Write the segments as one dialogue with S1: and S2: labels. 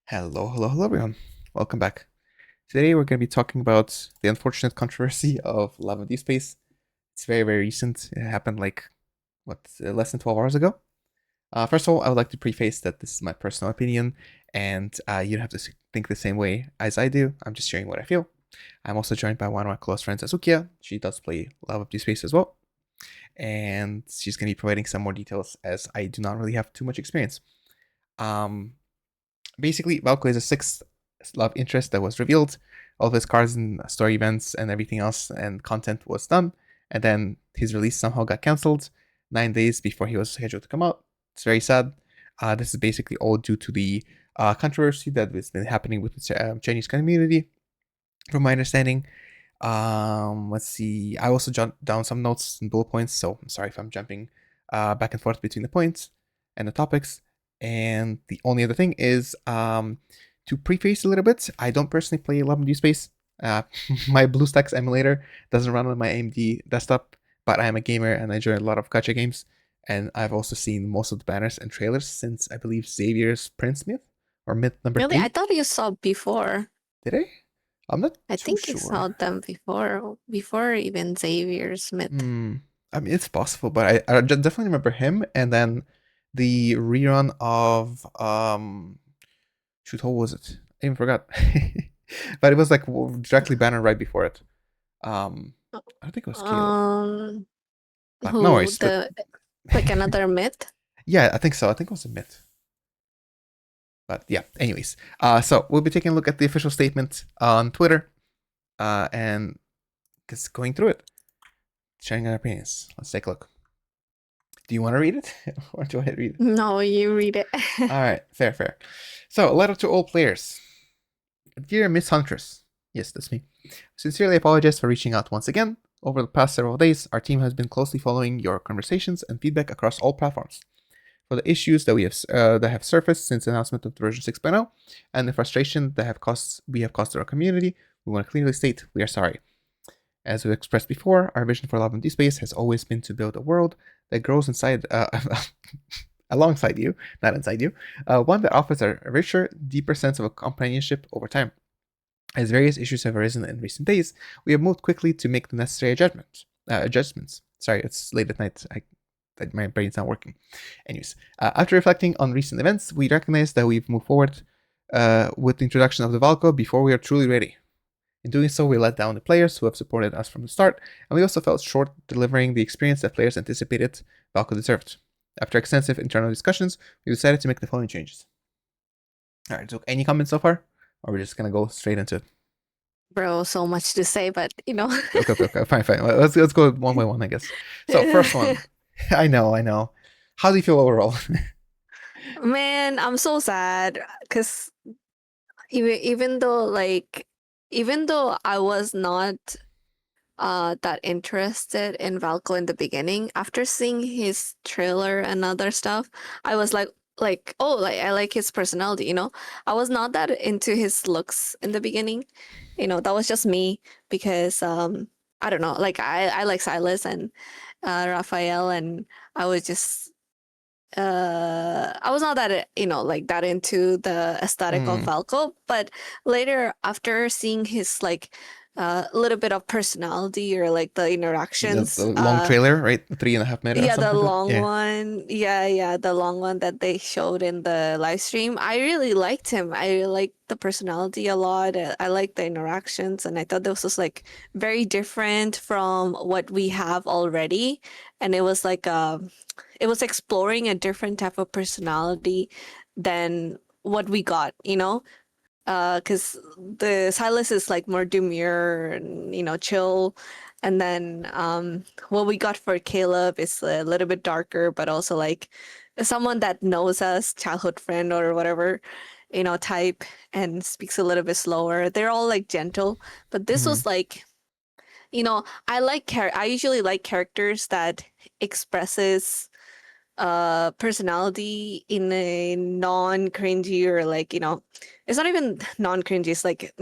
S1: Hello, everyone. Welcome back. Today we're going to be talking about the unfortunate controversy of Love and Deepspace. It's very recent. It happened less than 12 hours ago. First of all, I would like to preface that this is my personal opinion, and you don't have to think the same way as I do. I'm just sharing what I feel. I'm also joined by one of my close friends, Azukia. She does play Love of Deepspace as well, and she's going to be providing some more details as I do not really have too much experience. Basically, Valko is a sixth love interest that was revealed. All of his cards and story events and everything else and content was done. And then his release somehow got cancelled 9 days before he was scheduled to come out. It's very sad. This is basically all due to the controversy that has been happening with the Chinese community, from my understanding. Let's see. I also jotted down some notes and bullet points, so I'm sorry if I'm jumping back and forth between the points and the topics. And the only other thing is to preface a little bit, I don't personally play Love and Deepspace. My BlueStacks emulator doesn't run on my AMD desktop, but I am a gamer and I enjoy a lot of gacha games. And I've also seen most of the banners and trailers since I believe Xavier's Prince Myth or Myth number
S2: Really?
S1: 3.
S2: I thought you saw before.
S1: Did I? I'm not
S2: I
S1: too
S2: think you saw
S1: sure.
S2: them before even Xavier's Myth.
S1: I mean, it's possible, but I definitely remember him. And then the rerun of shoot, what was it? I even forgot. But it was like directly banner right before it. I don't think it was Caleb. But no
S2: Who
S1: worries. But
S2: like another myth?
S1: yeah, I think so. I think it was a myth. But yeah, anyways. So we'll be taking a look at the official statement on Twitter. And just going through it. Sharing our opinions. Let's take a look. Do you want to read it? Or do I read it?
S2: No, you read it.
S1: All right, fair. So, a letter to all players. Dear Miss Huntress, yes, that's me. Sincerely apologize for reaching out once again. Over the past several days, our team has been closely following your conversations and feedback across all platforms. For the issues that have surfaced since the announcement of version 6.0 and the frustration that we have caused our community, we want to clearly state we are sorry. As we expressed before, our vision for Love and Deepspace has always been to build a world that grows alongside you, not inside you, one that offers a richer, deeper sense of companionship over time. As various issues have arisen in recent days, we have moved quickly to make the necessary adjustments. Sorry, it's late at night. My brain's not working. Anyways, after reflecting on recent events, we recognize that we've moved forward with the introduction of the Valko before we are truly ready. In doing so, we let down the players who have supported us from the start, and we also fell short delivering the experience that players anticipated Valko deserved. After extensive internal discussions, we decided to make the following changes. Alright, so any comments so far? Or we're just gonna go straight into it?
S2: Bro, so much to say, but
S1: Okay. Fine. Let's go one by one, I guess. So first one. I know. How do you feel overall?
S2: Man, I'm so sad because even though I was not that interested in Valko in the beginning, after seeing his trailer and other stuff, I was like I like his personality, I was not that into his looks in the beginning. That was just me because I don't know, like I like Silas and Raphael, and I was just I was not that like that into the aesthetic of Valko, but later after seeing his like a little bit of personality or like the
S1: The
S2: interactions,
S1: long trailer, right? The 3.5 minute or
S2: yeah, the
S1: something like that.
S2: long
S1: Yeah.
S2: one, yeah, the long one that they showed in the live stream, I really liked him. I liked the personality a lot. I liked the interactions, and I thought this was like very different from what we have already, and it was exploring a different type of personality than what we got, because the Silas is like more demure and chill, and then what we got for Caleb is a little bit darker, but also like someone that knows us, childhood friend or whatever, type, and speaks a little bit slower. They're all like gentle, but this was like, I usually like characters that expresses personality in a non-cringy or like, it's not even non-cringy, it's like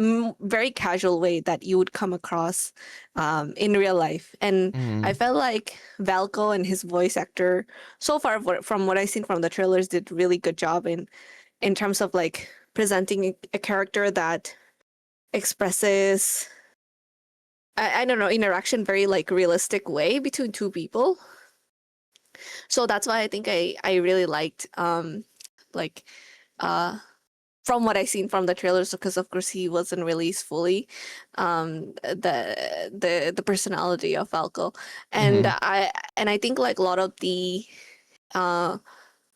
S2: very casual way that you would come across in real life. And I felt like Valko and his voice actor so far from what I've seen from the trailers did really good job in terms of like presenting a character that expresses I don't know, interaction very like realistic way between two people. So that's why I think I really liked like uh from what I seen from the trailers, because of course he wasn't released fully, the personality of Valko. And
S1: Mhm.
S2: I think like a lot of the uh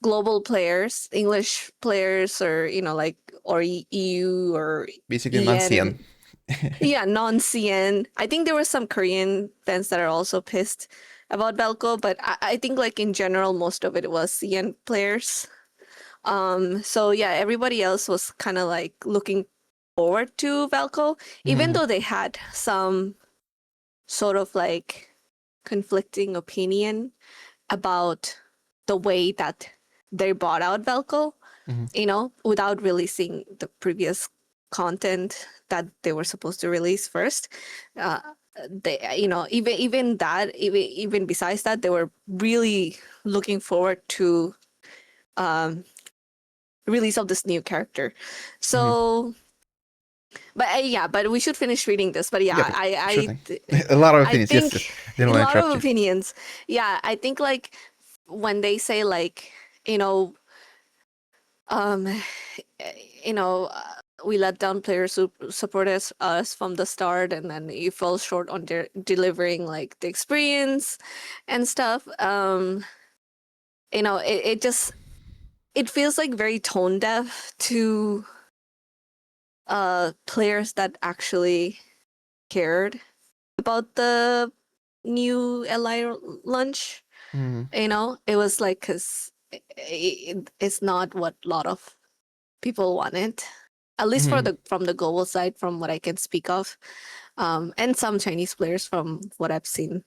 S2: global players, English players, or like or EU or
S1: Basically non-CN.
S2: EN. Yeah, non-CN. I think there were some Korean fans that are also pissed about Valko, but I think like in general, most of it was CN players. So yeah, everybody else was kind of like looking forward to Valko, even
S1: Mhm.
S2: though they had some sort of like conflicting opinion about the way that they brought out Valko,
S1: Mhm.
S2: without releasing the previous content that they were supposed to release first. Uh, they, even that, even besides that, they were really looking forward to um, release of this new character.
S1: Mhm.
S2: So, but yeah, but we should finish reading this. But yeah,
S1: Yep. Sure thing. A lot of
S2: I
S1: opinions. Yes.
S2: think
S1: Yes. Didn't
S2: a
S1: want to
S2: lot of
S1: interrupt you.
S2: opinions. Yeah, I think like when they say like, you know, um, you know, we let down players who support us from the start, and then you fall short on delivering like the experience and stuff. It just it feels like very tone deaf to players that actually cared about the new Li lunch.
S1: Mhm.
S2: It was like because it's not what a lot of people wanted, at least
S1: Mhm.
S2: from the global side, from what I can speak of, and some Chinese players from what I've seen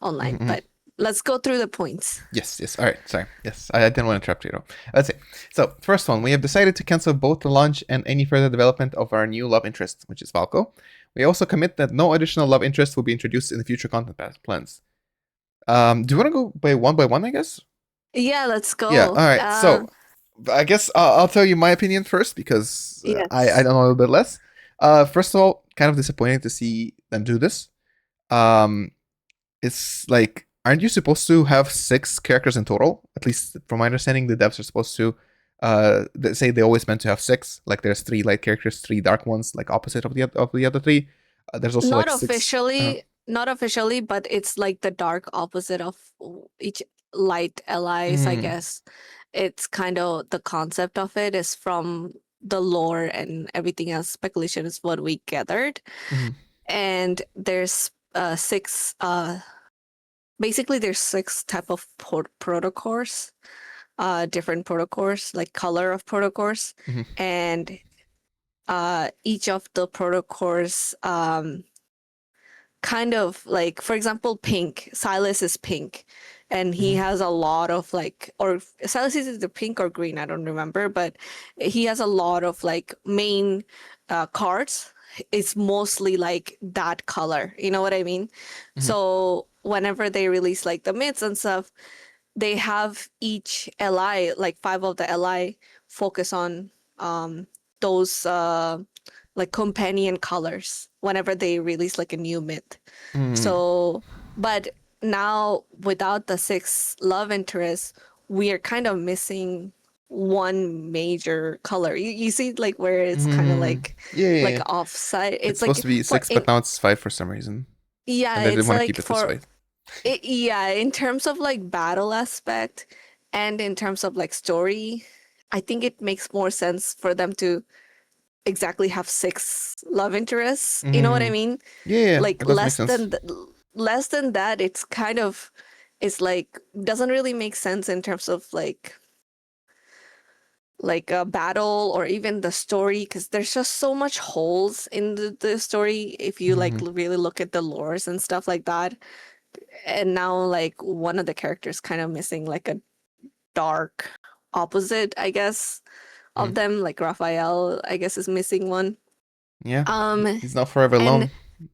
S2: online.
S1: Mhm.
S2: But let's go through the points.
S1: Yes, yes. All right. Sorry. Yes, I didn't want to interrupt you at all. Let's see. So, first one, we have decided to cancel both the launch and any further development of our new love interest, which is Valko. We also commit that no additional love interest will be introduced in the future content plans. Do you want to go by one, I guess?
S2: Yeah, let's
S1: Yeah.
S2: go.
S1: All right. So, I guess I'll tell you my opinion first because I
S2: Yes.
S1: don't know a little bit less. First of all, kind of disappointing to see them do this. Um, it's like, aren't you supposed to have 6 characters in total? At least from my understanding, the devs are supposed to they say they always meant to have 6. Like there's 3 light characters, 3 dark ones, like opposite of the other 3. There's also
S2: Not
S1: like 6.
S2: officially, not officially, but it's like the dark opposite of each light allies, I
S1: Mm,
S2: guess. It's kind of the concept of it is from the lore, and everything else speculation is what we gathered.
S1: mm,
S2: And there's 6 basically there's 6 type of protocols, different protocols, like color of protocols.
S1: mm,
S2: And each of the protocols kind of like, for example, pink. Silas is pink, and he
S1: mm,
S2: has a lot of like, or Silas is either pink or green, I don't remember, but he has a lot of like main cards. It's mostly like that color, you know what I mean?
S1: mm,
S2: So whenever they release like the mids and stuff, they have each li, like 5 of the li, focus on those like companion colors whenever they release like a new myth.
S1: mm.
S2: So, but now without the 6 love interests, we are kind of missing one major color. You see, like where it's kind of
S1: Yeah, yeah,
S2: like
S1: yeah.
S2: offside.
S1: It's
S2: It's
S1: supposed
S2: like
S1: to be
S2: for
S1: 6, but
S2: in
S1: now it's 5 for some reason,
S2: yeah,
S1: and they didn't
S2: it's
S1: want to
S2: like
S1: keep it this
S2: for
S1: way.
S2: yeah, in terms of like battle aspect and in terms of like story, I think it makes more sense for them to exactly have 6 love interests. You know what I
S1: Mm.
S2: mean?
S1: Yeah, yeah,
S2: Like
S1: it does make sense.
S2: less than that, it's kind of, it's like doesn't really make sense in terms of like a battle or even the story, because there's just so much holes in the story if you like
S1: Mm,
S2: really look at the lores and stuff like that. And now like one of the characters kind of missing like a dark opposite, I guess,
S1: mm.
S2: of them, like Raphael, I guess, is missing one.
S1: Yeah,
S2: um
S1: he's not forever
S2: and
S1: alone.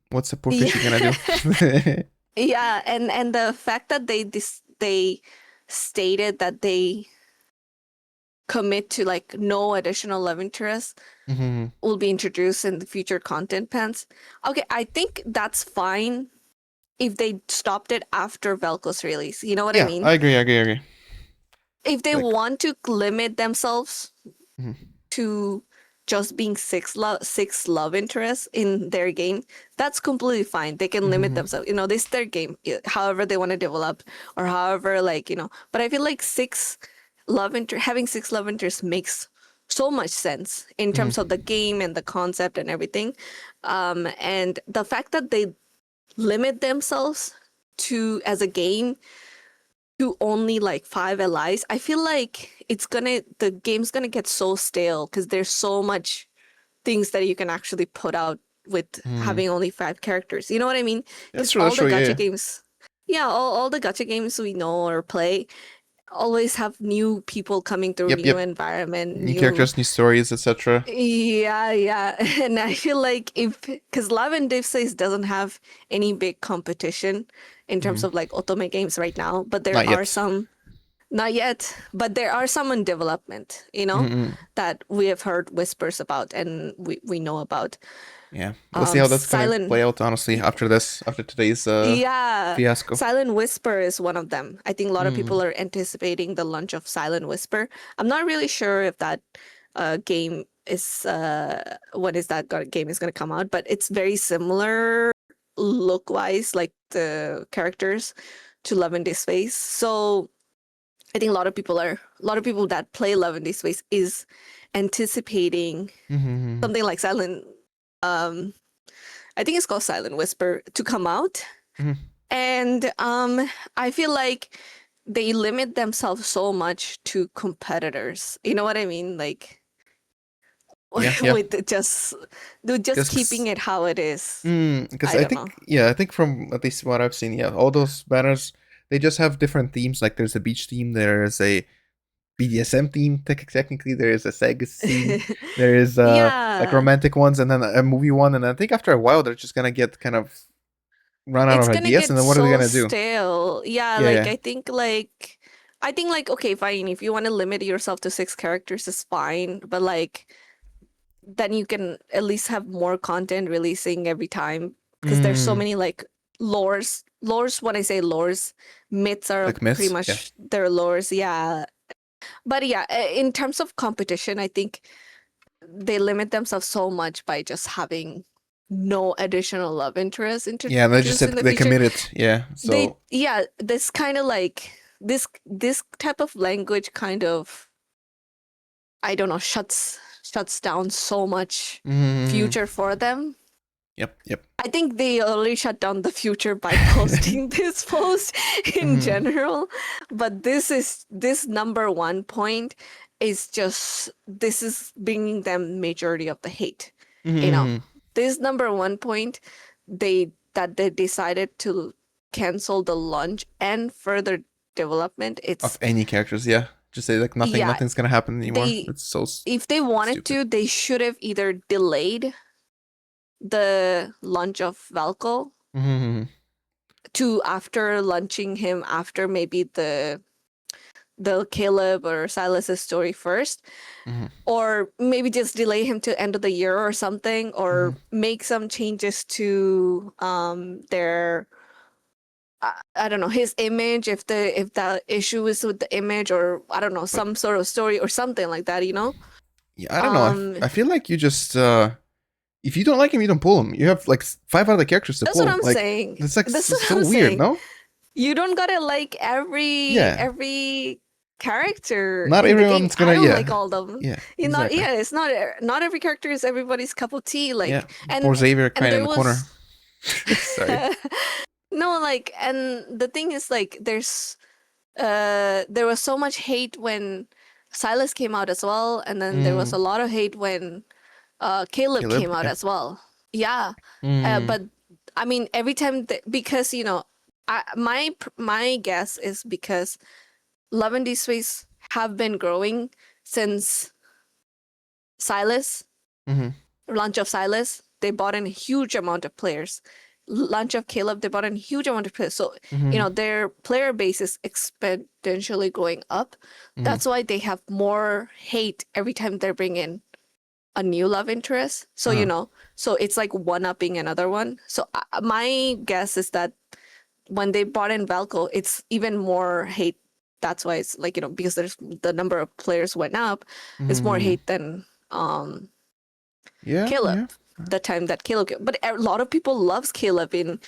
S1: What's a poor
S2: yeah.
S1: fishy gonna do?
S2: Yeah, and the fact that they stated that they commit to like no additional love interest
S1: Mm-hmm.
S2: will be introduced in the future content pans. Okay, I think that's fine if they stopped it after Valko's release. You know what I
S1: Yeah,
S2: mean?
S1: I agree.
S2: If they
S1: Like,
S2: want to limit themselves
S1: mhm,
S2: to just being six love interests in their game, that's completely fine. They can limit
S1: mhm,
S2: themselves. You know, this is their game, however they want to develop or however like, you know. But I feel like having six love interests makes so much sense in terms of the
S1: mhm,
S2: game and the concept and everything. And the fact that they limit themselves to as a game to only like 5 allies, I feel like the game's gonna get so stale because there's so much things that you can actually put out with
S1: mhm.
S2: having only 5 characters. You know what I mean?
S1: That's
S2: Because
S1: true.
S2: all
S1: That's
S2: the
S1: true.
S2: gacha
S1: Yeah.
S2: games, yeah, all the gacha games we know or play always have new people coming through,
S1: Yep.
S2: new
S1: Yep.
S2: environment,
S1: New
S2: new.
S1: characters, new stories, etc.
S2: Yeah, yeah. And I feel like because Love and Deepspace doesn't have any big competition in terms
S1: Mhm.
S2: of like otome games right now, but there
S1: Not
S2: are
S1: yet.
S2: some. Not yet, but there are some in development,
S1: Mm-hmm.
S2: that we have heard whispers about and we know about.
S1: Yeah. We'll see how that's gonna
S2: Silent,
S1: play out. Honestly, after today's
S2: yeah,
S1: fiasco.
S2: Silent Whisper is one of them. I think a lot of people
S1: Mm.
S2: are anticipating the launch of Silent Whisper. I'm not really sure if that game is when is that game is going to come out, but it's very similar look wise, like the characters to Love and Deepspace. So I think a lot of people that play Love and Deepspace is anticipating
S1: Mm-hmm.
S2: something like Silent. Um, I think it's called Silent Whisper to come out,
S1: Mm-hmm.
S2: and I feel like they limit themselves so much to competitors. You know what I mean? Like
S1: Yeah. Yeah.
S2: with just keeping
S1: Because
S2: it how it is.
S1: because
S2: I
S1: I
S2: don't know.
S1: think yeah, I think from at least what I've seen, yeah, all those banners they just have different themes. Like there's a beach theme, there's a BDSM theme. Technically, there is a Sega theme. There is like
S2: Yeah.
S1: romantic ones, and then a movie one. And I think after a while, they're just gonna get kind of run out
S2: It's
S1: of
S2: gonna
S1: ideas. And
S2: get
S1: then what are they
S2: so
S1: gonna do?
S2: stale. Yeah,
S1: Yeah,
S2: like
S1: yeah.
S2: I think like okay, fine. If you want to limit yourself to 6 characters, it's fine. But like then you can at least have more content releasing every time because there's so
S1: Mm,
S2: many like lores. Lores, when I say lores, myths are
S1: like
S2: pretty
S1: myths. Yeah.
S2: much their lores. Yeah. But yeah, in terms of competition, I think they limit themselves so much by just having no additional love interest
S1: Yeah, they just
S2: introduced
S1: said
S2: in the
S1: they
S2: future.
S1: committed. Yeah. So.
S2: This kind of like this type of language kind of, I don't know, shuts down so much
S1: Mm,
S2: future for them.
S1: yep. Yep.
S2: I think they already shut down the future by posting this post in
S1: Mm-hmm.
S2: general, but this number one point is just this is bringing them majority of the hate. You know,
S1: Mm-hmm.
S2: this number one point they decided to cancel the launch and further development.
S1: Of
S2: It's
S1: any characters, yeah. Just say like
S2: yeah,
S1: nothing's gonna happen anymore.
S2: they
S1: It's so
S2: if they wanted
S1: stupid.
S2: to, they should have either delayed the launch of Valko
S1: Mm-hmm.
S2: to after launching him after maybe the Caleb or Silas's story first,
S1: Mm-hmm.
S2: or maybe just delay him to end of the year or something, or
S1: Mm-hmm.
S2: make some changes to their I don't know, his image, if the issue is with the image, or I don't know,
S1: But
S2: some sort of story or something like that, you know.
S1: yeah, I don't know.
S2: um
S1: I feel like you just if you don't like him, you don't pull him. You have like five other characters to
S2: that's what
S1: pull.
S2: I'm
S1: Like
S2: saying.
S1: it's like
S2: That's what
S1: so
S2: I'm
S1: weird,
S2: saying.
S1: no?
S2: You don't gotta like
S1: Yeah.
S2: every character
S1: Not
S2: in the game.
S1: everyone's
S2: I
S1: gonna.
S2: don't like
S1: Yeah.
S2: all of them.
S1: Yeah.
S2: You not
S1: Exactly.
S2: yeah, it's not every character is everybody's cup of tea.
S1: Yeah.
S2: Like
S1: Poor Xavier
S2: and
S1: crying in
S2: there
S1: the corner.
S2: was
S1: Sorry.
S2: no, like, and the thing is like there was so much hate when Silas came out as well, and then there was
S1: Mm,
S2: a lot of hate when Caleb
S1: Caleb.
S2: came out
S1: Yeah.
S2: as well. Yeah.
S1: Mm,
S2: But I mean, every time because my guess is because Love and Deepspace have been growing since Silas,
S1: mm-hmm.
S2: launch of Silas. They bought in a huge amount of players. launch of Caleb, they brought in a huge amount of players. So,
S1: Mhm.
S2: their player base is exponentially going up.
S1: Mhm.
S2: That's why they have more hate every time they bring in a new love interest. So, so it's like one-upping another one. So my guess is that when they brought in Valko, it's even more hate. That's why it's like, because the number of players went up, it's more
S1: Mhm.
S2: hate than
S1: Yeah,
S2: Caleb.
S1: yeah.
S2: The time that Caleb, but a lot of people loves Caleb in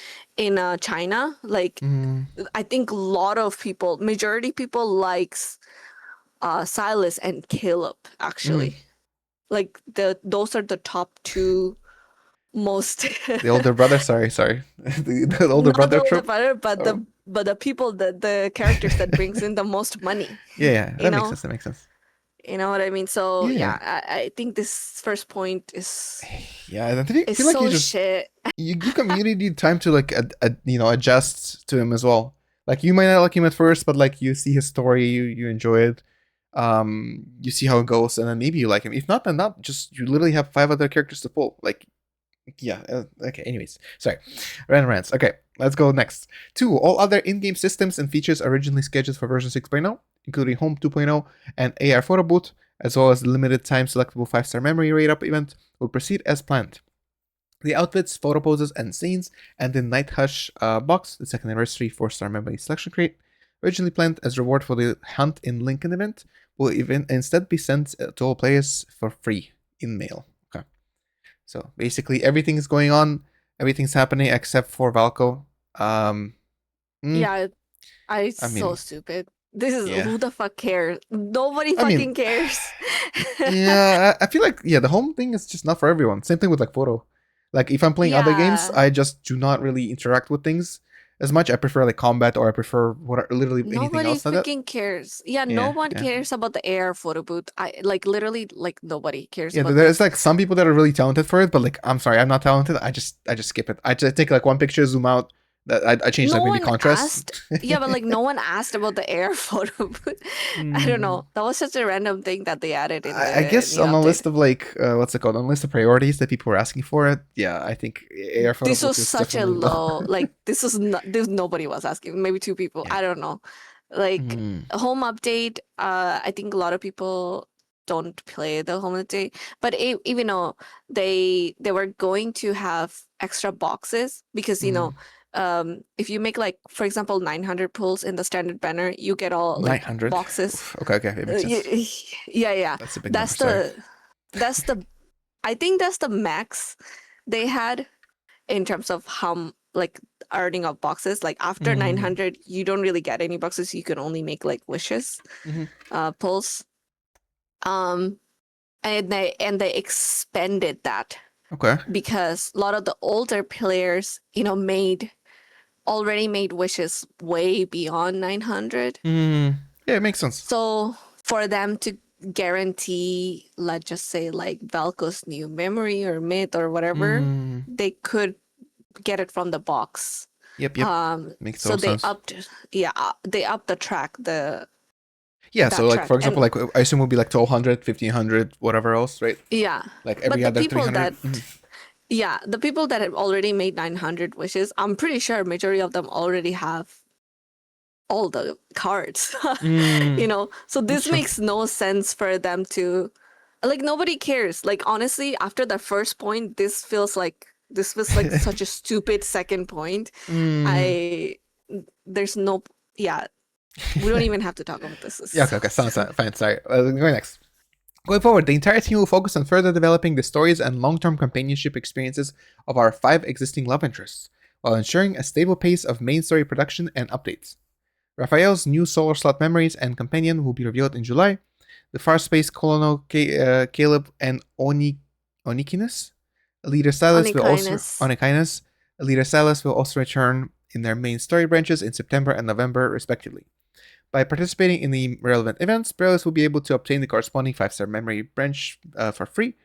S2: China. Like,
S1: Mhm.
S2: I think a lot of people, majority people likes Silas and Caleb
S1: Mhm.
S2: actually. Like those are the top two most
S1: The older brother, sorry. The older
S2: not
S1: brother
S2: the older
S1: trope.
S2: brother, but
S1: Oh.
S2: the people that the characters that brings in the most money.
S1: Yeah, yeah,
S2: You
S1: that makes
S2: know,
S1: sense. That makes sense.
S2: you know what I mean. So
S1: Yeah,
S2: yeah, I think this first point
S1: yeah. I
S2: is
S1: feel like you
S2: so
S1: just
S2: shit.
S1: you give community time to like adjust to him as well. Like you might not like him at first, but like you see his story, you enjoy it. You see how it goes, and then maybe you like him. If not, then not. Just you literally have 5 other characters to pull. Like yeah. Okay. Anyways, sorry. Random rants. Okay, let's go next. 2. All other in-game systems and features originally scheduled for version 6.0, including Home 2.0 and AR Photo Boot, as well as the limited time selectable 5-star memory rate up event, will proceed as planned. The outfits, photo poses, and scenes, and the Night Hush box, the second anniversary 4-star memory selection crate, originally planned as reward for the Hunt in Lincoln event, will even instead be sent to all players for free in mail. Okay. So basically, everything's going on, everything's happening except for Valko. Um, mm,
S2: Yeah, I
S1: I
S2: so
S1: mean,
S2: stupid. This is
S1: yeah.
S2: who the fuck cares? Nobody
S1: I mean,
S2: fucking cares.
S1: yeah. I feel like the home thing is just not for everyone. Same thing with like photo. Like if I'm playing other games,
S2: Yeah,
S1: I just do not really interact with things as much. I prefer like combat, or I prefer what literally anything
S2: nobody
S1: else like that.
S2: freaking cares. Yeah, no
S1: Yeah,
S2: one
S1: yeah.
S2: cares about the AR photo booth. I like literally like nobody cares
S1: Yeah,
S2: about
S1: there's
S2: this.
S1: like some people that are really talented for it, but like I'm sorry, I'm not talented. I just skip it. I just take like one picture, zoom out. That I change
S2: No
S1: like maybe
S2: one
S1: contrast.
S2: asked. Yeah, but like no one asked about the air photo booth. I don't
S1: Mm,
S2: know. That was just a random thing that they added in
S1: I
S2: the
S1: guess
S2: new
S1: on the
S2: update.
S1: list of like what's it called? On the list of priorities that people were asking for it. Yeah, I think AR photo
S2: This was
S1: booth is
S2: such a
S1: definitely low.
S2: low, like this was not this nobody was asking. Maybe two people.
S1: Yeah.
S2: I don't know. Like
S1: Mm.
S2: a home update, I think a lot of people don't play the home update. But even though they were going to have extra boxes because
S1: Mm.
S2: if you make like for example 900 pulls in the standard banner, you get all like
S1: 900.
S2: boxes.
S1: Oof. Okay, okay, it makes sense.
S2: Yeah, yeah.
S1: That's a big number.
S2: That's
S1: Sorry.
S2: the I think that's the max they had in terms of how like earning of boxes. Like after
S1: Mm.
S2: 900, you don't really get any boxes. You can only make like wishes,
S1: Hmm.
S2: pulls. Um, and they expanded that
S1: Okay.
S2: because a lot of the older players, already made wishes way beyond 900.
S1: Mm. Yeah, it makes sense.
S2: So for them to guarantee, let's just say like Valko's new memory or myth or whatever,
S1: Mm.
S2: they could get it from the box.
S1: Yep, yep. Makes
S2: So
S1: total sense.
S2: they upped the track,
S1: Yeah, so
S2: that
S1: like for
S2: track,
S1: example,
S2: and
S1: like I assume it would be like 1200, 1500, whatever else, right?
S2: yeah.
S1: Like
S2: But
S1: every
S2: the
S1: other
S2: people
S1: 300.
S2: that, yeah, the people that have already made 900 wishes, I'm pretty sure majority of them already have all the cards,
S1: Mm.
S2: So
S1: That's
S2: this
S1: true.
S2: makes no sense for them to, like, nobody cares. Like, honestly, after the first point, this feels like such a stupid second point.
S1: Mm.
S2: I there's no Yeah, we don't even have to talk about this. It's
S1: Yeah,
S2: so
S1: okay, okay, sounds
S2: stupid.
S1: fine. Sorry. Going next. Going forward, the entire team will focus on further developing the stories and long term companionship experiences of our 5 existing love interests, while ensuring a stable pace of main story production and updates. Raphael's new solar slot memories and companion will be revealed in July. The Far Space Colonel Caleb and Onikinus, Leader Silas will also
S2: Unikindness.
S1: Onikinus, Leader Silas will also return in their main story branches in September and November, respectively. By participating in the relevant events, players will be able to obtain the corresponding 5-star memory branch for free.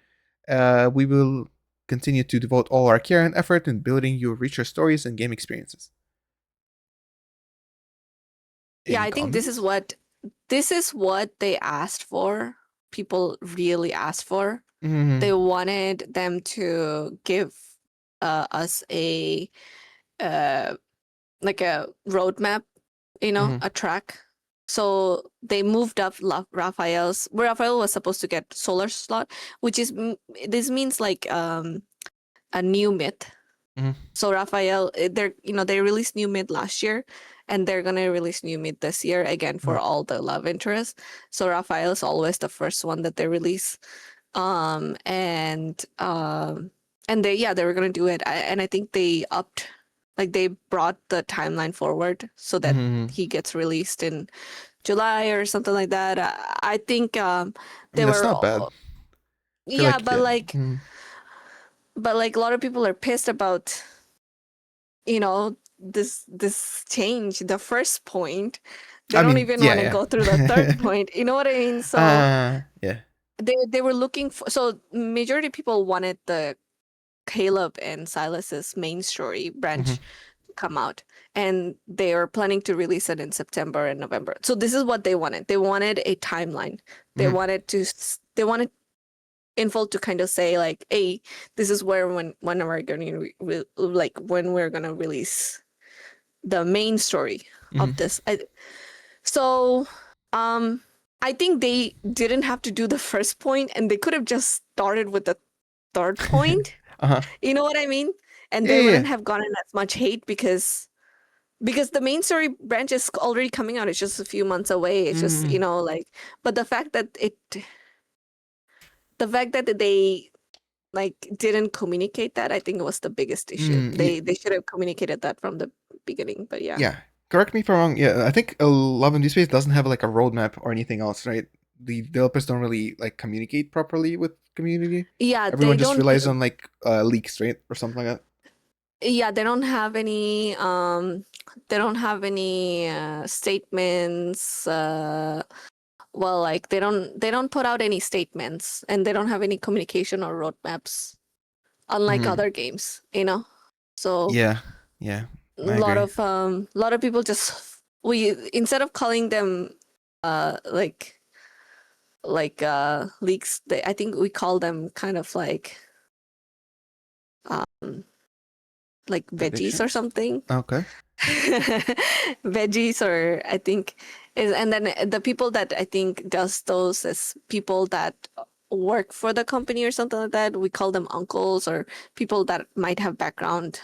S1: We will continue to devote all our care and effort in building you richer stories and game experiences.
S2: Yeah,
S1: Any
S2: I think this is
S1: comments?
S2: what they asked for. People really asked for.
S1: Mm-hmm.
S2: They wanted them to give us a like a roadmap, a track. So they moved up Raphael's, where Raphael was supposed to get solar slot, which is this means like a new myth. So Raphael, they released new myth last year, and they're gonna release new myth this year again for all the love interests. So Raphael is always the first one that they release, and they were gonna do it, and I think they upped, like they brought the timeline forward so that he gets released in July or something like that. I think
S1: I
S2: they
S1: mean, that's
S2: were,
S1: not bad. I feel
S2: yeah,
S1: like,
S2: but
S1: yeah.
S2: like a lot of people are pissed about, this change. The first point, they
S1: I
S2: don't
S1: mean,
S2: even want to
S1: yeah,
S2: go through the third point. You know what I mean? So
S1: yeah.
S2: they were looking for, so majority of people wanted the Caleb and Silas's main story branch come out, and they were planning to release it in September and November. So this is what they wanted. They wanted a timeline. They wanted info to kind of say like, hey, this is where when we're going to like when we're going to release the main story of this. So I think they didn't have to do the first point, and they could have just started with the third point. You know what I mean? And
S1: Yeah,
S2: they
S1: yeah.
S2: wouldn't have gotten as much hate because the main story branch is already coming out. It's just a few months away. It's just, like, but the fact that they like didn't communicate that, I think was the biggest issue. They should have communicated that from the beginning, but yeah.
S1: Yeah. Correct me if I'm wrong. Yeah, I think Love and Deepspace doesn't have like a roadmap or anything else, right? The developers don't really like communicate properly with community.
S2: Yeah,
S1: Everyone just relies on like leaks, right, or something like that.
S2: yeah, they don't have any statements, well, like they don't put out any statements, and they don't have any communication or roadmaps, unlike other games, so
S1: Yeah, yeah,
S2: a
S1: I
S2: lot
S1: agree.
S2: of people just, we, instead of calling them like leaks, I think we call them kind of um veggies or
S1: Predictions?
S2: something.
S1: Okay.
S2: Veggies, or I think is, and then the people that I think does those is people that work for the company or something like that. We call them uncles, or people that might have background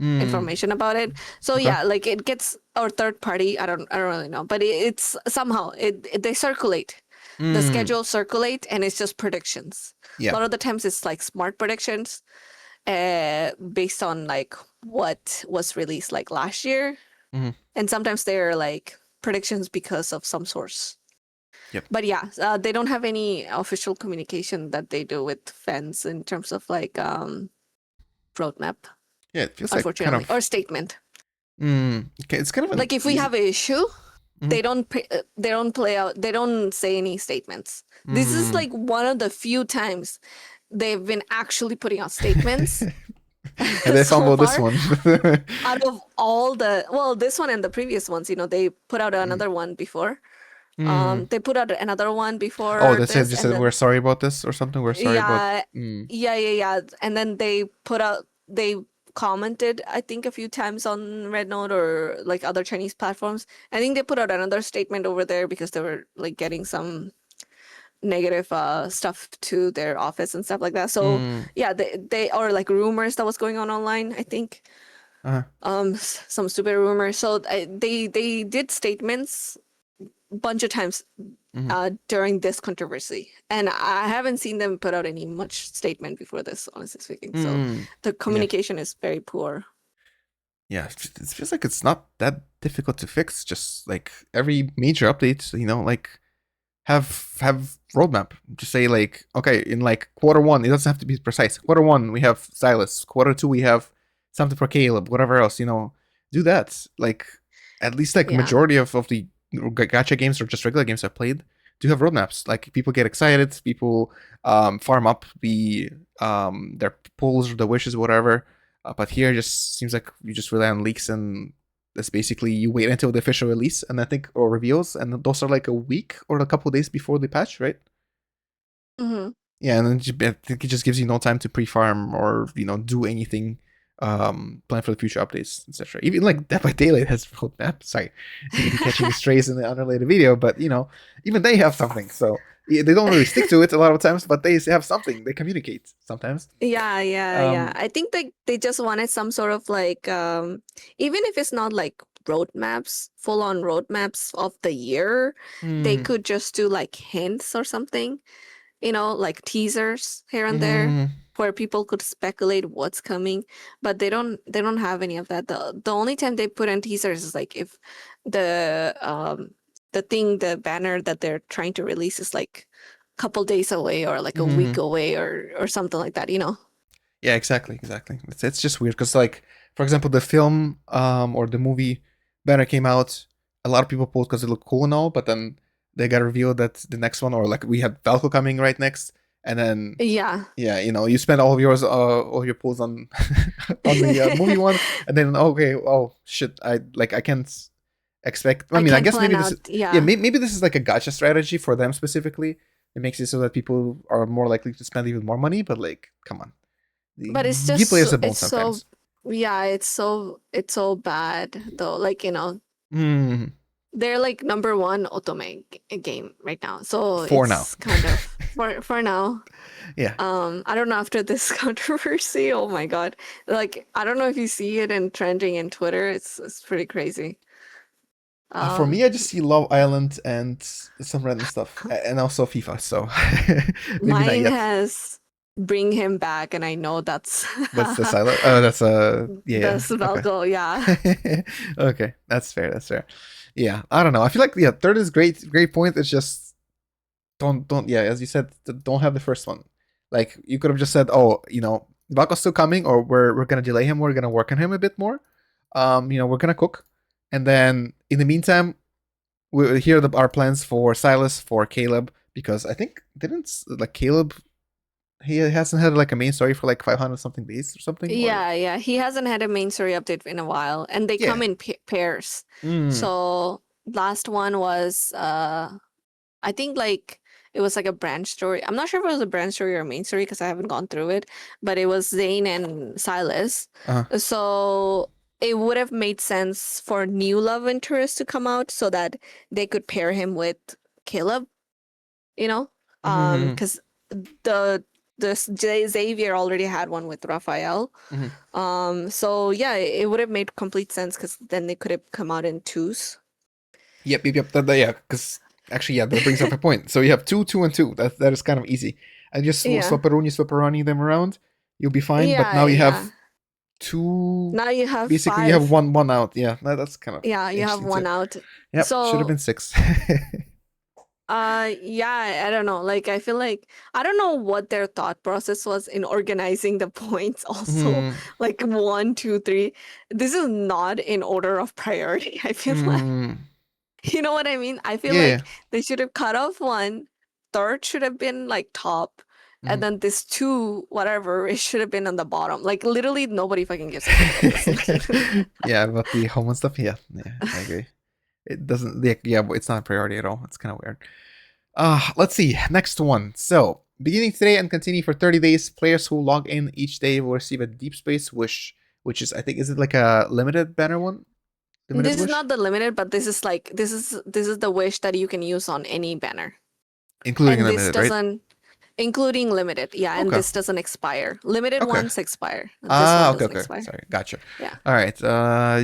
S2: information about it. So
S1: Okay.
S2: yeah, like it gets, or third party, I don't really know, but it's somehow they circulate. The schedule circulate, and it's just predictions. A
S1: Yeah.
S2: lot of the times it's like smart predictions, based on like what was released like last year, and sometimes they're like predictions because of some source.
S1: Yep.
S2: But yeah, they don't have any official communication that they do with fans in terms of like roadmap,
S1: Yeah, it feels like kind
S2: unfortunately, or
S1: of.
S2: statement.
S1: Okay, it's kind of an
S2: Like if we
S1: easy.
S2: have an issue, they don't play out, they don't say any statements. This is like one of the few times they've been actually putting out statements
S1: And they
S2: so
S1: fumbled this
S2: far.
S1: one.
S2: Out of all the, well, this one and the previous ones, they put out another one before. They put out another one
S1: Oh,
S2: before
S1: they said
S2: this,
S1: just
S2: and
S1: said we're
S2: then
S1: sorry about this or something. We're sorry about.
S2: yeah, yeah. And then they commented, I think, a few times on Red Note or like other Chinese platforms. I think they put out another statement over there because they were like getting some negative stuff to their office and stuff like that. So yeah, they are like rumors that was going on online, I think. Some stupid rumors. So they did statements a bunch of times during this controversy, and I haven't seen them put out any much statement before this, honestly speaking. So the
S1: Yeah.
S2: communication is very poor.
S1: Yeah, it feels like it's not that difficult to fix. Just like every major update, like have roadmap. Just say like, okay, in like quarter 1, it doesn't have to be precise. Quarter 1 we have Silas. Quarter 2 we have something for Caleb. Whatever else, do that. Like at least like
S2: Yeah.
S1: majority of the gacha games or just regular games I've played do have roadmaps. Like people get excited. People farm up their pulls or the wishes, whatever. But here it just seems like you just rely on leaks, and that's basically you wait until the official release and I think or reveals, and those are like a week or a couple of days before the patch, right?
S2: Mm-hmm.
S1: Yeah, and then I think it just gives you no time to pre-farm or do anything plan for the future updates, etc. Even like Dead by Daylight has roadmap. Sorry, maybe catching strays in the unrelated video, but even they have something. So they don't really stick to it a lot of times, but they have something. They communicate sometimes.
S2: Yeah. I think they just wanted some sort of like even if it's not like roadmaps, full on roadmaps of the year, they
S1: Mm,
S2: could just do like hints or something, like teasers here and there
S1: mm,
S2: where people could speculate what's coming, but they don't have any of that. The only time they put in teasers is like if the banner that they're trying to release is like a couple days away or like a week
S1: mm.
S2: away or something like that.
S1: Yeah, exactly. It's just weird because, like, for example, the film or the movie banner came out. A lot of people pulled because it looked cool and all, but then they got revealed that the next one, or like we had Valko coming right next, and then
S2: Yeah.
S1: yeah, you spend all of yours, all your pulls on on the movie one, and then okay, oh shit, I can't expect. I
S2: I
S1: mean, I
S2: can't
S1: guess
S2: plan
S1: maybe this
S2: out.
S1: is yeah,
S2: Yeah.
S1: maybe this is like a gotcha strategy for them specifically. It makes it so that people are more likely to spend even more money, but like, come on,
S2: But it's
S1: give
S2: just
S1: players a bone
S2: it's so
S1: sometimes.
S2: yeah, it's so bad though. Like,
S1: Mm,
S2: they're like number one otome game right now. So
S1: for now.
S2: it's kind of for now.
S1: Yeah.
S2: I don't know after this controversy. Oh my God. Like, I don't know if you see it in trending in Twitter. It's pretty crazy.
S1: For
S2: Um,
S1: me, I just see Love Island and some random stuff, and also FIFA. So maybe not
S2: Mine
S1: yet.
S2: has bring him back, and I know that's
S1: That's the silent. Oh, that's yeah.
S2: that's
S1: Okay.
S2: Valko, yeah.
S1: Okay, that's fair. That's fair. Yeah, I don't know. I feel like third is great point. It's just don't yeah, as you said, don't have the first one. Like you could have just said, oh, Bako's still coming, or we're gonna delay him. We're gonna work on him a bit more. We're gonna cook, and then in the meantime, here are our plans for Silas, for Caleb, because I think didn't like Caleb. He hasn't had like a main story for like 500 something days or something, or
S2: Yeah. He hasn't had a main story update in a while, and they come
S1: yeah.
S2: in pairs.
S1: Mm.
S2: So last one was I think like it was like a branch story. I'm not sure if it was a branch story or a main story because I haven't gone through it, but it was Zane and Silas.
S1: Uh-huh.
S2: So it would have made sense for new love interest to come out so that they could pair him with Caleb, you know?
S1: Mm-hmm.
S2: Because the Xavier already had one with Raphael.
S1: Mm-hmm.
S2: So yeah, it would have made complete sense because then they could have come out in twos.
S1: Yep. Yeah, because actually, yeah, that brings up a point. So you have two, and two. That is kind of easy. And just
S2: Yeah.
S1: swapperoni them around. You'll be fine. But now you
S2: Yeah.
S1: have two.
S2: Now you have
S1: Basically, you have
S2: five.
S1: one out. Yeah, that's kind of
S2: Yeah, you have
S1: interesting too.
S2: one out.
S1: Yep, should have
S2: So,
S1: been six.
S2: yeah, I don't know. Like, I feel like I don't know what their thought process was in organizing the points. Also,
S1: Mm-hmm.
S2: like one, two, three. This is not in order of priority. I feel like,
S1: Mm-hmm.
S2: you know what I mean? I feel
S1: Yeah.
S2: like they should have cut off one. Third should have been like top. And
S1: Mm-hmm.
S2: then this two, whatever, it should have been on the bottom. Like literally nobody fucking gives a shit about this.
S1: Yeah, about the home stuff. Yeah, I agree. It doesn't. Yeah, it's not a priority at all. It's kind of weird. Let's see. Next one. So, beginning today and continue for 30 days, players who log in each day will receive a deep space wish, which is, I think, is it like a limited banner one? Limited
S2: This is
S1: wish?
S2: not the limited, but this is the wish that you can use on any banner.
S1: Including
S2: And this
S1: limited, right?
S2: doesn't including limited. Yeah, and
S1: Okay.
S2: this doesn't expire. Limited
S1: Okay.
S2: ones expire. This one doesn't
S1: Okay.
S2: expire.
S1: Sorry. Gotcha.
S2: Yeah.
S1: All right.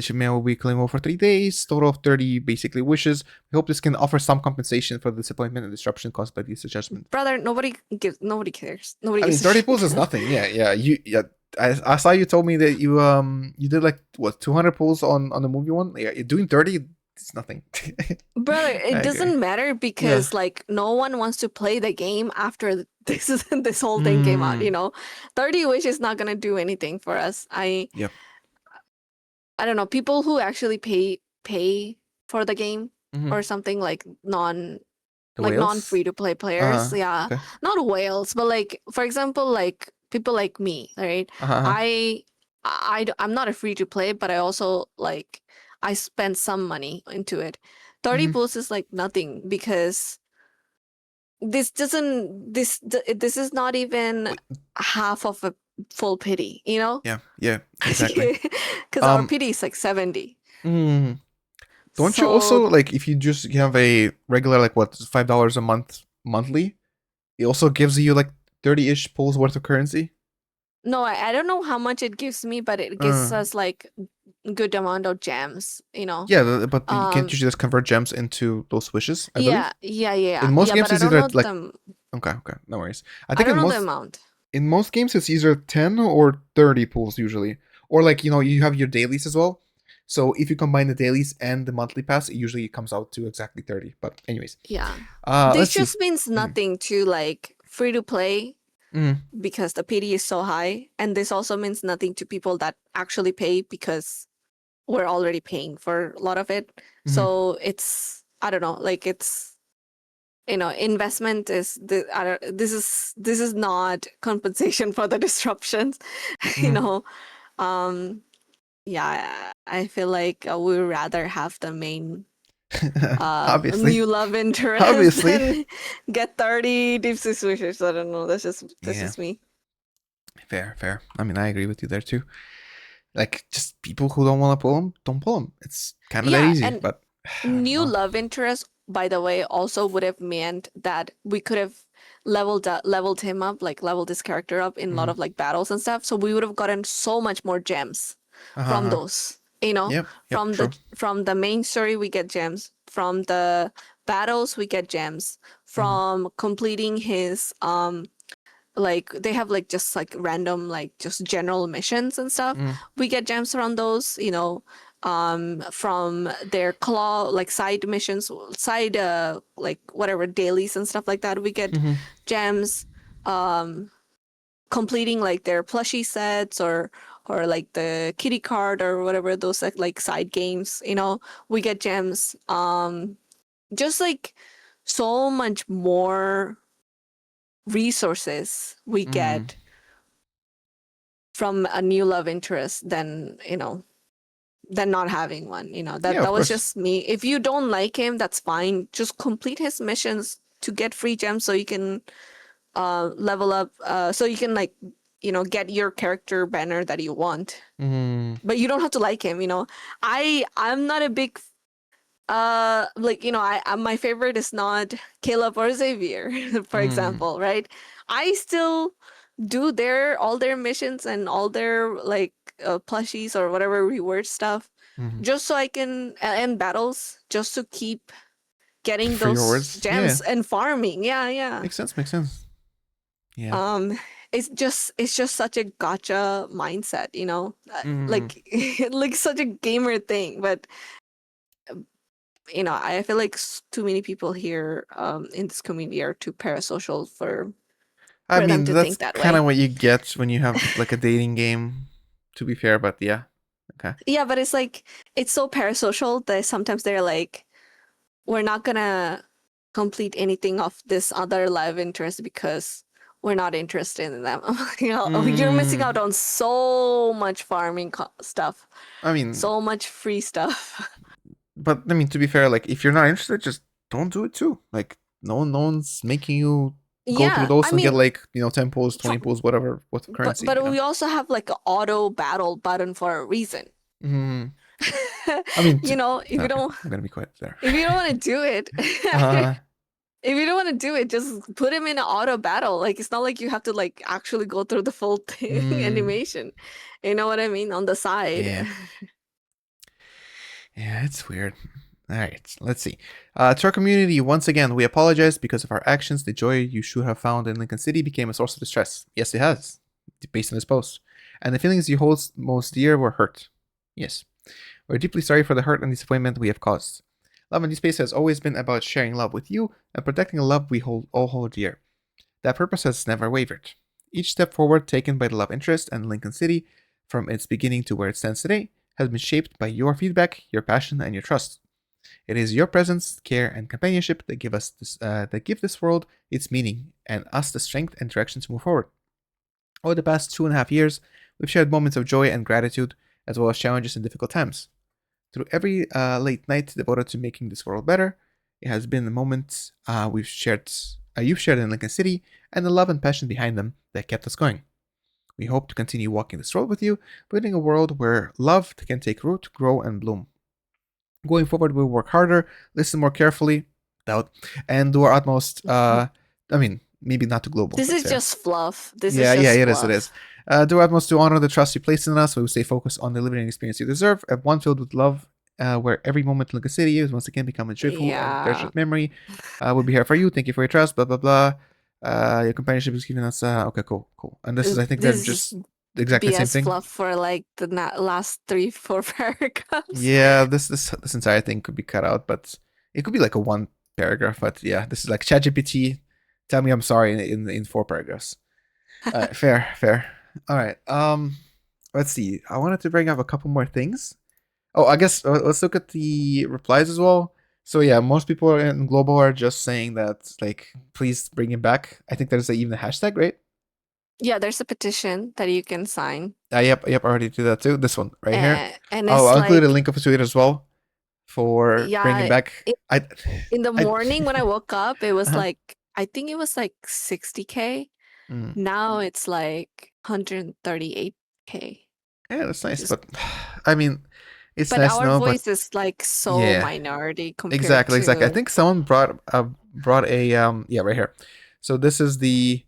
S1: Shimei will be claimable for 3 days. Total of 30 basically wishes. We hope this can offer some compensation for the disappointment and disruption caused by this adjustment.
S2: Brother, nobody cares. Nobody
S1: I mean,
S2: gives a
S1: 30 pulls
S2: shit.
S1: is nothing. Yeah. I saw you told me that you did like what 200 pulls on the movie one. Yeah, you're doing 30. It's nothing.
S2: Brother,
S1: I
S2: it
S1: agree.
S2: doesn't matter
S1: Yeah.
S2: because like no one wants to play the game after this whole thing came out,
S1: Mm,
S2: 30 wish is not gonna do anything for us.
S1: yep.
S2: I don't know, people who actually pay for the game
S1: Hmm.
S2: or something like
S1: The
S2: non
S1: whales.
S2: free to play players, yeah.
S1: Okay.
S2: Not whales, but like for example, like people like me, right?
S1: Uh-huh.
S2: I'm not a free to play, but I also like I spend some money into it. 30
S1: Hmm.
S2: pulls is like nothing because this doesn't this is not even
S1: Wait.
S2: half of a full pity, you know?
S1: Yeah, yeah, exactly.
S2: Because our
S1: Um,
S2: pity is like 70.
S1: mm, don't you
S2: So
S1: also like if you just have a regular like what $5 a month monthly, it also gives you like 30-ish pulls worth of currency.
S2: no, I don't know how much it gives me, but it gives
S1: Uh,
S2: us like good amount of gems, you know?
S1: yeah, but you can't
S2: Um,
S1: usually just convert gems into those wishes, I believe.
S2: yeah, yeah, yeah,
S1: In most
S2: yeah,
S1: games,
S2: but I
S1: it's
S2: don't
S1: either
S2: know
S1: like okay, no worries. I
S2: I
S1: think
S2: don't know the amount.
S1: in most games it's either 10 or 30 pulls usually, or like you have your dailies as well. So if you combine the dailies and the monthly pass, it usually comes out to exactly 30. But anyways,
S2: Yeah. This
S1: let's see.
S2: just means
S1: Mm,
S2: nothing to like free to play
S1: mm,
S2: because the PD is so high. And this also means nothing to people that actually pay because we're already paying for a lot of it.
S1: mm,
S2: So it's, I don't know, like it's, investment is this is not compensation for the disruptions, you
S1: mm.
S2: know. Um, yeah, I feel like we would rather have the main
S1: Obviously,
S2: new love interest
S1: obviously.
S2: than get 30 deep sea swishers. I don't know. That's
S1: Yeah,
S2: just me.
S1: fair, fair. I mean, I agree with you there too. Like, just people who don't want to pull them, don't pull them. It's kind of that
S2: Yeah,
S1: easy.
S2: and
S1: But I don't
S2: new
S1: know.
S2: love interest, by the way, also would have meant that we could have leveled him up, like leveled his character up in a lot
S1: Mm.
S2: of like battles and stuff. So we would have gotten so much more gems from
S1: Uh-huh.
S2: those. You know,
S1: Yep, yep, true.
S2: from the main story we get gems. From the battles we get gems.
S1: Mm,
S2: From completing his like they have like just like random like just general missions and stuff.
S1: mm,
S2: We get gems from those, from their claw like side missions, side like whatever dailies and stuff like that. We get
S1: mm-hmm,
S2: gems um completing like their plushie sets or like the kitty card or whatever those like side games, we get gems. Just like so much more resources we
S1: mm.
S2: get from a new love interest than not having one.
S1: Yeah,
S2: That
S1: of
S2: was
S1: course.
S2: just me. If you don't like him, that's fine. Just complete his missions to get free gems so you can level up, so you can like get your character banner that you want.
S1: Mm,
S2: But you don't have to like him. I'm not a big like my favorite is not Caleb or Xavier, for
S1: mm,
S2: example, right? I still do all their missions and all their like plushies or whatever reward stuff
S1: mm.
S2: just so I can end battles just to keep getting
S1: For your
S2: those
S1: words, yeah,
S2: gems and farming. Yeah, yeah.
S1: makes sense. Makes sense. Yeah.
S2: Um, it's just such a gotcha mindset,
S1: Mm,
S2: like like such a gamer thing. But I feel like too many people here in this community are too parasocial
S1: I
S2: for them
S1: mean,
S2: to
S1: that's
S2: think that
S1: kind of
S2: way.
S1: what you get when you have like a dating game. To be fair, but yeah. Okay.
S2: Yeah, but it's like it's so parasocial that sometimes they're like, we're not gonna complete anything of this other live interest because we're not interested in them. You're missing out
S1: Mm,
S2: on so much farming stuff,
S1: I mean,
S2: so much free stuff.
S1: but I mean, to be fair, like if you're not interested, just don't do it too. Like no one's making you go through
S2: Yeah, I
S1: those and get
S2: mean,
S1: like 10 pulls,
S2: for,
S1: 20 pulls, whatever, with
S2: but
S1: currency.
S2: but we also have like an auto battle button for a reason.
S1: Mm, I mean,
S2: If you
S1: okay,
S2: don't
S1: I'm gonna be quiet there.
S2: if you don't want to do it,
S1: uh,
S2: if you don't want to do it, just put him in an auto battle. Like it's not like you have to like actually go through the full thing
S1: mm,
S2: animation. You know what I mean? On the side.
S1: yeah, yeah, it's weird. All right, let's see. To our community, once again, we apologize because of our actions. The joy you should have found in Lincoln City became a source of distress. Yes, it has, based on this post. And the feelings you hold most dear were hurt. Yes. We're deeply sorry for the hurt and disappointment we have caused. Love and Deepspace has always been about sharing love with you and protecting a love we all hold dear. That purpose has never wavered. Each step forward taken by the love interest and Lincoln City, from its beginning to where it stands today, has been shaped by your feedback, your passion, and your trust. It is your presence, care, and companionship that that give this world its meaning and us the strength and direction to move forward. Over the past 2.5 years, we've shared moments of joy and gratitude, as well as challenges and difficult times. Through every late night devoted to making this world better, it has been the moments you've shared in Lincoln City, and the love and passion behind them that kept us going. We hope to continue walking this road with you, building a world where love can take root, grow, and bloom. Going forward, we'll work harder, listen more carefully, and do our utmost. Maybe not too global.
S2: This
S1: That's
S2: is
S1: fair.
S2: just fluff. This
S1: Yeah,
S2: is
S1: yeah,
S2: just
S1: it is.
S2: fluff.
S1: It is. Do our utmost to honor the trust you placed in us. We will stay focused on delivering an experience you deserve, one filled with love, where every moment in the city is once again become a joyful and treasured memory. We'll be here for you. Thank you for your trust. Blah blah blah. Your companionship is giving us. Okay, cool. And this is, I think, they're just exactly the same
S2: BS
S1: thing.
S2: fluff for like the last 3-4 paragraphs.
S1: Yeah, this entire thing could be cut out, but it could be like a one paragraph. But yeah, this is like ChatGPT. Tell me I'm sorry in 4 paragraphs. Fair. All right. Let's see. I wanted to bring up a couple more things. Oh, I guess let's look at the replies as well. So yeah, most people in global are just saying that, like, please bring him back. I think there's even a hashtag, right?
S2: Yeah, there's a petition that you can sign.
S1: Yep. I already did that too. This one right here.
S2: And
S1: I'll
S2: it's
S1: include a
S2: like,
S1: link of a tweet as well for bringing
S2: yeah,
S1: back.
S2: in the morning when I woke up, it was
S1: Uh-huh.
S2: like, I think it was like 60K. Now it's like 138K.
S1: Yeah, that's nice. But I mean, it's
S2: But
S1: nice
S2: our
S1: to know,
S2: voice
S1: but
S2: is like so
S1: yeah,
S2: minority compared
S1: exactly. I
S2: to.
S1: think someone brought a yeah, right here. So this is the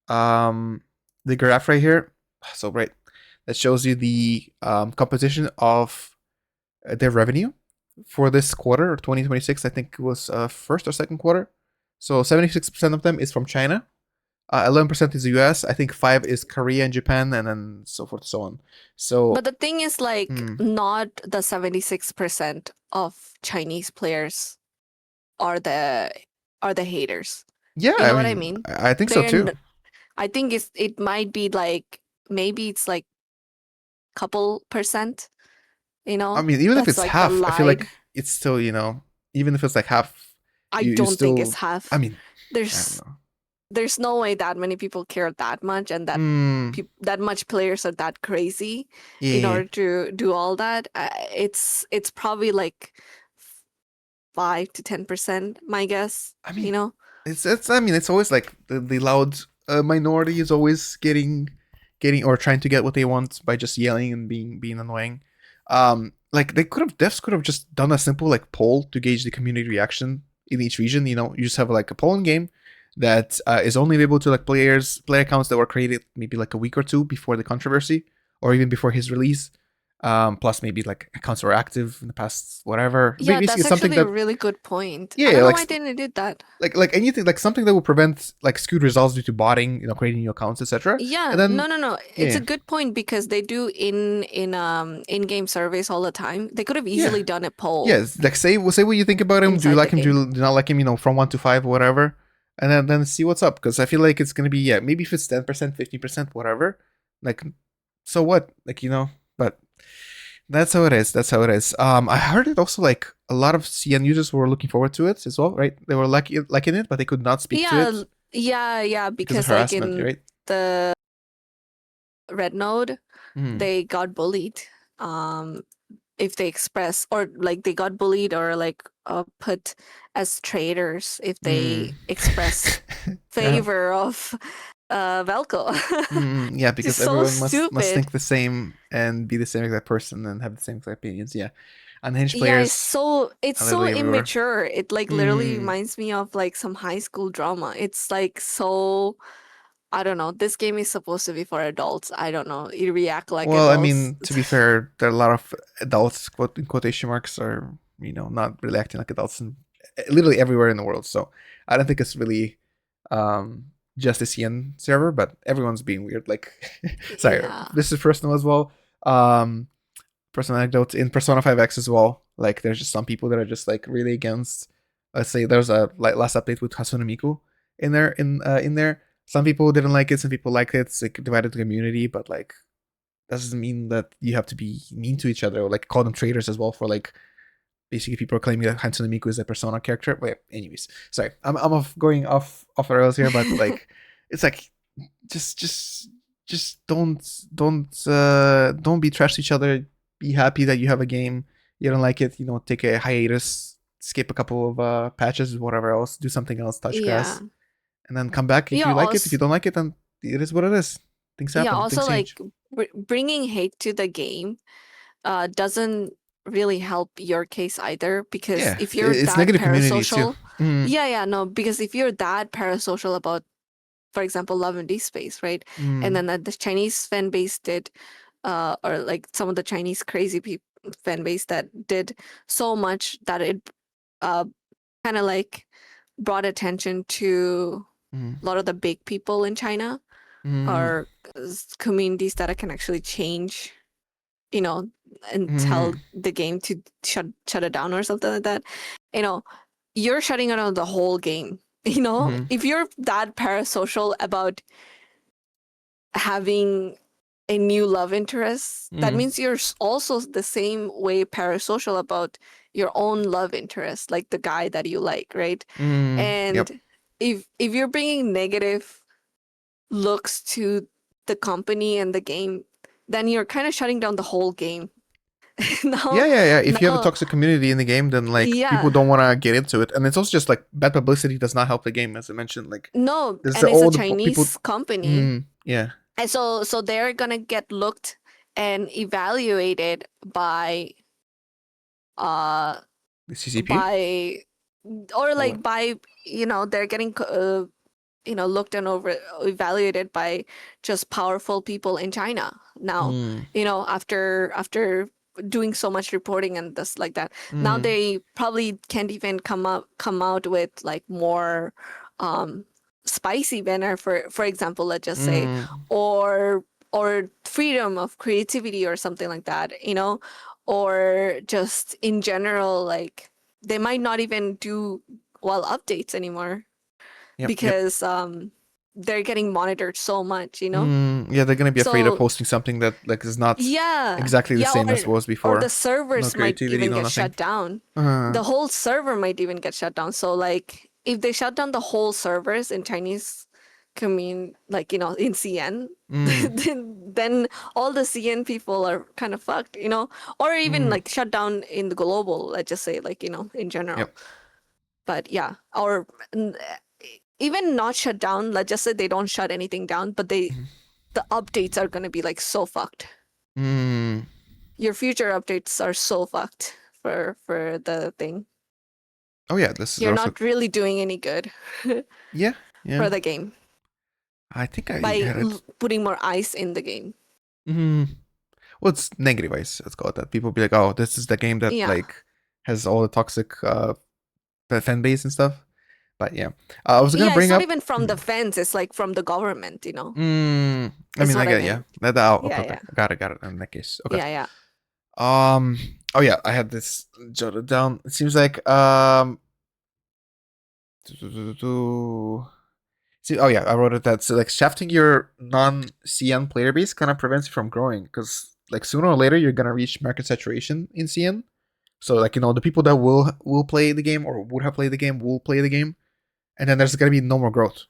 S1: graph right here. So right, that shows you the composition of their revenue for this quarter, or 2026. I think it was first or second quarter. So 76% of them is from China. 11% is the US. I think 5 is Korea and Japan, and then so forth and so on. So,
S2: but the thing is, like, not the 76% of Chinese players are the haters.
S1: Yeah,
S2: you know what I mean?
S1: I think so too.
S2: I think it might be like, maybe it's like couple percent.
S1: I mean, even if it's
S2: like
S1: half, I feel like it's still, even if it's like half,
S2: I don't think it's half.
S1: I mean,
S2: there's
S1: I don't know.
S2: There's no way that many people care that much, and that that much players are that crazy in order to do all that. It's probably like 5 to 10%, my guess.
S1: I mean, it's always like the loud minority is always getting or trying to get what they want by just yelling and being annoying. Like devs could have just done a simple like poll to gauge the community reaction in each region. You just have like a poll in game that is only available to like player accounts that were created maybe like a week or two before the controversy, or even before his release. Plus maybe like accounts were active in the past, whatever.
S2: Yeah, that's actually a really good point.
S1: Yeah,
S2: I don't know why didn't do that.
S1: Like anything, like something that will prevent like skewed results due to botting, creating new accounts, etc.
S2: Yeah,
S1: and then,
S2: no. It's a good point, because they do in-game surveys all the time. They could have easily done a poll.
S1: Yeah, like say what you think about him. Do you like him? Do you not like him? From 1 to 5 or whatever. And then see what's up, because I feel like it's gonna be maybe if it's 10%, 15%, whatever. Like, so what? Like, but that's how it is. I heard it also, like a lot of CN users were looking forward to it as well, right? They were liking it, but they could not speak to it.
S2: Yeah, because like in the red node, they got bullied. If they express, or like they got bullied, or like put as traitors if they express favor of Valko.
S1: Yeah, because everyone must think the same and be the same exact person and have the same exact opinions. Yeah, unhinged players.
S2: Yeah, it's so immature. It like literally reminds me of like some high school drama. It's like so. I don't know. This game is supposed to be for adults. I don't know. You react like adults.
S1: I mean, to be fair, there are a lot of adults, in quotation marks, are not really acting like adults in literally everywhere in the world. So I don't think it's really just a CN server, but everyone's being weird. Like, sorry, this is personal as well. Personal anecdote in Persona 5X as well. Like, there's just some people that are just like really against. Let's say there's a last update with Hatsune Miku in there. Some people didn't like it, some people liked it. It's like divided community, but like doesn't mean that you have to be mean to each other or like call them traitors as well for like basically people are claiming that Hatsune Miku is a Persona character. Wait, anyways, sorry, I'm going off the rails here, but like it's like just don't be trash to each other. Be happy that you have a game. You don't like it, take a hiatus, skip a couple of patches, whatever else, do something else, touch grass. And then come back if you like it. If you don't like it, then it is what it is. things
S2: Yeah,
S1: happen,
S2: also
S1: things
S2: like
S1: change.
S2: bringing hate to the game doesn't really help your case either, because
S1: Yeah,
S2: if you're
S1: it's
S2: that
S1: negative community too.
S2: parasocial,
S1: Mm,
S2: no, because if you're that parasocial about, for example, Love and Deepspace, right? And
S1: mm,
S2: then the Chinese fan base did, or like some of the Chinese crazy people fan base that did so much that it uh kind of like brought attention to
S1: mm,
S2: a lot of the big people in China,
S1: mm,
S2: or communities that can actually change, you know, and tell
S1: mm,
S2: the game to shut it down or something like that. You know, you're shutting down the whole game. You know,
S1: mm,
S2: if you're that parasocial about having a new love interest, that
S1: mm,
S2: means you're also the same way parasocial about your own love interest, like the guy that you like, right?
S1: yep.
S2: And if you're bringing negative looks to the company and the game, then you're kind of shutting down the whole game.
S1: Yeah,
S2: now,
S1: yeah, yeah. If you have a
S2: now,
S1: toxic community in the game, then like people
S2: yeah,
S1: don't want to get into it, and it's also just like bad publicity does not help the game, as I mentioned. Like
S2: no,
S1: there's
S2: and it's a
S1: all the people.
S2: Chinese company,
S1: Yeah,
S2: and so they're gonna get looked and evaluated uh
S1: the CCP.
S2: by or
S1: Or what?
S2: like by, they're getting looked and over evaluated by just powerful people in China now,
S1: Mm,
S2: after doing so much reporting and this like that. Now
S1: mm,
S2: they probably can't even come out with like more um spicy banner, for example, let's just say,
S1: mm,
S2: or freedom of creativity or something like that, or just in general, like they might not even do well updates anymore,
S1: yep, yep.
S2: because they're getting monitored so much.
S1: Yeah, they're gonna be afraid of
S2: So
S1: posting something that like is not
S2: yeah,
S1: exactly the
S2: yeah,
S1: same as was
S2: or the
S1: before. No
S2: servers might
S1: creativity,
S2: even
S1: no
S2: get
S1: nothing.
S2: shut down.
S1: Uh,
S2: The whole server might even get shut down. So like if they shut down the whole servers in Chinese like in CN,
S1: mm,
S2: then all the CN people are kind of fucked. Or even
S1: mm,
S2: like shut down in the global, let's just say, like in general.
S1: yep.
S2: But yeah, or even not shut down, let's just say they don't shut anything down, but the updates are gonna be like so fucked.
S1: Mm.
S2: Your future updates are so fucked for the thing.
S1: Oh yeah, this is
S2: You're
S1: also
S2: not really doing any good
S1: yeah, yeah.
S2: for the game
S1: I think I
S2: by
S1: had it.
S2: putting more ice in the game.
S1: Mm, well, it's negative ice. Let's call it that. People be like, "Oh, this is the game that
S2: Yeah.
S1: like has all the toxic fan base and stuff." But yeah, I was gonna
S2: Yeah, it's
S1: bring
S2: not
S1: up.
S2: even from the fence, it's like from the government.
S1: I
S2: It's
S1: mean, I
S2: what I
S1: get yeah.
S2: meant.
S1: Okay,
S2: Yeah,
S1: okay,
S2: yeah.
S1: got it. In that case, okay.
S2: Yeah, yeah.
S1: Um. Oh yeah, I had this jotted down. It seems like See, oh yeah, I wrote it that so like shafting your non-CN player base kind of prevents you from growing because like sooner or later you're gonna reach market saturation in CN. So like the people that will play the game or would have played the game will play the game, and then there's gonna be no more growth.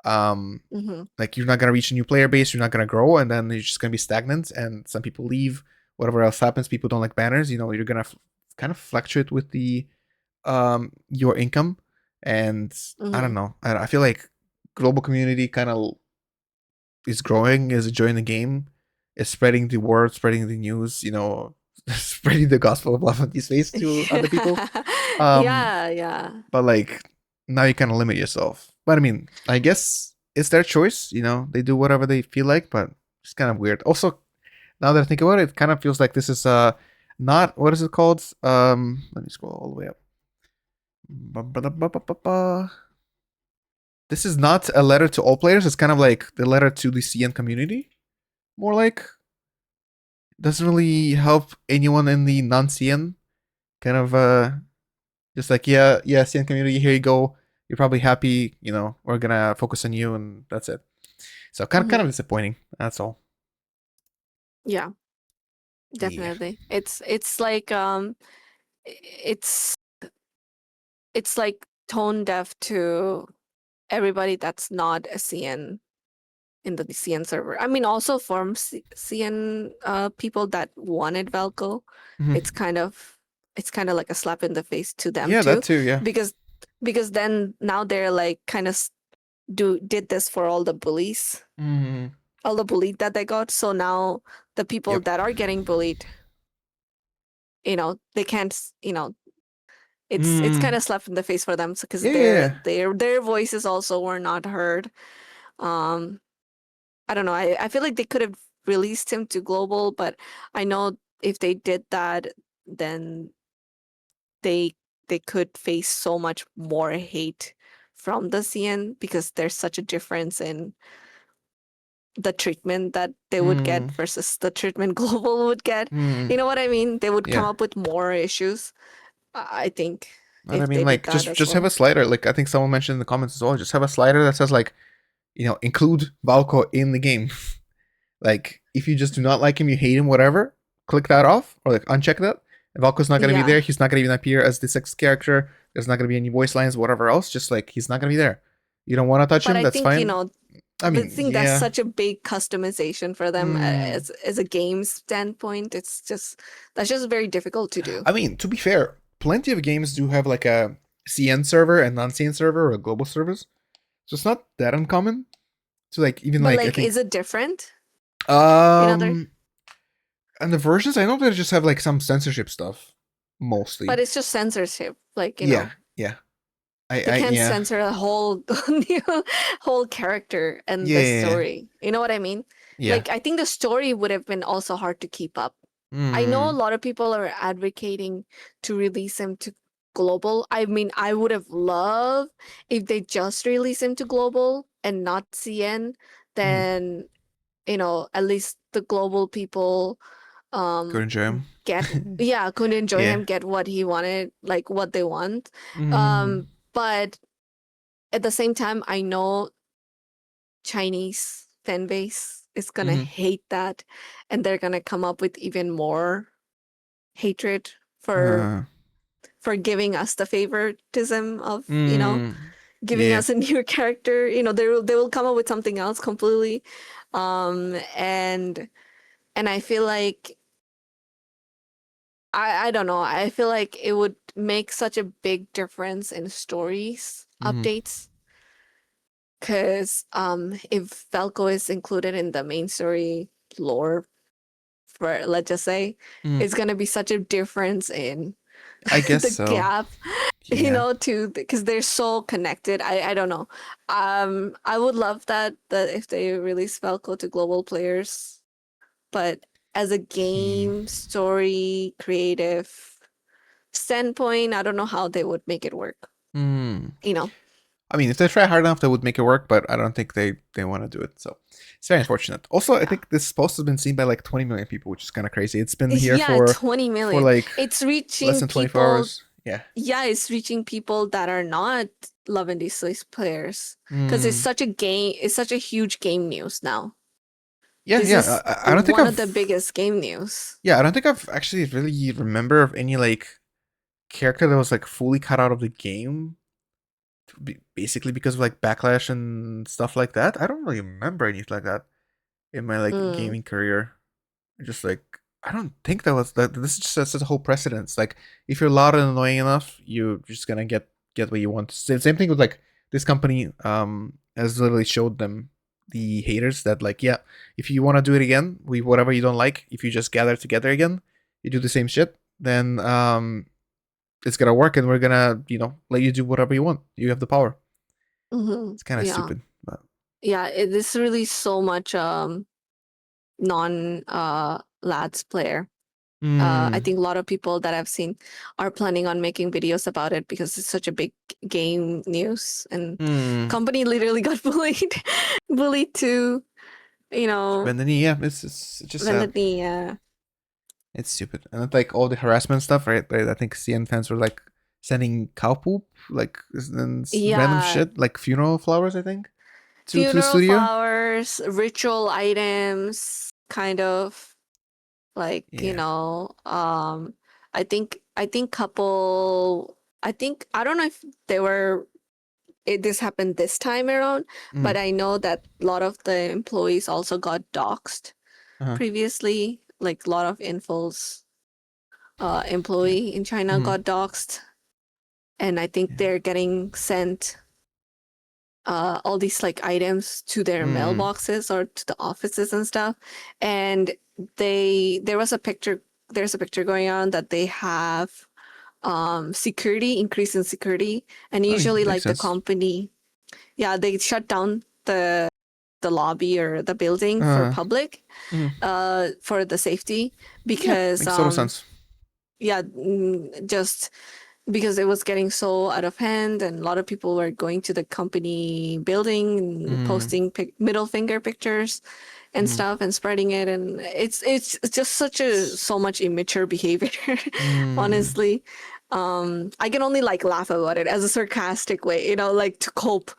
S1: Um,
S2: Mm-hmm.
S1: like you're not gonna reach a new player base, you're not gonna grow, and then you're just gonna be stagnant. And some people leave. Whatever else happens, people don't like banners. You're gonna kind of fluctuate with the your income, and I don't
S2: Mm-hmm.
S1: know. I feel like global community kind of is growing, is enjoying the game, is spreading the word, spreading the news. Spreading the gospel of love and peace to other people. Um,
S2: Yeah, yeah.
S1: but like now you kind of limit yourself. But I mean, I guess it's their choice. They do whatever they feel like, but it's kind of weird. Also, now that I think about it, it kind of feels like this is not what is it called? Let me scroll all the way up. Ba-ba-da-ba-ba-ba-ba. This is not a letter to all players. It's kind of like the letter to the CN community. More like doesn't really help anyone in the non-CN. Kind of just like yeah, CN community. Here you go. You're probably happy. We're gonna focus on you, and that's it. So kind of
S2: Mm-hmm.
S1: disappointing. That's all.
S2: Yeah,
S1: Yeah.
S2: definitely. It's like it's it's like tone deaf to everybody that's not a CN in the CN server. I mean, also from CN people that wanted Valko,
S1: Mhm.
S2: it's kind of like a slap in the face to them
S1: Yeah, that
S2: too,
S1: too. Yeah.
S2: because then now they're like kind of did this for all the bullies.
S1: Mhm.
S2: all the bullied that they got. So now the people
S1: Yep.
S2: that are getting bullied, they can't, it's
S1: Mm.
S2: kind of slapped in the face for them because
S1: Yeah, yeah, yeah.
S2: their voices also were not heard. Um, I don't know. I feel like they could have released him to global, but I know if they did that, then they they could face so much more hate from the CN because there's such a difference in the treatment that they would
S1: Mm.
S2: get versus the treatment global would get.
S1: Mm.
S2: You know what I mean? They would come
S1: Yeah.
S2: up with more issues, I think,
S1: But I
S2: if
S1: mean,
S2: they did
S1: like,
S2: that
S1: just
S2: as
S1: just have a
S2: well.
S1: slider. Like, I think someone mentioned in the comments as well. Just have a slider that says like, include Valko in the game. Like, if you just do not like him, you hate him, whatever, click that off or like uncheck that. And Valko's not gonna be
S2: Yeah.
S1: there. He's not gonna even appear as the sixth character. There's not gonna be any voice lines, whatever else. Just like he's not gonna be there. You don't want to touch
S2: But
S1: him.
S2: I
S1: That's
S2: think,
S1: fine. I
S2: the
S1: mean,
S2: thing that's
S1: yeah.
S2: such a big customization for them
S1: Mm.
S2: as a game standpoint. That's just very difficult to do.
S1: I mean, to be fair, plenty of games do have like a CN server and non-CN server or global servers, so it's not that uncommon. So like even
S2: But
S1: like I
S2: like,
S1: think
S2: is it different in other?
S1: um and the versions I know they just have like some censorship stuff
S2: But
S1: mostly.
S2: it's just censorship. Like,
S1: Yeah, yeah.
S2: they
S1: I
S2: can't
S1: yeah.
S2: censor a whole new whole character and
S1: Yeah,
S2: the
S1: yeah, yeah.
S2: story. You know what I mean?
S1: Yeah.
S2: Like, I think the story would have been also hard to keep up. I know a
S1: Mm,
S2: lot of people are advocating to release him to global. I mean, I would have loved if they just release him to global and not CN,
S1: mm.
S2: then, at least the global people
S1: Go
S2: um
S1: enjoy him.
S2: get yeah, could enjoy
S1: Yeah.
S2: him, get what he wanted, like what they want.
S1: Mm,
S2: But at the same time, I know Chinese fan base is gonna
S1: mm-hmm.
S2: hate that, and they're gonna come up with even more hatred for
S1: Uh,
S2: giving us the favoritism of,
S1: mm,
S2: giving
S1: yeah.
S2: us a new character. They will come up with something else completely. And I feel like I don't know. I feel like it would make such a big difference in stories
S1: Mm-hmm.
S2: updates. Because if Valko is included in the main story lore, for let's just say,
S1: Mm,
S2: it's gonna be such a difference in
S1: I guess
S2: the
S1: so.
S2: gap,
S1: Yeah.
S2: to because they're so connected. I don't know. I would love that if they release Valko to global players, but as a
S1: Yeah.
S2: game story creative standpoint, I don't know how they would make it work.
S1: Mm.
S2: You know?
S1: I mean, if they try hard enough, they would make it work, but I don't think they want to do it. So it's very unfortunate. Also, I
S2: Yeah.
S1: think this post has been seen by like 20 million people, which is kind of crazy. It's been here
S2: Yeah,
S1: for
S2: 20 million.
S1: like
S2: It's
S1: less
S2: reaching
S1: than 24
S2: people.
S1: hours. Yeah.
S2: Yeah, it's reaching people that are not Love and Deepspace players because
S1: Mm.
S2: it's such a huge game news now.
S1: Yeah,
S2: This
S1: yeah.
S2: is
S1: I don't think
S2: one of the
S1: I've.
S2: biggest game news.
S1: Yeah, I don't think I've actually really remember of any like character that was like fully cut out of the game, basically because of like backlash and stuff like that. I don't really remember anything like that in my like
S2: Mm,
S1: gaming career. Just like I don't think that was that. This just sets a whole precedence. Like if you're loud and annoying enough, you're just gonna get what you want. Same thing with like this company. Has literally showed them the haters that like yeah, if you want to do it again, we whatever you don't like, if you just gather together again, you do the same shit, then it's gonna work, and we're gonna let you do whatever you want. You have the power. It's kind of
S2: yeah.
S1: stupid, but
S2: Yeah, it is really so much non lads player. I
S1: mm,
S2: think a lot of people that I've seen are planning on making videos about it because it's such a big game news, and
S1: mm.
S2: company literally got bullied to, you know,
S1: Bend the knee, yeah, it's just sad.
S2: Vanity.
S1: It's stupid. And then, like all the harassment stuff, right? I think CN fans were like sending cow poop, like and random
S2: Yeah,
S1: shit, like funeral flowers, I think, to the
S2: funeral
S1: studio.
S2: flowers, ritual items, kind of like,
S1: Yeah.
S2: I think couple. I don't know if they were this happened this time around,
S1: Mm.
S2: but I know that a lot of the employees also got doxxed
S1: Uh-huh.
S2: previously. Like a lot of Info's
S1: Yeah.
S2: employee in China
S1: Mm.
S2: got doxxed, and I think
S1: Yeah.
S2: they're getting sent. all these like items to their
S1: Mm.
S2: mailboxes or to the offices and stuff. And there's a picture going on that they have security, increase in security, and
S1: I mean,
S2: usually
S1: makes
S2: like the
S1: sense.
S2: company, yeah, they shut down the lobby or the building for
S1: Uh,
S2: public
S1: mm.
S2: for the safety,
S1: Yeah,
S2: because
S1: makes total sense.
S2: yeah, just because it was getting so out of hand, and a lot of people were going to the company building and
S1: Mm.
S2: posting middle finger pictures and
S1: Mm.
S2: stuff and spreading it, and it's just such a so much immature behavior,
S1: Mm.
S2: honestly. I can only like laugh about it as a sarcastic way, like to cope.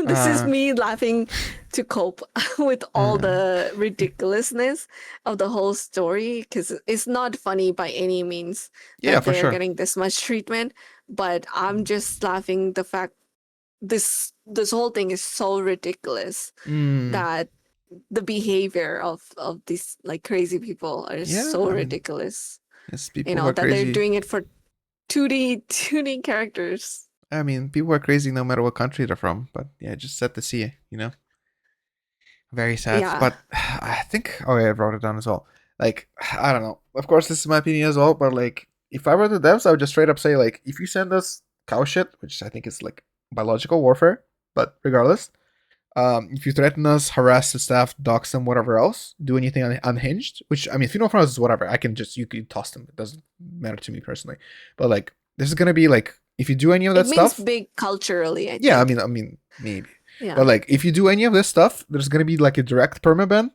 S2: This is
S1: Uh,
S2: me laughing to cope with all
S1: uh,
S2: the ridiculousness of the whole story, because it's not funny by any means
S1: yeah,
S2: that
S1: for
S2: they're
S1: sure.
S2: getting this much treatment, but I'm just laughing the fact this whole thing is so ridiculous
S1: Mm.
S2: that the behavior of these like crazy people are
S1: Yeah,
S2: so
S1: I mean,
S2: ridiculous.
S1: yes, people are
S2: That they're
S1: crazy.
S2: doing it for 2D characters.
S1: I mean, people are crazy no matter what country they're from. But yeah, just sad to see, you know? Very sad.
S2: Yeah.
S1: But I think, oh yeah, I wrote it down as well. Like, I don't know. Of course, this is my opinion as well. But like, if I were the devs, I would just straight up say, like, if you send us cow shit, which I think is like biological warfare, but regardless, if you threaten us, harass the staff, dox them, whatever else, do anything unhinged, which I mean, if you don't from us, whatever, you could toss them. It doesn't matter to me personally. But like, this is gonna be like, if you do any of
S2: It
S1: that
S2: means
S1: stuff,
S2: big culturally, I
S1: yeah,
S2: think.
S1: I mean, maybe.
S2: Yeah.
S1: But like, if you do any of this stuff, there's gonna be like a direct permaban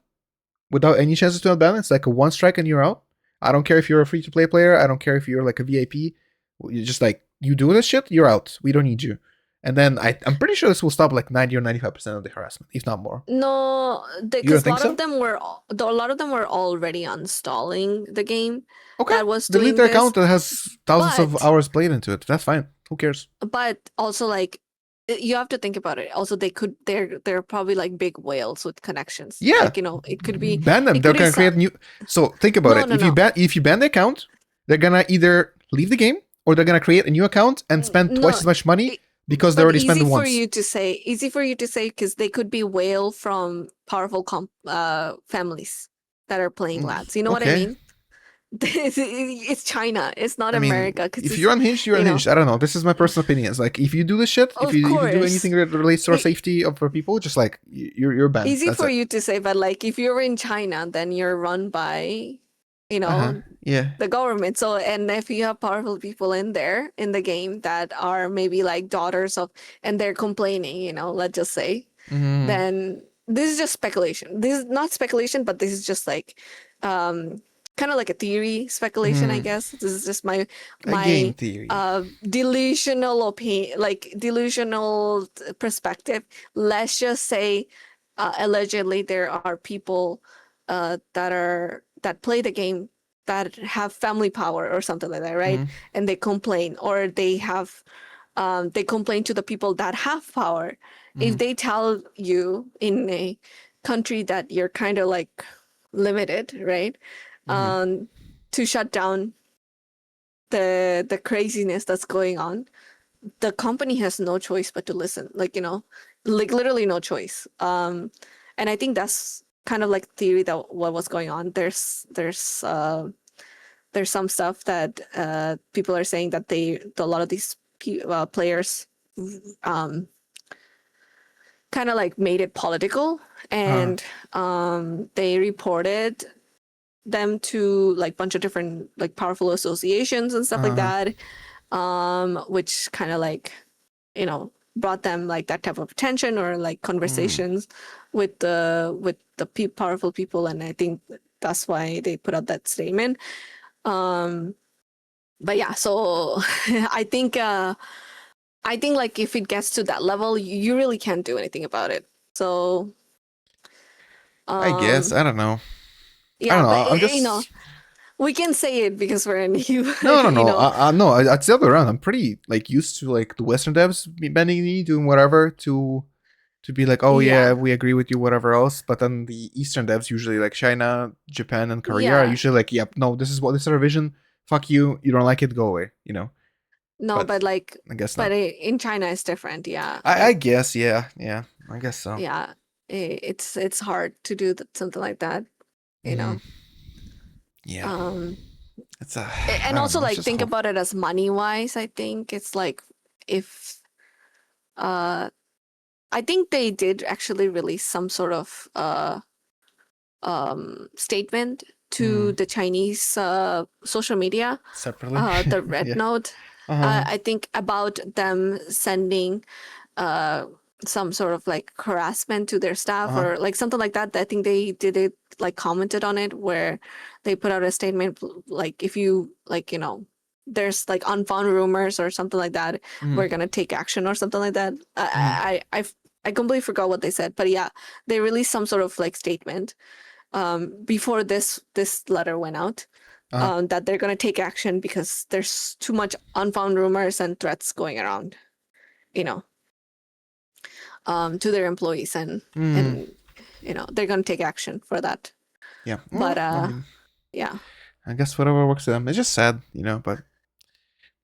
S1: without any chances to unban. It's like a one strike and you're out. I don't care if you're a free to play player. I don't care if you're like a VIP. You just like you do this shit, you're out. We don't need you. And then I'm pretty sure this will stop like 90 or 95% of the harassment, if not more.
S2: No,
S1: You don't
S2: because
S1: think so?
S2: a lot of them were already uninstalling the game
S1: Okay,
S2: that was
S1: delete
S2: doing
S1: their
S2: this.
S1: account that has thousands of
S2: But
S1: hours played into it. That's fine. Who cares?
S2: also like you have to think about it. Also, they're probably like big whales with connections.
S1: Yeah,
S2: Like,
S1: ban them.
S2: it
S1: They're
S2: could be
S1: gonna
S2: some,
S1: create new. So think about
S2: no,
S1: it.
S2: no, no.
S1: If you ban the account, they're gonna either leave the game or they're gonna create a new account and spend twice
S2: No,
S1: as much money
S2: it,
S1: because they
S2: but
S1: already spent it once.
S2: easy for you to say, because they could be whale from powerful families that are playing lads. You know what I
S1: Okay.
S2: mean? It's China. It's not
S1: I mean,
S2: America. Because
S1: if you're unhinged, you're
S2: you know,
S1: unhinged. I don't know. This is my personal opinion. It's like if you do this shit,
S2: of
S1: if you do
S2: course,
S1: anything that relates to our
S2: it,
S1: safety of our people, just like you're banned.
S2: easy
S1: That's
S2: for
S1: it.
S2: you to say, but like if you're in China, then you're run by, you
S1: Uh huh.
S2: know,
S1: Yeah.
S2: the government. So, and if you have powerful people in there in the game that are maybe like daughters of, and they're complaining, let's just say,
S1: Mm-hmm.
S2: then this is just speculation. This is not speculation, but this is just like, um, kind of like a theory speculation, I
S1: Mm-hmm.
S2: guess. This is just my
S1: A game
S2: my
S1: theory.
S2: delusional opinion, like delusional perspective. Let's just say, allegedly there are people that play the game that have family power or something like that, right?
S1: Mm-hmm.
S2: And they complain, or they complain to the people that have power.
S1: Mm-hmm.
S2: If they tell you in a country that you're kind of like limited, right?
S1: Mm-hmm.
S2: To shut down the craziness that's going on, the company has no choice but to listen. Like, like literally no choice. And I think that's kind of like theory that what was going on. There's some stuff that people are saying that a lot of these players um, kind of like made it political,
S1: Uh-huh.
S2: and they reported them to like bunch of different like powerful associations and stuff like
S1: Uh-huh.
S2: that, which kind of like brought them like that type of attention or like
S1: Mm.
S2: conversations with the powerful people, and I think that's why they put out that statement. um but yeah, so I think like if it gets to that level, you really can't do anything about it. So
S1: I guess.
S2: um
S1: I don't know. I
S2: yeah,
S1: don't know.
S2: but
S1: I'm just
S2: we can say it because we're in you.
S1: no, no,
S2: you
S1: no.
S2: know
S1: No. It's the other way around. I'm pretty like used to like the Western devs bending the knee, doing whatever to be like, oh yeah,
S2: yeah,
S1: we agree with you, whatever else. But then the Eastern devs, usually like China, Japan, and Korea, are
S2: yeah.
S1: usually like, yep, no, this is our vision. Fuck you. You don't like it, go away. You know.
S2: No, but like,
S1: I guess
S2: but
S1: not.
S2: in China it's different. Yeah,
S1: I
S2: like
S1: guess, yeah. I guess so.
S2: yeah, it's hard to do something like that, you
S1: Mm,
S2: know.
S1: yeah.
S2: Um,
S1: It's a,
S2: and
S1: I don't
S2: also
S1: know. It's
S2: like
S1: just a
S2: think
S1: whole.
S2: about it as money wise. I think it's like if uh, I think they did actually release some sort of statement to
S1: Mm,
S2: the Chinese social media,
S1: separately.
S2: the Red
S1: Yeah.
S2: Note.
S1: Uh-huh.
S2: I think about them sending uh some sort of like harassment to their staff
S1: Uh-huh.
S2: or like something like that. I think they did it, like commented on it, where they put out a statement like if you like, you know, there's like unfound rumors or something like that,
S1: Mm,
S2: we're gonna take action or something like that.
S1: mm,
S2: I completely forgot what they said, but yeah, they released some sort of like statement before this letter went out,
S1: uh-huh.
S2: that they're gonna take action because there's too much unfound rumors and threats going around, you know, to their employees,
S1: Mm,
S2: and you know they're gonna take action for that.
S1: yeah.
S2: But
S1: Well, I mean,
S2: yeah.
S1: I guess whatever works for them. It's just sad, but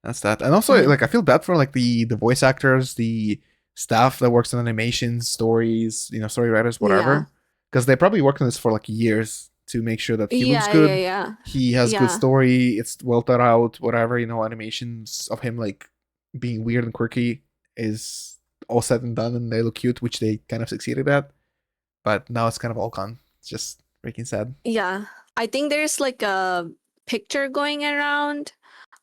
S1: that's that. And also,
S2: Mhm.
S1: like, I feel bad for like the voice actors, the staff that works on animations, stories, story writers,
S2: Yeah.
S1: whatever, because they probably worked on this for like years to make sure that he looks
S2: Yeah, yeah,
S1: good,
S2: yeah.
S1: he has good
S2: Yeah.
S1: story, it's well thought out, whatever. Animations of him like being weird and quirky is all said and done, and they look cute, which they kind of succeeded at. But now it's kind of all gone. It's just freaking sad.
S2: Yeah. I think there's like a picture going around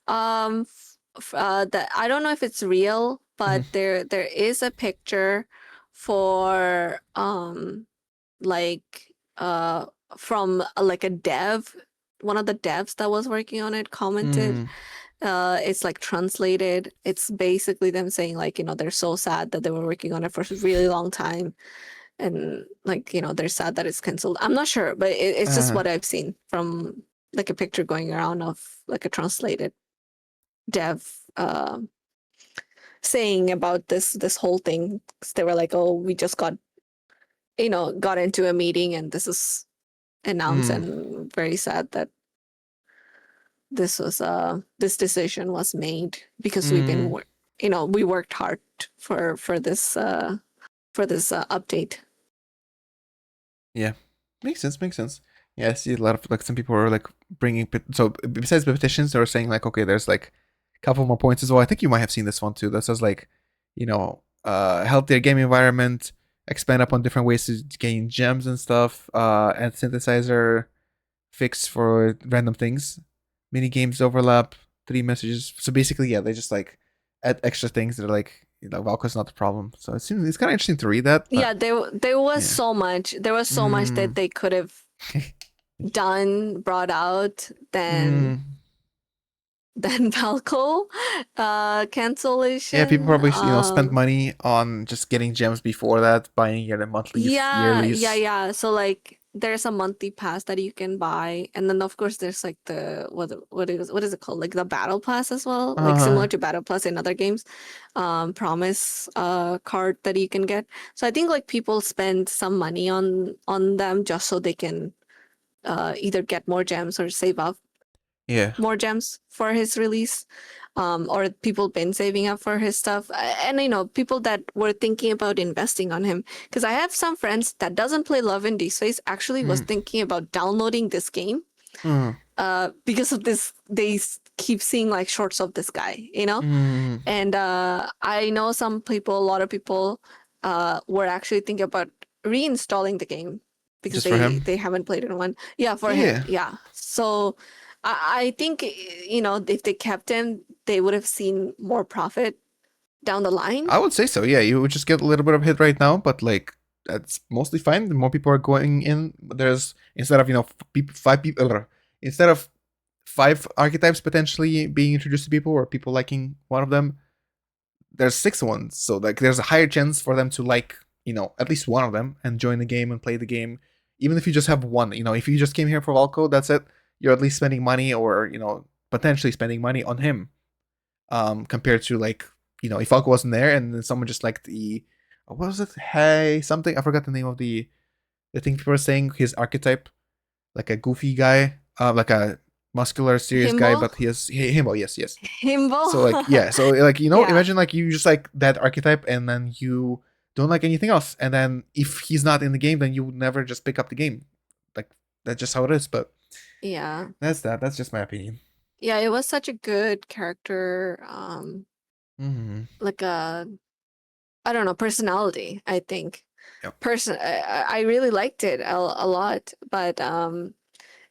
S2: that I don't know if it's real, but
S1: Mm-hmm.
S2: there is a picture for like from like a dev, one of the devs that was working on it commented.
S1: Mm,
S2: It's like translated. It's basically them saying like, you know, they're so sad that they were working on it for a really long time, and like, you know, they're sad that it's canceled. I'm not sure, but it's just
S1: uh,
S2: what I've seen from like a picture going around of like a translated dev saying about this whole thing. 'Cause they were like, oh, we just got, you know, got into a meeting and this is announced,
S1: mm,
S2: and very sad that this decision was made because we've been
S1: mm.
S2: you know, we worked hard for this update.
S1: Yeah, makes sense. Makes sense. Yeah, I see a lot of like some people are like bringing. So besides the petitions, they were saying like, okay, there's like a couple more points as well. I think you might have seen this one too. That says like, healthier game environment, expand upon different ways to gain gems and stuff, and synthesizer fix for random things, mini games overlap, 3 messages. So basically, yeah, they just like add extra things that are like, Valko's not the problem. So it seems it's kind of interesting to read that, but
S2: Yeah, there was
S1: yeah.
S2: so much. There was so much that
S1: Mm.
S2: they could have done, brought out,
S1: Mm.
S2: than Valko
S1: Yeah, people
S2: cancellation.
S1: probably spend money on just getting gems before that, buying it a monthly,
S2: Yeah, yeah,
S1: yearlies.
S2: yeah. So like there's a monthly pass that you can buy, and then of course there's like the what is it called? Like the battle pass as well, like similar
S1: Uh,
S2: to battle pass in other games. Promise card that you can get. So I think like people spend some money on them just so they can either get more gems or save up
S1: yeah.
S2: more gems for his release, or people been saving up for his stuff. And you know, people that were thinking about investing on him, because I have some friends that doesn't play Love and Deepspace actually was
S1: Mm.
S2: thinking about downloading this game
S1: Mm.
S2: because of this. They keep seeing like shorts of this guy, you know.
S1: Mm.
S2: And I know some people, a lot of people were actually thinking about reinstalling the game because
S1: Just for him.
S2: they haven't played it in one. Yeah, for him.
S1: Yeah.
S2: Yeah. So I think, you know, if they kept him, they would have seen more profit down the line.
S1: I would say so. Yeah, you would just get a little bit of hit right now, but like that's mostly fine. The more people are going in, there's instead of 5 people, instead of 5 archetypes potentially being introduced to people or people liking one of them, there's 6 ones. So like there's a higher chance for them to like at least one of them and join the game and play the game. Even if you just have one, if you just came here for Valko, that's it. You're at least spending money or potentially spending money on him. Compared to like if Valko wasn't there and then someone just like the what was it? Hey, something I forgot the name of the thing people were saying his archetype, like a goofy guy, like a muscular, serious guy,
S2: Himbo?
S1: but he has himbo. Yes, yes.
S2: Himbo?
S1: So like yeah, so like
S2: Yeah.
S1: imagine like you just like that archetype, and then you don't like anything else, and then if he's not in the game, then you would never just pick up the game. Like that's just how it is. But
S2: Yeah.
S1: that's just my opinion.
S2: Yeah, it was such a good character,
S1: Mm-hmm.
S2: like a, I don't know, personality, I think.
S1: Yep.
S2: I really liked it a lot, but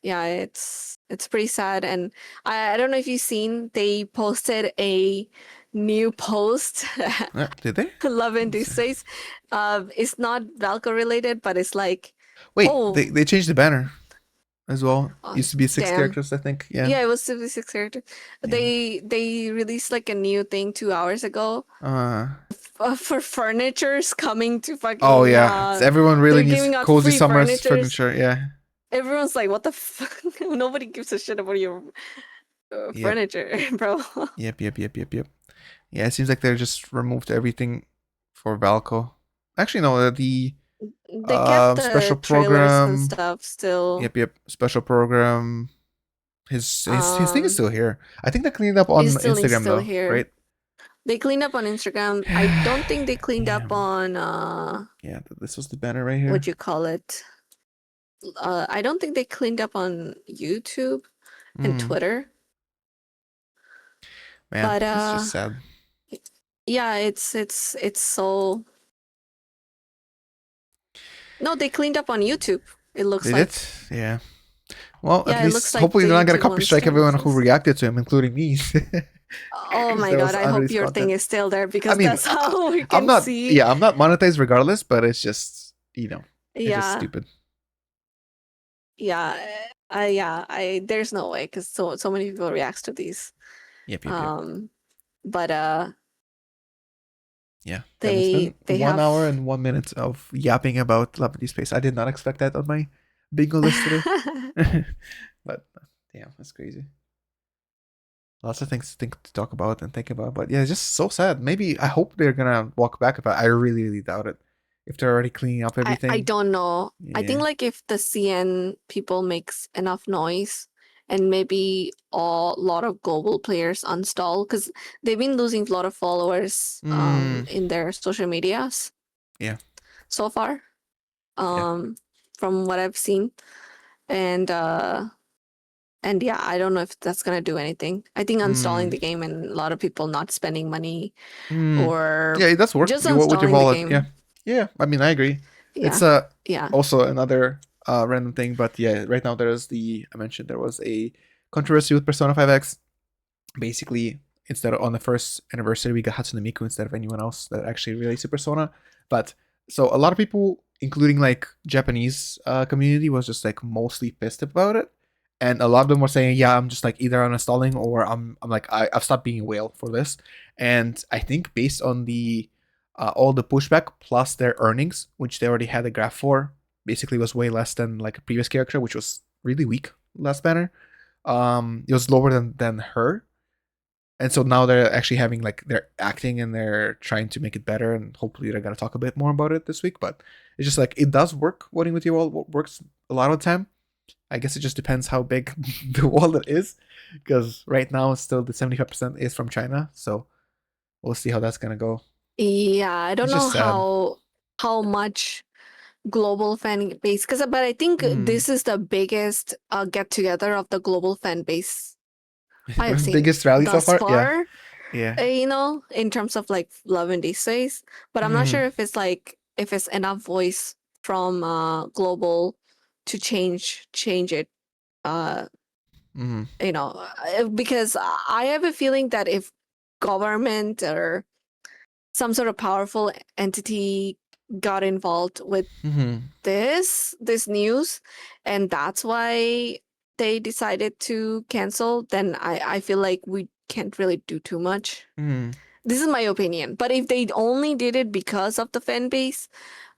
S2: yeah, it's pretty sad. And I don't know if you've seen, they posted a new post.
S1: Did they?
S2: Love and
S1: Let's see.
S2: Deepspace. It's not Valko related, but it's like,
S1: Wait,
S2: oh,
S1: they changed the banner as well.
S2: oh,
S1: Used to be 6
S2: damn.
S1: characters, I think. Yeah.
S2: Yeah, it was 56 character.
S1: Yeah.
S2: They released like a new thing 2 hours ago,
S1: Uh.
S2: for furnitures coming to
S1: Oh
S2: fucking
S1: yeah. So everyone really
S2: they're
S1: needs
S2: giving out
S1: cozy
S2: free
S1: summers
S2: furnitures.
S1: furniture. Yeah.
S2: Everyone's like, what the fuck? Nobody gives a shit about your
S1: Yep.
S2: furniture, bro.
S1: Yep. Yeah, it seems like they just removed everything for Valko. Actually, no, the
S2: They kept
S1: special
S2: the trailers and
S1: program.
S2: stuff still.
S1: Yep, special program. His thing is
S2: Um,
S1: still here. I think they cleaned up on
S2: it still needs
S1: Instagram
S2: still
S1: though,
S2: here.
S1: right?
S2: They cleaned up on Instagram. I don't think they cleaned up
S1: Damn.
S2: on
S1: Yeah, this was the banner right here.
S2: what you call it. I don't think they cleaned up on YouTube and
S1: Mm,
S2: Twitter.
S1: man,
S2: But
S1: it's just sad.
S2: yeah, it's so. No, they cleaned up on YouTube. It looks
S1: They did?
S2: like.
S1: Yeah. Well, at
S2: Yeah, it looks
S1: least
S2: like
S1: hopefully they're
S2: the
S1: not gonna
S2: YouTube
S1: copy
S2: ones
S1: strike
S2: still
S1: everyone who
S2: exist.
S1: reacted to him, including me.
S2: Oh
S1: 'Cause
S2: my
S1: there
S2: God,
S1: was
S2: I hope
S1: unreleased
S2: your thing
S1: content.
S2: is still there
S1: I
S2: because
S1: mean,
S2: that's how we
S1: I'm
S2: can
S1: not.
S2: see.
S1: Yeah, I'm not monetized regardless, but it's just it's just
S2: Yeah,
S1: stupid.
S2: yeah, I there's no way because so many people reacts to these.
S1: Yep.
S2: But
S1: Yeah, and it's been
S2: they
S1: 1 hour
S2: have.
S1: and 1 minute of yapping about Love and Deepspace. I did not expect that on my bingo list today. But damn, that's crazy. Lots of things to talk about and think about. But yeah, it's just so sad. Maybe I hope they're gonna walk back, but I really doubt it. If they're already cleaning up
S2: I
S1: everything.
S2: don't know. I think
S1: Yeah.
S2: like if the CN people makes enough noise and maybe a lot of global players uninstall because they've been losing a lot of followers
S1: Mm,
S2: in their social medias
S1: yeah.
S2: so far
S1: Yeah.
S2: from what I've seen. And yeah, I don't know if that's gonna do anything. I think
S1: Mm,
S2: uninstalling the game and a lot of people not spending money
S1: mm.
S2: or
S1: Yeah, it does work.
S2: just
S1: With your
S2: uninstalling the
S1: wallet. Yeah.
S2: game.
S1: Yeah. I mean, I agree. It's
S2: Yeah. Yeah.
S1: also another random thing, but yeah, right now there's I mentioned there was a controversy with Persona 5X. Basically, instead of on the first anniversary, we got Hatsune Miku instead of anyone else that actually relates to Persona. But so a lot of people, including like Japanese community, was just like mostly pissed about it, and a lot of them were saying, "Yeah, I'm just like either uninstalling or I'm like I've stopped being a whale for this." And I think based on the all the pushback plus their earnings, which they already had a graph for, basically was way less than like a previous character, which was really weak last banner. It was lower than her, and so now they're actually having like they're acting and they're trying to make it better, and hopefully they're gonna talk a bit more about it this week. But it's just like it does work. Voting with your wallet works a lot of the time. I guess it just depends how big the wallet is, because right now still the 75% is from China. So we'll see how that's gonna go.
S2: Yeah, I don't
S1: It's
S2: know
S1: just sad.
S2: how much global fan base because but I think
S1: Mm.
S2: this is the biggest get together of the global fan base I have seen
S1: Biggest rally so
S2: thus
S1: far. Yeah,
S2: far.
S1: yeah.
S2: In terms of like Love and Deepspace, but I'm not
S1: Mm.
S2: sure if it's like if it's enough voice from global to change it. Uh,
S1: Mm.
S2: because I have a feeling that if government or some sort of powerful entity got involved with
S1: Mm.
S2: this news and that's why they decided to cancel, then I feel like we can't really do too much.
S1: Mm.
S2: This is my opinion, but if they only did it because of the fan base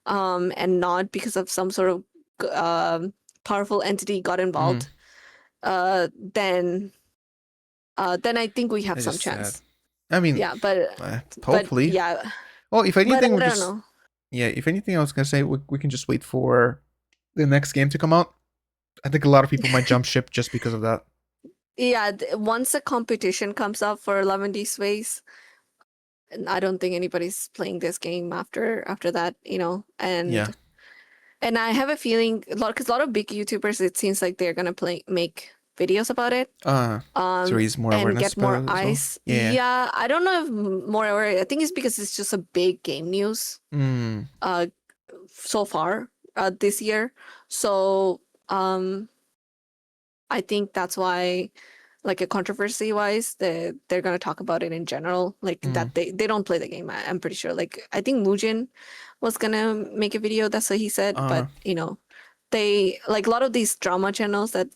S2: and not because of some sort of powerful entity got
S1: Mm.
S2: involved, then I think we have
S1: It's
S2: some
S1: just sad.
S2: chance.
S1: I mean,
S2: Yeah, but
S1: hopefully.
S2: yeah,
S1: Well, if
S2: but
S1: anything,
S2: I
S1: we're
S2: don't
S1: just
S2: know.
S1: yeah. If anything, I was gonna say we can just wait for the next game to come out. I think a lot of people might jump ship just because of that.
S2: Yeah, once a competition comes up for Love and Deepspace, and I don't think anybody's playing this game after that, you know.
S1: Yeah.
S2: And I have a feeling because a lot of big YouTubers, it seems like they're gonna make videos about it,
S1: To raise more
S2: and
S1: awareness
S2: get more
S1: about it as well.
S2: eyes.
S1: Yeah.
S2: Yeah, I don't know if more aware. I think it's because it's just a big game news
S1: Mm.
S2: so far this year. So I think that's why, like a controversy wise, they're gonna talk about it in general, like
S1: Mm.
S2: that they don't play the game. I'm pretty sure. Like I think Mujin was gonna make a video. That's what he said. But you know, they like a lot of these drama channels that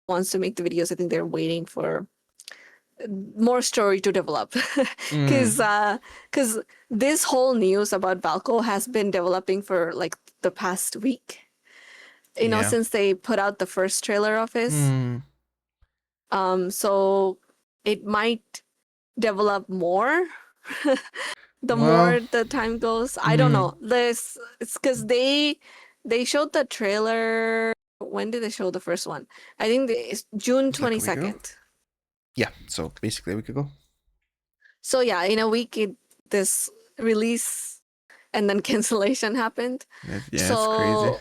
S2: wants to make the videos. I think they're waiting for more story to develop, because
S1: Mm.
S2: this whole news about Valko has been developing for like the past week. You know,
S1: Yeah.
S2: since they put out the first trailer of his.
S1: Mm.
S2: So it might develop more the
S1: Well.
S2: more the time goes. I don't
S1: Mm.
S2: know. This it's because they showed the trailer. When did they show the first one? I think it's June
S1: It's like a week ago.
S2: 22nd.
S1: Yeah. So basically a week ago.
S2: So yeah, in a week this release and then cancellation happened.
S1: Yeah, it's crazy.
S2: So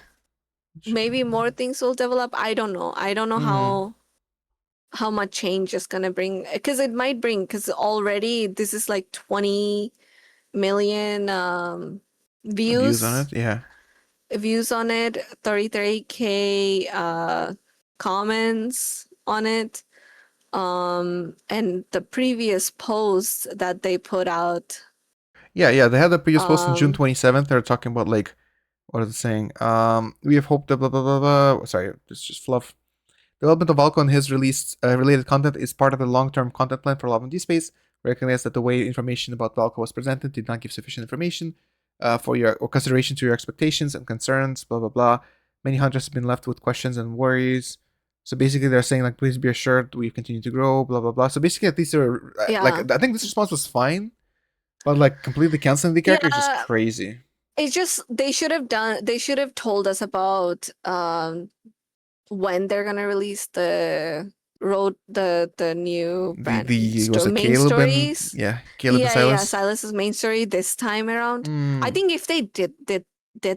S2: maybe more things will develop. I don't know. I don't know
S1: Mm.
S2: how much change is gonna bring, because it might bring, because already this is like 20 million
S1: Views on
S2: views
S1: it. Yeah.
S2: views on it, 33K comments on it, and the previous post that they put out,
S1: Yeah. They had the previous post on June
S2: um
S1: 27th. They're talking about like, what is it saying? We have hoped that blah blah blah blah. Sorry, it's just fluff. Development of Valko and his released related content is part of the long-term content plan for Love and Deepspace. Recognize that the way information about Valko was presented did not give sufficient information for your or consideration to your expectations and concerns. Blah blah blah. Many hunters have been left with questions and worries. So basically, they're saying like, please be assured we continue to grow. Blah blah blah. So basically, at least they're
S2: yeah,
S1: like, I think this response was fine, but like completely canceling the character is just
S2: yeah,
S1: crazy.
S2: it's just they should have told us about when they're gonna release the new brand
S1: The was it
S2: main
S1: Caleb and
S2: stories.
S1: Caleb and
S2: Yeah,
S1: Silas.
S2: Silas's main story this time around. I
S1: Mm,
S2: think if they did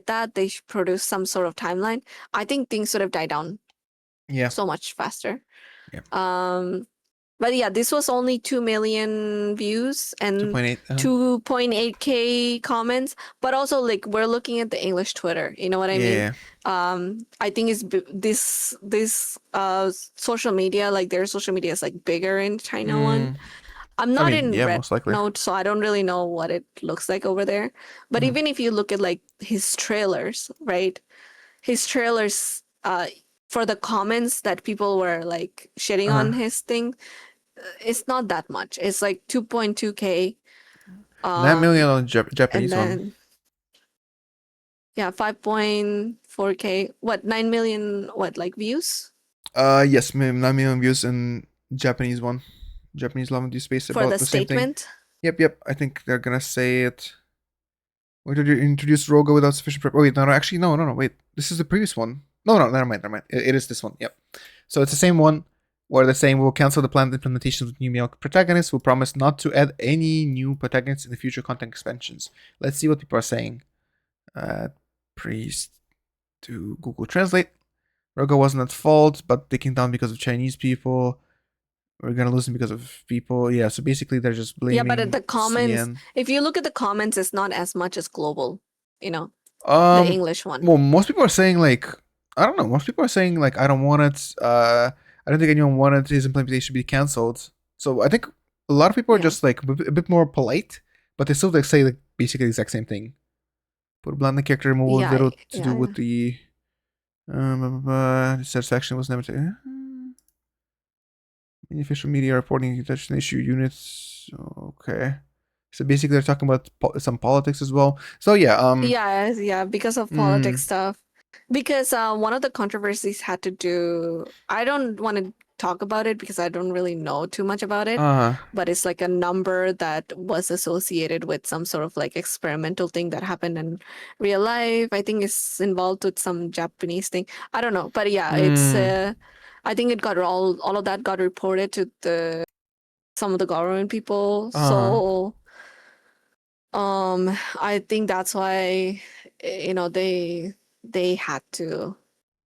S2: that, they should produce some sort of timeline. I think things would have died down
S1: yeah.
S2: so much faster.
S1: Yeah.
S2: Um, but yeah, this was only 2 million views and
S1: 2.8.
S2: 2.8K comments. But also, like, we're looking at the English Twitter. You know what I mean?
S1: Yeah.
S2: I think this social media, like their social media is like bigger in China one.
S1: Mm,
S2: I'm
S1: I
S2: not
S1: mean,
S2: in
S1: yeah,
S2: Red
S1: most likely.
S2: Note, so I don't really know what it looks like over there. But
S1: Mm.
S2: even if you look at like his trailers, right? His trailers, for the comments that people were like shitting
S1: Uh-huh.
S2: on his thing, it's not that much. It's like 2.2K.
S1: 9 million
S2: Um,
S1: on
S2: and
S1: Japanese one.
S2: then yeah, 5.4K. What, 9 million, what, like views
S1: Yes, 9 million views in Japanese one. Japanese Love and Deepspace
S2: for the
S1: about the same thing.
S2: statement?
S1: Yep. I think they're gonna say it. Wait, did you introduce Rogo without sufficient prep? Oh, wait, no, actually, no, wait. This is the previous one. No, never mind. It is this one. Yep. So it's the same one where they're saying we'll cancel the planned implementation of new male protagonists. We'll promise not to add any new protagonists in the future content expansions. Let's see what people are saying. Priest to Google Translate. Rogo wasn't at fault, but taken down because of Chinese people. We're gonna lose him because of people. Yeah, so basically they're just
S2: Yeah,
S1: blaming
S2: but the comments,
S1: CN.
S2: if you look at the comments, it's not as much as global, you know, the
S1: Um,
S2: English one.
S1: well, most people are saying like, I don't know. Most people are saying like, I don't want it. I don't think anyone wanted his implementation to be canceled. So I think a lot of people are
S2: Yeah.
S1: just like a bit more polite, but they still like say like basically the exact same thing. Put a blind character removal
S2: Yeah,
S1: video to do
S2: yeah,
S1: with the satisfaction was never. Many official media reporting detention issue units. Okay. So basically, they're talking about some politics as well. So yeah.
S2: yeah, because of
S1: Mm,
S2: politics stuff. Because one of the controversies had to do, I don't want to talk about it because I don't really know too much about it,
S1: uh,
S2: but it's like a number that was associated with some sort of like experimental thing that happened in real life. I think it's involved with some Japanese thing. I don't know, but yeah, it's
S1: mm,
S2: I think it got all of that got reported to some of the government people. So I think that's why they had to,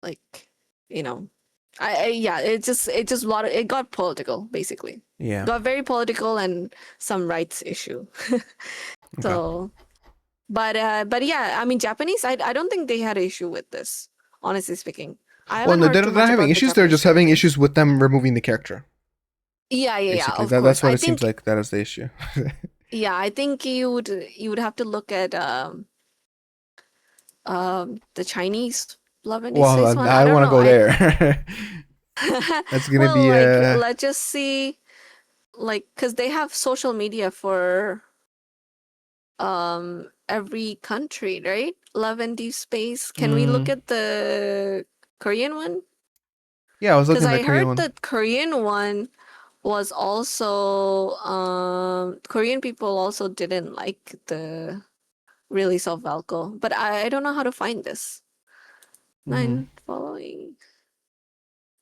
S2: like, yeah, it just it got political, basically.
S1: Yeah.
S2: Got very political and some rights issue.
S1: Okay.
S2: So but yeah, I mean, Japanese, I don't think they had an issue with this, honestly speaking. I
S1: Well,
S2: haven't
S1: no,
S2: heard
S1: they're
S2: too
S1: not
S2: much
S1: having
S2: about the
S1: issues. They're
S2: Japanese
S1: just having
S2: government.
S1: issues with them removing the character.
S2: Yeah,
S1: Basically,
S2: of course.
S1: that's what
S2: I
S1: it seems
S2: think,
S1: like. That is the issue.
S2: yeah, I think you would have to look at the Chinese Love and Deepspace
S1: Well,
S2: one.
S1: I
S2: I don't
S1: want to
S2: know.
S1: go there. That's gonna
S2: Well,
S1: be
S2: like, let's just see, like, because they have social media for every country, right? Love and Deepspace. Can we look at the Korean one?
S1: Yeah, I was
S2: Because
S1: looking at the
S2: I
S1: Korean
S2: heard
S1: one.
S2: the Korean one was also Korean people also didn't like the release of Valko, but I don't know how to find this.
S1: Mm-hmm.
S2: 9 following.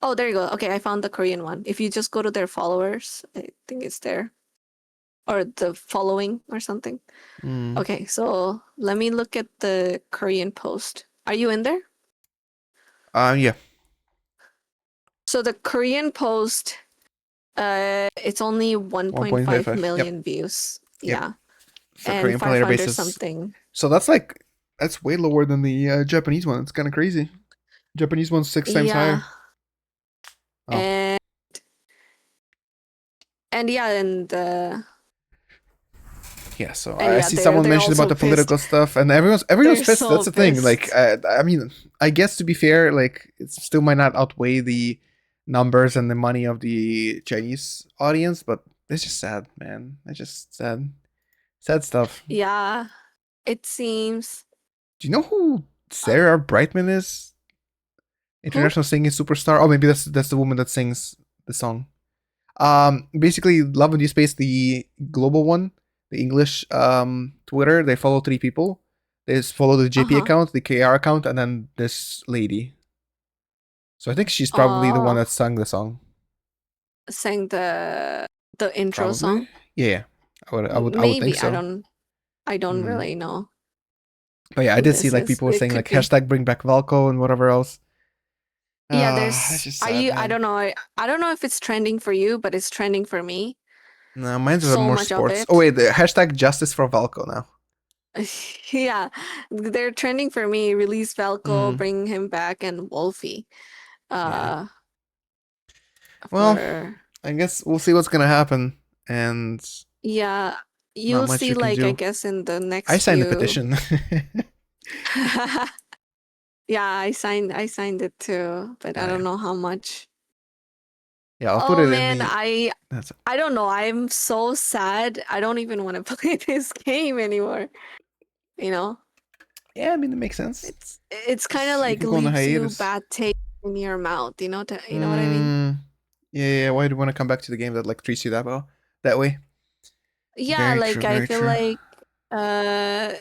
S2: Oh, there you go. Okay, I found the Korean one. If you just go to their followers, I think it's there. Or the following or something.
S1: Mm.
S2: Okay, so let me look at the Korean post. Are you in there?
S1: Yeah.
S2: So the Korean post, it's only 1.5
S1: 1.55. Yep.
S2: million views.
S1: Yep.
S2: Yeah.
S1: For
S2: And
S1: Korean player
S2: 500
S1: bases.
S2: something.
S1: So that's way lower than the Japanese one. It's kind of crazy. Japanese one's 6 times
S2: Yeah.
S1: higher. Oh.
S2: And yeah,
S1: Yeah, so
S2: and
S1: I
S2: yeah,
S1: see someone
S2: they're
S1: mentioned about
S2: also
S1: the
S2: pissed.
S1: political stuff, and everyone's
S2: They're
S1: pissed. That's
S2: so
S1: the thing. Like,
S2: pissed.
S1: I mean, I guess to be fair, like it still might not outweigh the numbers and the money of the Chinese audience, but it's just sad, man. It's just sad stuff.
S2: Yeah, it seems.
S1: Do you know who
S2: Uh,
S1: Sarah Brightman is?
S2: who?
S1: International singing superstar. Oh, maybe that's the woman that sings the song. Basically, Love and Deepspace, the global one, the English Twitter, they follow 3 people. They just follow the JP
S2: Uh-huh.
S1: account, the KR account, and then this lady. So I think she's probably the one
S2: Oh,
S1: that sung the song.
S2: sang the intro
S1: Probably.
S2: song.
S1: Yeah. I would think
S2: Maybe.
S1: so.
S2: I don't
S1: Mm.
S2: really know
S1: But yeah, I
S2: who
S1: did see
S2: this
S1: like
S2: is.
S1: people were
S2: It
S1: saying
S2: could
S1: like
S2: be.
S1: hashtag bring back Valko and whatever else.
S2: Yeah,
S1: It's just
S2: are
S1: sad,
S2: you, I
S1: man.
S2: don't know. I don't know if it's trending for you, but it's trending for me.
S1: No, mine's are
S2: So
S1: more
S2: much of
S1: sports. Oh
S2: it.
S1: wait, the hashtag justice for Valko now.
S2: Yeah, they're trending for me. Release Valko,
S1: Mm,
S2: bring him back, and Wolfie.
S1: yeah.
S2: Uh,
S1: Well,
S2: for
S1: I guess we'll see what's gonna happen, and
S2: yeah,
S1: not
S2: you'll
S1: much
S2: see.
S1: we can
S2: Like, I
S1: do.
S2: guess in the
S1: I
S2: next
S1: signed the
S2: few.
S1: petition.
S2: Yeah, I signed it too, but I
S1: Yeah,
S2: don't know how much.
S1: yeah. I'll put
S2: Oh
S1: it in
S2: man,
S1: the.
S2: I
S1: That's
S2: I don't know. I'm so sad. I don't even want to play this game anymore. You know,
S1: yeah. I mean, it makes sense.
S2: it's kind of
S1: Just you
S2: like
S1: can go on a
S2: leaves you
S1: hiatus.
S2: bad taste in your mouth. You know what I mean?
S1: Mm, yeah, yeah. Why do you want to come back to the game that like treats you that well, that way?
S2: Yeah,
S1: Very
S2: like
S1: true.
S2: I
S1: Very
S2: feel
S1: true.
S2: uh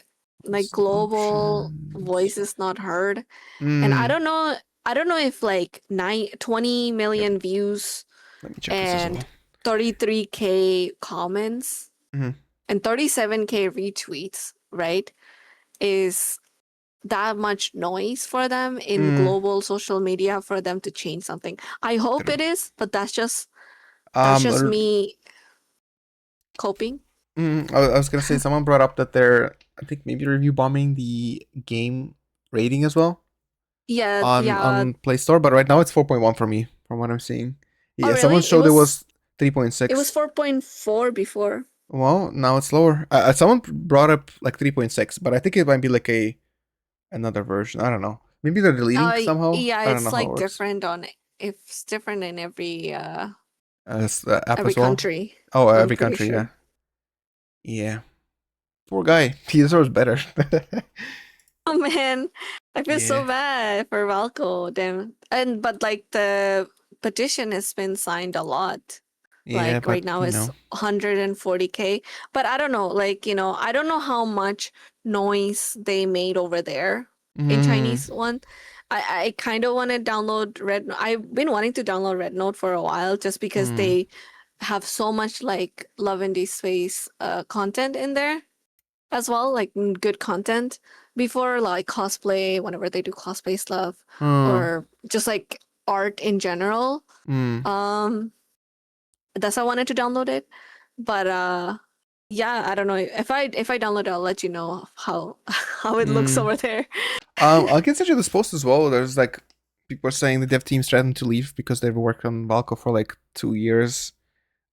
S2: like
S1: Some
S2: global
S1: options.
S2: voice is not heard. And
S1: Mm.
S2: I don't know if like 20
S1: Yep.
S2: million views
S1: Let me check this as
S2: and
S1: well.
S2: 33K comments
S1: Mm-hmm.
S2: and 37K retweets, right, is that much noise for them in
S1: Mm.
S2: global social media for them to change something. I hope
S1: True.
S2: it is, but that's
S1: Um.
S2: just
S1: r-
S2: me coping.
S1: I was gonna say someone brought up that they're I think maybe review bombing the game rating as well.
S2: Yeah,
S1: on
S2: yeah.
S1: on Play Store, but right now it's 4.1 for me, from what I'm seeing.
S2: Oh,
S1: Yeah, someone
S2: really?
S1: showed it was
S2: It was
S1: 3.6.
S2: 4.4 before.
S1: Well, now it's lower. Someone brought up like 3.6, but I think it might be like a another version. I don't know. Maybe they're deleting somehow.
S2: Yeah,
S1: I don't know
S2: it's
S1: how it
S2: like
S1: works.
S2: different on it's different in
S1: It's the app
S2: every
S1: as well.
S2: country.
S1: Oh,
S2: I'm
S1: every
S2: pretty
S1: country, yeah.
S2: sure.
S1: Yeah. Poor guy. He deserves better.
S2: Oh man, I feel so
S1: Yeah.
S2: bad for Valko. Damn. And but like the petition has been signed a lot.
S1: Yeah,
S2: Like
S1: but
S2: right now
S1: you
S2: it's
S1: know.
S2: 140K. But I don't know, like, I don't know how much noise they made over there in
S1: Mm,
S2: Chinese one. I kind of want to download Red. I've been wanting to download Red Note for a while just because
S1: Mm.
S2: they have so much like Love and Deepspace content in there as well, like good content before like cosplay, whenever they do cosplay stuff,
S1: Oh.
S2: or just like art in general.
S1: Mm.
S2: That's why I wanted to download it. But yeah, I don't know. If I download it, I'll let you know how how it looks
S1: Mm.
S2: over there.
S1: I can send you this post as well. There's like people are saying the dev team's threatened to leave because they've worked on Valko for like 2 years.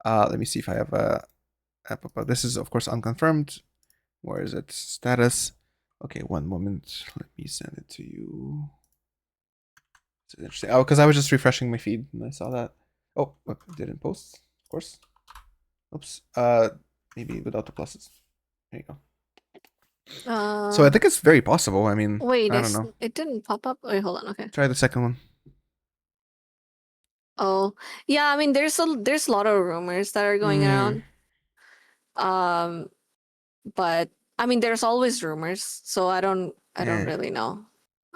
S1: Let me see if I have a. This is of course unconfirmed. Where is it? Status. Okay, one moment. Let me send it to you. It's interesting. Oh, because I was just refreshing my feed and I saw that. Oh, what, didn't post, of course. Oops. Maybe without the pluses. There you go. So I think it's very possible. I mean,
S2: Wait,
S1: I don't know.
S2: it didn't pop up. Wait, hold on. Okay.
S1: Try the second one.
S2: Oh, yeah. I mean, there's a lot of rumors that are going
S1: Mm,
S2: around. Um, but I mean, there's always rumors, so I don't
S1: yeah.
S2: really know.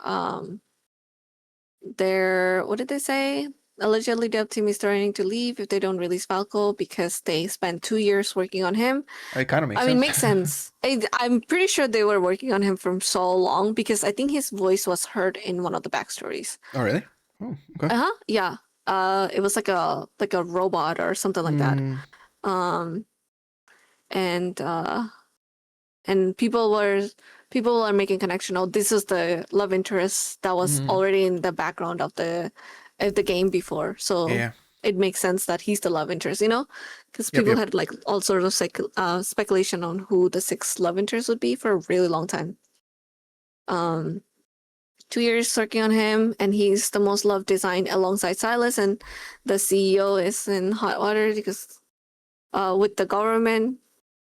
S2: Um, what did they say? Allegedly, dev team is threatening to leave if they don't release Valko because they spent 2 years working on him.
S1: It kind of makes
S2: I mean,
S1: sense.
S2: makes sense. I'm pretty sure they were working on him from so long because I think his voice was heard in one of the backstories.
S1: Oh, really? Oh, okay.
S2: Uh-huh. Yeah. It was like a robot or something like that.
S1: Mm,
S2: Um, and people were making connection. Oh, this is the love interest that was
S1: mm,
S2: already in the background of the game before. So
S1: yeah.
S2: it makes sense that he's the love interest, because
S1: Yep,
S2: people
S1: yep.
S2: had like all sort of speculation on who the sixth love interest would be for a really long time. Um, 2 years working on him, and he's the most loved design alongside Silas, and the CEO is in hot water because with the government,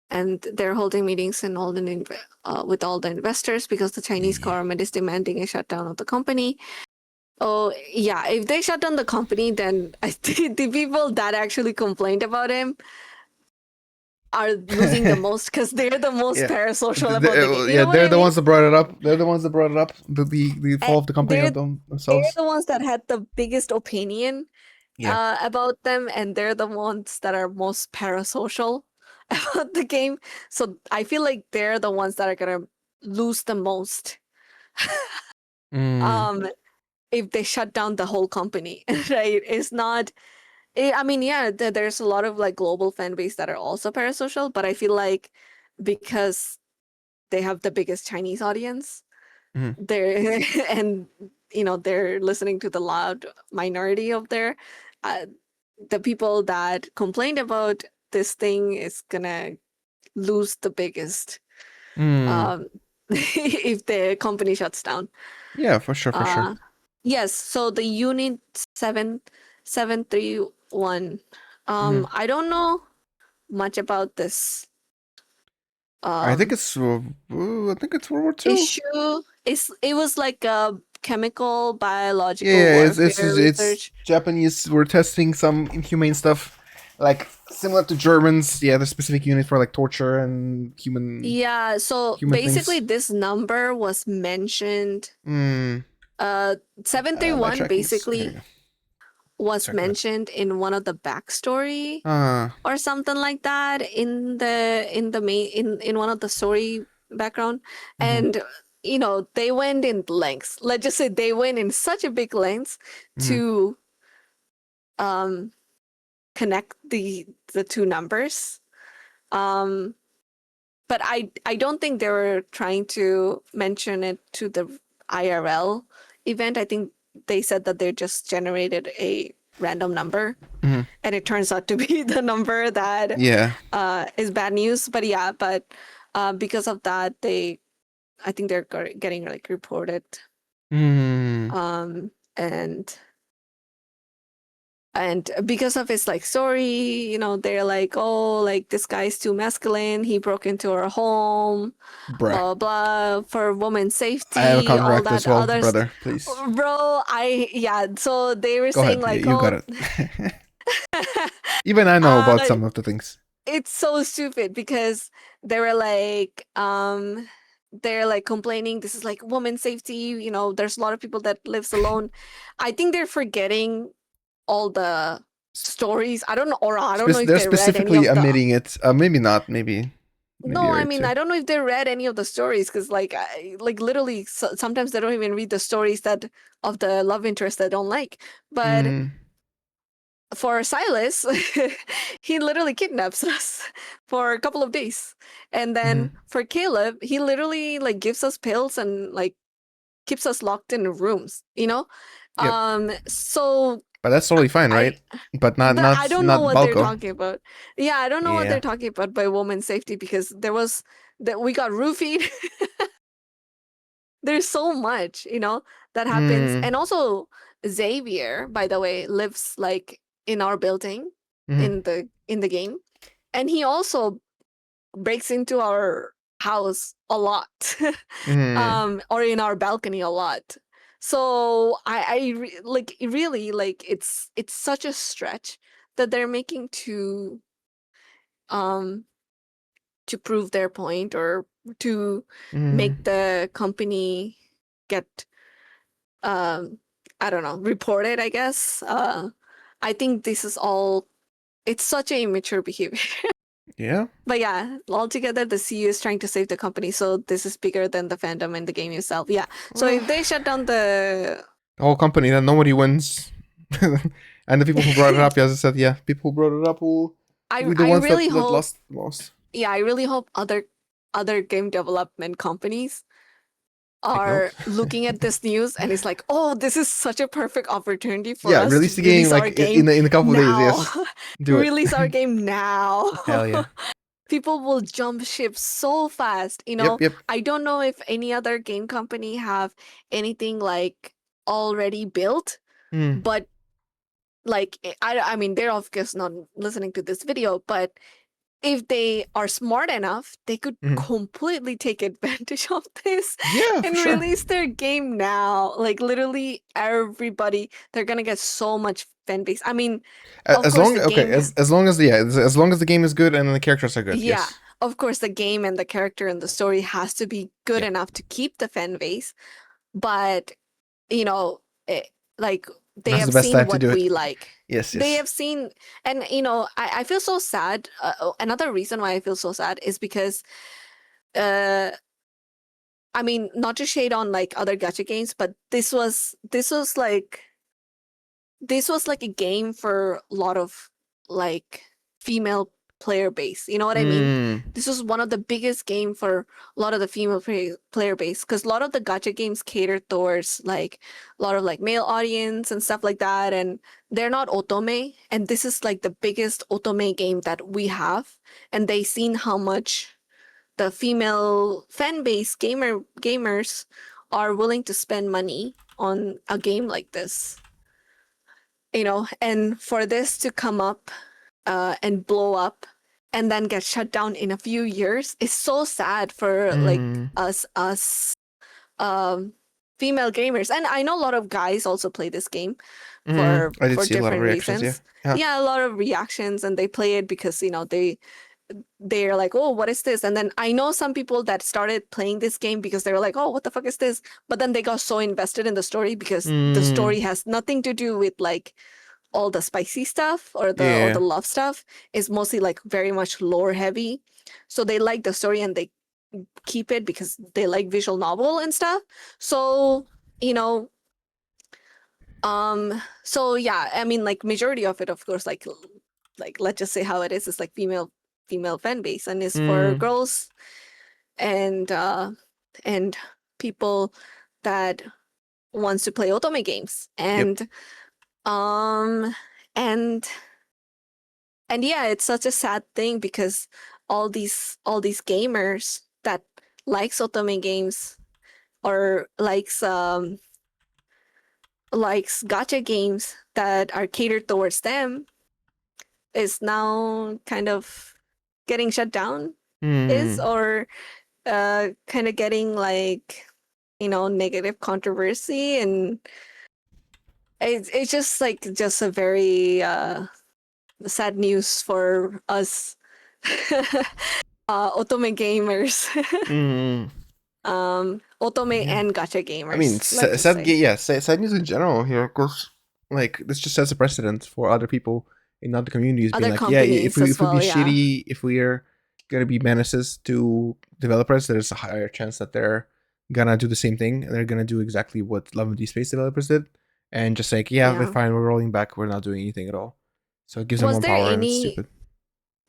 S2: and they're holding meetings and with all the investors because the Chinese
S1: Yeah.
S2: government is demanding a shutdown of the company. Oh yeah, if they shut down the company, then I think the people that actually complained about him are losing the most because they're the most
S1: Yeah.
S2: parasocial about the game. You
S1: Yeah,
S2: know what
S1: they're
S2: I
S1: the
S2: mean?
S1: ones that brought it up. They're the ones that brought it up. The
S2: And
S1: fall of the company
S2: they're
S1: of
S2: they're
S1: themselves.
S2: the ones that had the biggest opinion
S1: Yeah.
S2: about them, and they're the ones that are most parasocial about the game. So I feel like they're the ones that are gonna lose the most
S1: Mm,
S2: um, if they shut down the whole company, right? It's not. I mean, yeah, there's a lot of like global fan base that are also parasocial, but I feel like because they have the biggest Chinese audience,
S1: mm,
S2: they're and they're listening to the loud minority of uh, the people that complained about this thing is gonna lose the biggest
S1: mm.
S2: um if the company shuts down.
S1: Yeah, for sure, for sure.
S2: uh yes, so the unit 7731,
S1: Mm.
S2: I don't know much about this
S1: I think
S2: um
S1: it's I think it's World War II.
S2: issue. It was like a chemical biological
S1: Yeah,
S2: warfare
S1: it's
S2: research.
S1: Japanese were testing some inhumane stuff, like similar to Germans. Yeah, the specific unit for like torture and
S2: Yeah, so
S1: human
S2: basically
S1: things.
S2: this number was mentioned.
S1: Mm.
S2: Uh,
S1: My
S2: 731
S1: tracking's here. You
S2: basically
S1: go.
S2: was
S1: Sorry, go ahead.
S2: mentioned in one of the backstory
S1: Uh.
S2: or something like that in the main in one of the story background.
S1: Mm-hmm,
S2: And they went in lengths. Let's just say they went in such a big lengths
S1: mm-hmm,
S2: to um connect the two numbers. Um, but I don't think they were trying to mention it to the IRL event. I think they said that they just generated a random number,
S1: mm-hmm.
S2: and it turns out to be the number that
S1: Yeah.
S2: is bad news. But yeah, because of that, I think they're getting like reported.
S1: Mm.
S2: Um, and because of his like story, they're like, oh, like this guy's too masculine, he broke into our home,
S1: Bruh.
S2: blah blah, for women's
S1: I have a
S2: safety, all
S1: counteract
S2: that
S1: as well,
S2: others.
S1: brother. Please.
S2: Bro, yeah, so they were
S1: Go
S2: saying
S1: ahead. Yeah,
S2: like,
S1: you got
S2: oh,
S1: it. Even I know about
S2: uh
S1: some of the things.
S2: it's so stupid because they were like, they're like complaining this is like woman safety, you know, there's a lot of people that lives alone. I think they're forgetting all the stories. I don't know, or I don't know if
S1: They're
S2: they read any
S1: specifically
S2: of the.
S1: omitting it. Maybe not. Maybe
S2: No,
S1: you're
S2: I
S1: right
S2: mean,
S1: too.
S2: I don't know if they read any of the stories because, like, like literally, sometimes they don't even read the stories that of the love interest they don't like. But
S1: Mm,
S2: for Silas, he literally kidnaps us for a couple of days, and then
S1: mhm.
S2: for Caleb, he literally like gives us pills and like keeps us locked in rooms. You know,
S1: Yep.
S2: so
S1: But that's totally fine,
S2: I
S1: right? But not
S2: I don't know
S1: not
S2: what they're
S1: Valko.
S2: talking about. Yeah, I don't know what
S1: Yeah.
S2: they're talking about by women's safety because there was that we got roofied. There's so much, you know, that happens.
S1: Mm,
S2: And also Xavier, by the way, lives like in our building
S1: mhm,
S2: in the game. And he also breaks into our house a lot.
S1: mhm,
S2: Or in our balcony a lot. So like really like it's such a stretch that they're making um to prove their point or to make
S1: mhm,
S2: the company get um I don't know, reported, I guess. I think this is all it's such a immature behavior.
S1: yeah.
S2: But yeah, altogether the CEO is trying to save the company, so this is bigger than the fandom and the game itself. Yeah. So
S1: Well,
S2: if they shut down the
S1: the whole company, then nobody wins. And the people who brought it up, as I said, yeah, people who brought it up will be the
S2: I
S1: ones
S2: really
S1: that
S2: hope
S1: lost the most.
S2: yeah, I really hope other game development companies
S1: Take note.
S2: are looking at this news and it's like, oh, this is such a perfect opportunity for
S1: Yeah,
S2: us to
S1: release the game
S2: release our
S1: like
S2: game
S1: in a couple of days.
S2: now.
S1: Yes, do it.
S2: Release our game now.
S1: Hell yeah.
S2: People will jump ship so fast. You know,
S1: Yep, yep.
S2: I don't know if any other game company have anything like already built,
S1: Mm,
S2: but like I mean they're of course not listening to this video, but if they are smart enough, they could
S1: mhm.
S2: completely take advantage of this
S1: Yeah, for
S2: and
S1: sure.
S2: release their game now. Like literally everybody, they're gonna get so much fan base. I mean, of
S1: As
S2: course
S1: long
S2: the
S1: okay,
S2: game,
S1: as long as as long as the game is good and the characters are good.
S2: yeah,
S1: Yes.
S2: of course the game and the character and the story has to be good
S1: Yep.
S2: enough to keep the fan base. But you know, like they
S1: Now's the
S2: have
S1: best
S2: seen
S1: time to
S2: what
S1: do it.
S2: we like.
S1: Yes,
S2: They
S1: yes.
S2: have seen, and you know, I feel so sad. Another reason why I feel so sad is because, uh, I mean, not to shade on like other gacha games, but this was like a game for a lot of like female player base. You know what I mean?
S1: Mm,
S2: This was one of the biggest game for a lot of the female player base because a lot of the gacha games cater towards like a lot of like male audience and stuff like that, and they're not otome. And this is like the biggest otome game that we have, and they seen how much the female fan base gamers are willing to spend money on a game like this, you know, and for this to come up and blow up and then get shut down in a few years is so sad for like
S1: mm,
S2: us um female gamers. And I know a lot of guys also play this game
S1: mm. I did
S2: for
S1: see a lot of
S2: different
S1: reactions. Yeah.
S2: reasons.
S1: Yeah.
S2: Yeah, a lot of reactions, and they play it because you know they're like, oh, what is this? And then I know some people that started playing this game because they were like, oh, what the fuck is this? But then they got so invested in the story because the
S1: Mm,
S2: story has nothing to do with like all the spicy stuff or the
S1: yeah.
S2: love stuff. Is mostly like very much lore heavy. So they like the story and they keep it because they like visual novel and stuff. So, you know, so yeah, I mean like majority of it of course like let's just say how it is like female fan base and is for
S1: Mm,
S2: girls and people that wants to play otome games
S1: yep.
S2: um and and yeah, it's such a sad thing because all these gamers that likes otome games or likes gacha games that are catered towards them is now kind of getting shut down is
S1: Mm,
S2: or kind of getting like you know negative controversy, and it's just like just a very sad news for us otome gamers.
S1: mm.
S2: otome
S1: Yeah.
S2: and gacha
S1: I mean,
S2: gamers, let's just say.
S1: sad news in general here goes like this just sets a precedent for other people in other communities being
S2: Other
S1: like, yeah,
S2: companies as
S1: if we be
S2: well, yeah.
S1: shitty, if we're gonna be menaces to developers, there's a higher chance that they're gonna do the same thing and they're gonna do exactly what Love and Deepspace developers did, and just like, yeah, we're
S2: Yeah.
S1: fine, we're rolling back, we're not doing anything at all. So it gives them
S2: Was
S1: more
S2: there
S1: power and it's
S2: any,
S1: stupid.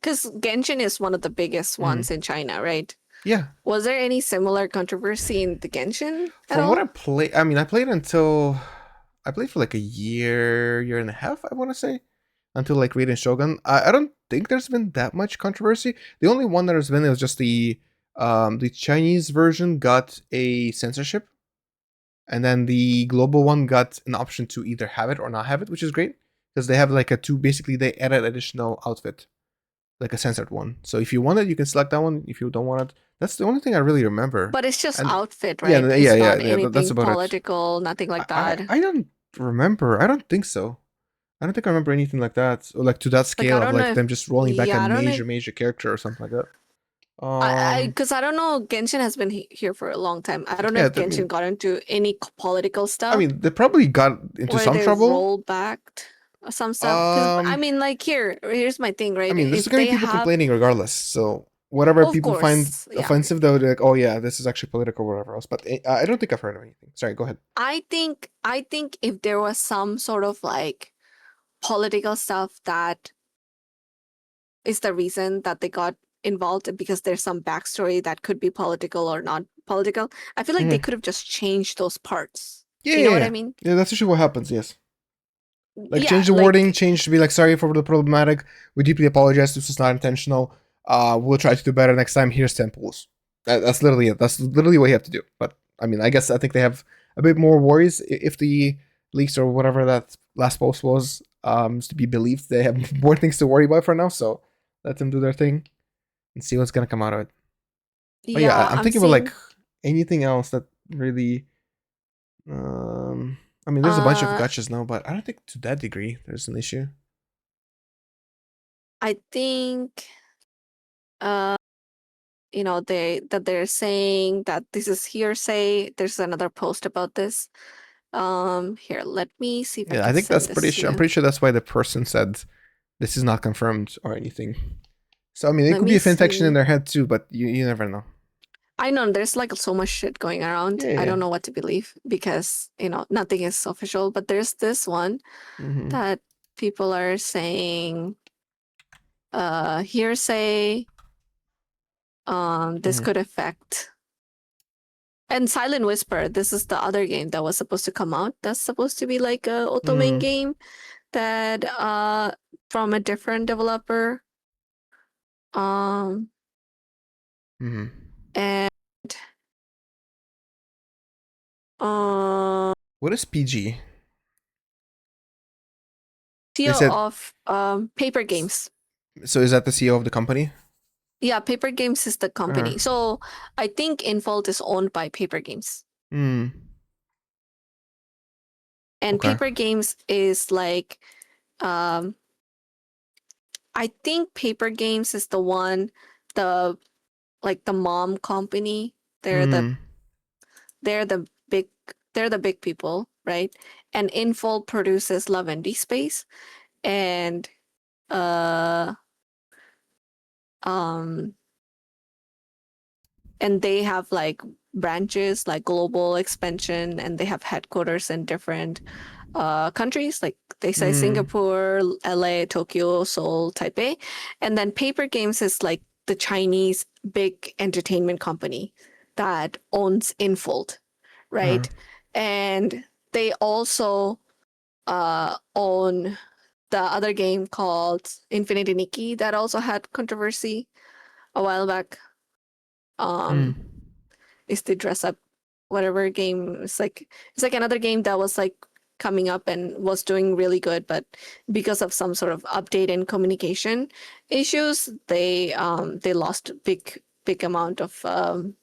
S2: because Genshin is one of the biggest
S1: Mm.
S2: ones in China, right?
S1: Yeah,
S2: Was there any similar controversy in the Genshin at
S1: from what I
S2: all?
S1: play, I mean, I played for like a year and a half, I want to say, until like Raiden Shogun. I don't think there's been that much controversy. The only one that has been was just the Chinese version got a censorship, and then the global one got an option to either have it or not have it, which is great because they have like a two. Basically, they added additional outfit, like a censored one. So if you want it, you can select that one. If you don't want it, that's the only thing I really remember.
S2: But it's just
S1: And
S2: outfit,
S1: yeah,
S2: right? It's not
S1: that's
S2: anything
S1: about it.
S2: political, nothing like that.
S1: I don't remember. I don't think so. I don't think I remember anything like that, or like to that
S2: Like I
S1: scale of
S2: don't know
S1: like
S2: if,
S1: them just rolling back a
S2: yeah, I don't know.
S1: major character or something like that.
S2: Because I don't know. Genshin has been here for a long time. I don't know
S1: Yeah,
S2: if Genshin got into any political
S1: I
S2: stuff
S1: mean, they probably got into
S2: where
S1: some
S2: they
S1: trouble.
S2: rolled back some stuff. Because I
S1: Um,
S2: mean, like here's my thing,
S1: I
S2: right?
S1: mean, there's
S2: If
S1: gonna be
S2: they
S1: people
S2: have,
S1: complaining regardless. So whatever
S2: of
S1: people find
S2: course, yeah.
S1: offensive, they'll be like, oh yeah, this is actually political, or whatever else. But I don't think I've heard of anything. Sorry, go ahead.
S2: I think if there was some sort of like political stuff that is the reason that they got involved because there's some backstory that could be political or not political. I feel like they
S1: Mm-hmm.
S2: could have just changed those parts.
S1: Yeah,
S2: You
S1: yeah,
S2: know what
S1: yeah.
S2: I mean?
S1: Yeah, that's usually what happens. Yes. Like
S2: Yeah,
S1: change the wording,
S2: like
S1: change to be like sorry for the problematic. We deeply apologize. This was not intentional. We'll try to do better next time. Here's 10 pools. That's literally it. That's literally what you have to do. But I mean, I think they have a bit more worries if the leaks or whatever that last post was is to be believed. They have more things to worry about for now. So let them do their thing and see what's gonna come out of it. But yeah,
S2: yeah,
S1: I'm
S2: I'm
S1: thinking about like
S2: seeing
S1: anything else that really. I mean, there's a bunch of
S2: uh
S1: gotchas now, but I don't think to that degree there's an issue.
S2: I think uh they're saying that this is hearsay. There's another post about this. Here, let me see if I
S1: Yeah, I
S2: can
S1: think that's
S2: send
S1: pretty
S2: this to
S1: sure. I'm
S2: you.
S1: pretty sure that's why the person said this is not confirmed or anything. So I mean, it
S2: Let
S1: could be
S2: me
S1: a fanfiction in
S2: see.
S1: their head too, but you never know.
S2: I know there's like so much shit going around.
S1: Yeah,
S2: I
S1: yeah.
S2: don't know what to believe because, nothing is official, but there's this one
S1: Mm-hmm.
S2: that people are saying hearsay, this
S1: Mm-hmm.
S2: could affect. And Silent Whisper, this is the other game that was supposed to come out. That's supposed to be like a Ottoman
S1: Mm-hmm.
S2: game that from a different developer. Um
S1: Mm-hmm.
S2: and uh
S1: What is PG? They
S2: CEO
S1: said
S2: of Paper Games.
S1: so. Is that the CEO of the company?
S2: Yeah, Paper Games is the company. So I think Infold is owned by Paper Games.
S1: Hmm.
S2: And
S1: Okay.
S2: Paper Games is like um I think Paper Games is the one, the like the mom company. They're the
S1: Hmm.
S2: they're the big they're the big people, right? And Infold produces Love and Deepspace and uh um and they have like branches like global expansion and they have headquarters in different countries like they say
S1: Hmm.
S2: Singapore, LA, Tokyo, Seoul, Taipei. And then Paper Games is like the Chinese big entertainment company that owns Infold,
S1: Uh-huh.
S2: right? And they also own the other game called Infinity Nikki that also had controversy a while back.
S1: Hmm.
S2: um is the dress up whatever game. It's like another game that was like coming up and was doing really good, but because of some sort of update and communication issues, they lost big amount of their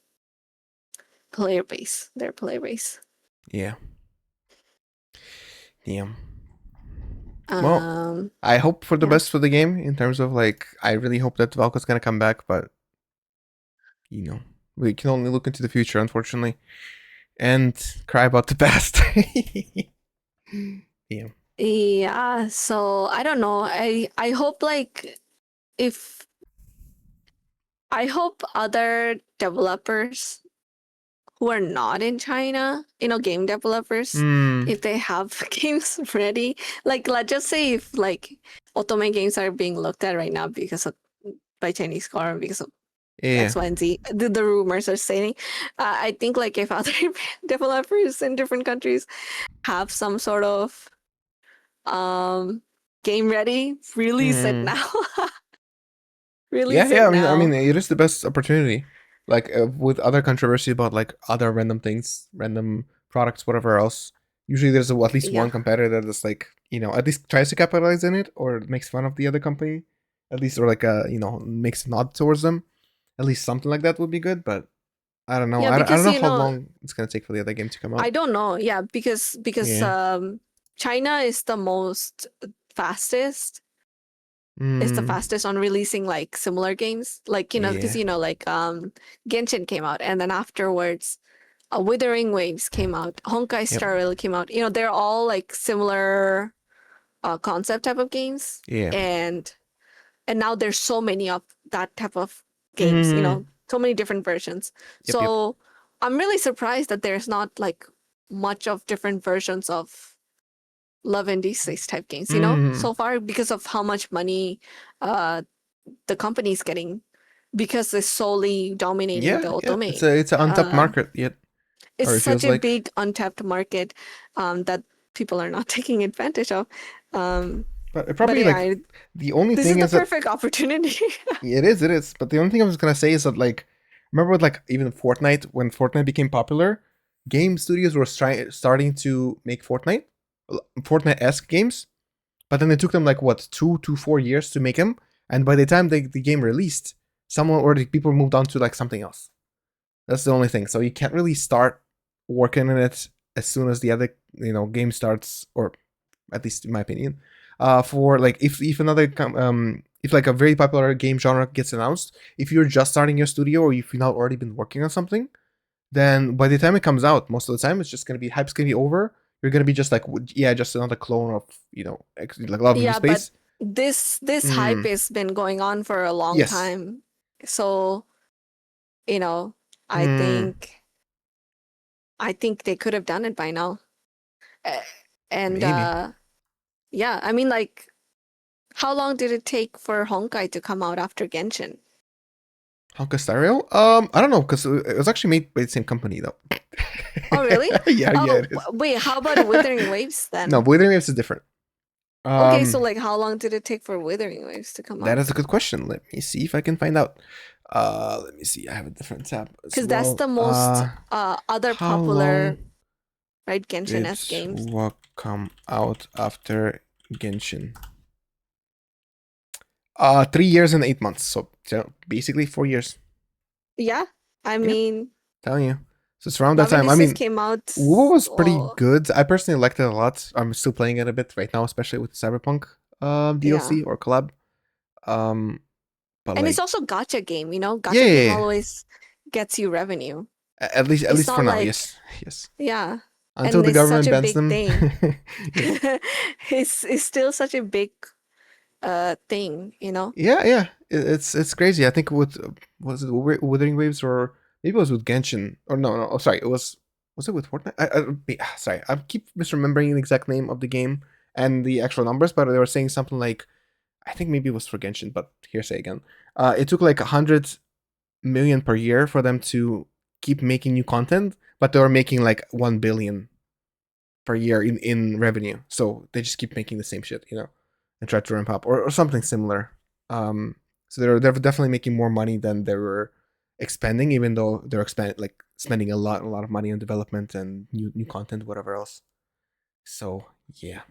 S2: player base.
S1: Yeah. Yeah. Well,
S2: Um
S1: I hope for the
S2: yeah.
S1: best for the game in terms of like I really hope that Valko's gonna come back, but you know We can only look into the future, unfortunately, and cry about the past. Yeah.
S2: Yeah, so I don't know. I hope like if I hope other developers who are not in China, game developers,
S1: Hmm.
S2: if they have games ready, like let's just say if like otome games are being looked at right now because of by Chinese car because of
S1: Yeah.
S2: X, Y, and Z, the rumors are saying. I think like if other developers in different countries have some sort of game ready, release it
S1: Hmm.
S2: now.
S1: Yeah,
S2: Release it
S1: yeah. I mean,
S2: now.
S1: it is the best opportunity. Like with other controversy about like other random things, random products, whatever else. Usually, there's at least
S2: Yeah.
S1: one competitor that's like at least tries to capitalize in it or makes fun of the other company, at least, or like makes a nod towards them. At least something like that would be good. But I don't know.
S2: Yeah,
S1: I don't
S2: because
S1: know how long it's gonna take for the other game to come
S2: I
S1: out.
S2: don't know. Yeah, because
S1: Yeah.
S2: China is the most fastest is the
S1: Mm,
S2: fastest on releasing like similar games. Like, because
S1: yeah.
S2: like Genshin came out and then afterwards Withering Waves came out, Honkai
S1: Yep.
S2: Star Rail came out. They're all like similar concept type of games.
S1: Yeah.
S2: And now there's so many of that type of games,
S1: Mm,
S2: so many different versions.
S1: yep. Yep.
S2: So I'm really surprised that there's not like much of different versions of Love and Deepspace type games,
S1: Mm,
S2: so far because of how much money uh the company's getting because it's solely dominating
S1: yeah.
S2: the
S1: Yeah.
S2: otome.
S1: It's an untapped
S2: Uh,
S1: market yet,
S2: it's
S1: or it
S2: such
S1: feels
S2: a
S1: like.
S2: big untapped market that people are not taking advantage of. Um,
S1: But it
S2: but
S1: probably
S2: yeah,
S1: like the only
S2: this is
S1: thing
S2: the
S1: is that
S2: perfect opportunity.
S1: it is. But the only thing I was gonna say is that like remember with like even Fortnite when Fortnite became popular, game studios were starting to make Fortnite-esque games, but then it took them like what 2 to 4 years to make them, and by the time the game released, someone or the people moved on to like something else. That's the only thing. So you can't really start working on it as soon as the other game starts, or at least in my opinion. For like if another if like a very popular game genre gets announced, if you're just starting your studio or if you've not already been working on something, then by the time it comes out, most of the time it's just gonna be hype's gonna be over. You're gonna be just like yeah, just another clone of like Love and
S2: Yeah, but
S1: Deepspace.
S2: this hype
S1: Mm,
S2: has been going on for a long
S1: yes.
S2: time. So, you know, I
S1: Mm,
S2: think I think they could have done it by now. Uh, And
S1: maybe.
S2: yeah, I mean like how long did it take for Honkai to come out after Genshin?
S1: Honka Stereo? I don't know because it was actually made by the same company though.
S2: Oh, really?
S1: Yeah, yeah,
S2: Oh,
S1: it is.
S2: wait, how about Withering Waves
S1: No,
S2: then?
S1: Withering Waves is different.
S2: Okay, so like how long did it take for Withering Waves to come
S1: That is
S2: out?
S1: a good question. Let me see if I can find out. Let me see. I have a different tab as
S2: Because that's
S1: well.
S2: the most other
S1: How long
S2: popular, right,
S1: did
S2: Genshin-esque games.
S1: what come out after Genshin? 3 years and 8 months. So basically 4 years.
S2: Yeah, I
S1: Yeah,
S2: mean,
S1: telling you. So it's around that
S2: Love and
S1: time. I
S2: Deepspace
S1: mean,
S2: came out.
S1: WoW was pretty
S2: Oh,
S1: good. I personally liked it a lot. I'm still playing it a bit right now, especially with Cyberpunk
S2: yeah.
S1: DLC or collab. Um, but
S2: And it's
S1: like,
S2: also gacha game,
S1: yeah,
S2: Gacha
S1: yeah,
S2: game
S1: yeah.
S2: always gets you revenue.
S1: At
S2: It's
S1: least for
S2: not
S1: now,
S2: like,
S1: yes, yes.
S2: yeah.
S1: Until
S2: And
S1: the
S2: it's such
S1: government
S2: a
S1: bans
S2: big
S1: them.
S2: thing.
S1: Yes.
S2: It's still such a big thing.
S1: Yeah, yeah. It's crazy. I think with was it Wuthering Waves or maybe it was with Genshin or no. Oh, sorry. Was it with Fortnite? Sorry. I keep misremembering the exact name of the game and the actual numbers, but they were saying something like I think maybe it was for Genshin, but hearsay again. It took like 100 million per year for them to keep making new content, but they were making like 1 billion per year in revenue. So they just keep making the same shit, and try to ramp up or something similar. So they're definitely making more money than they were expending, even though they're spending a lot of money on development and new content, whatever else. So yeah,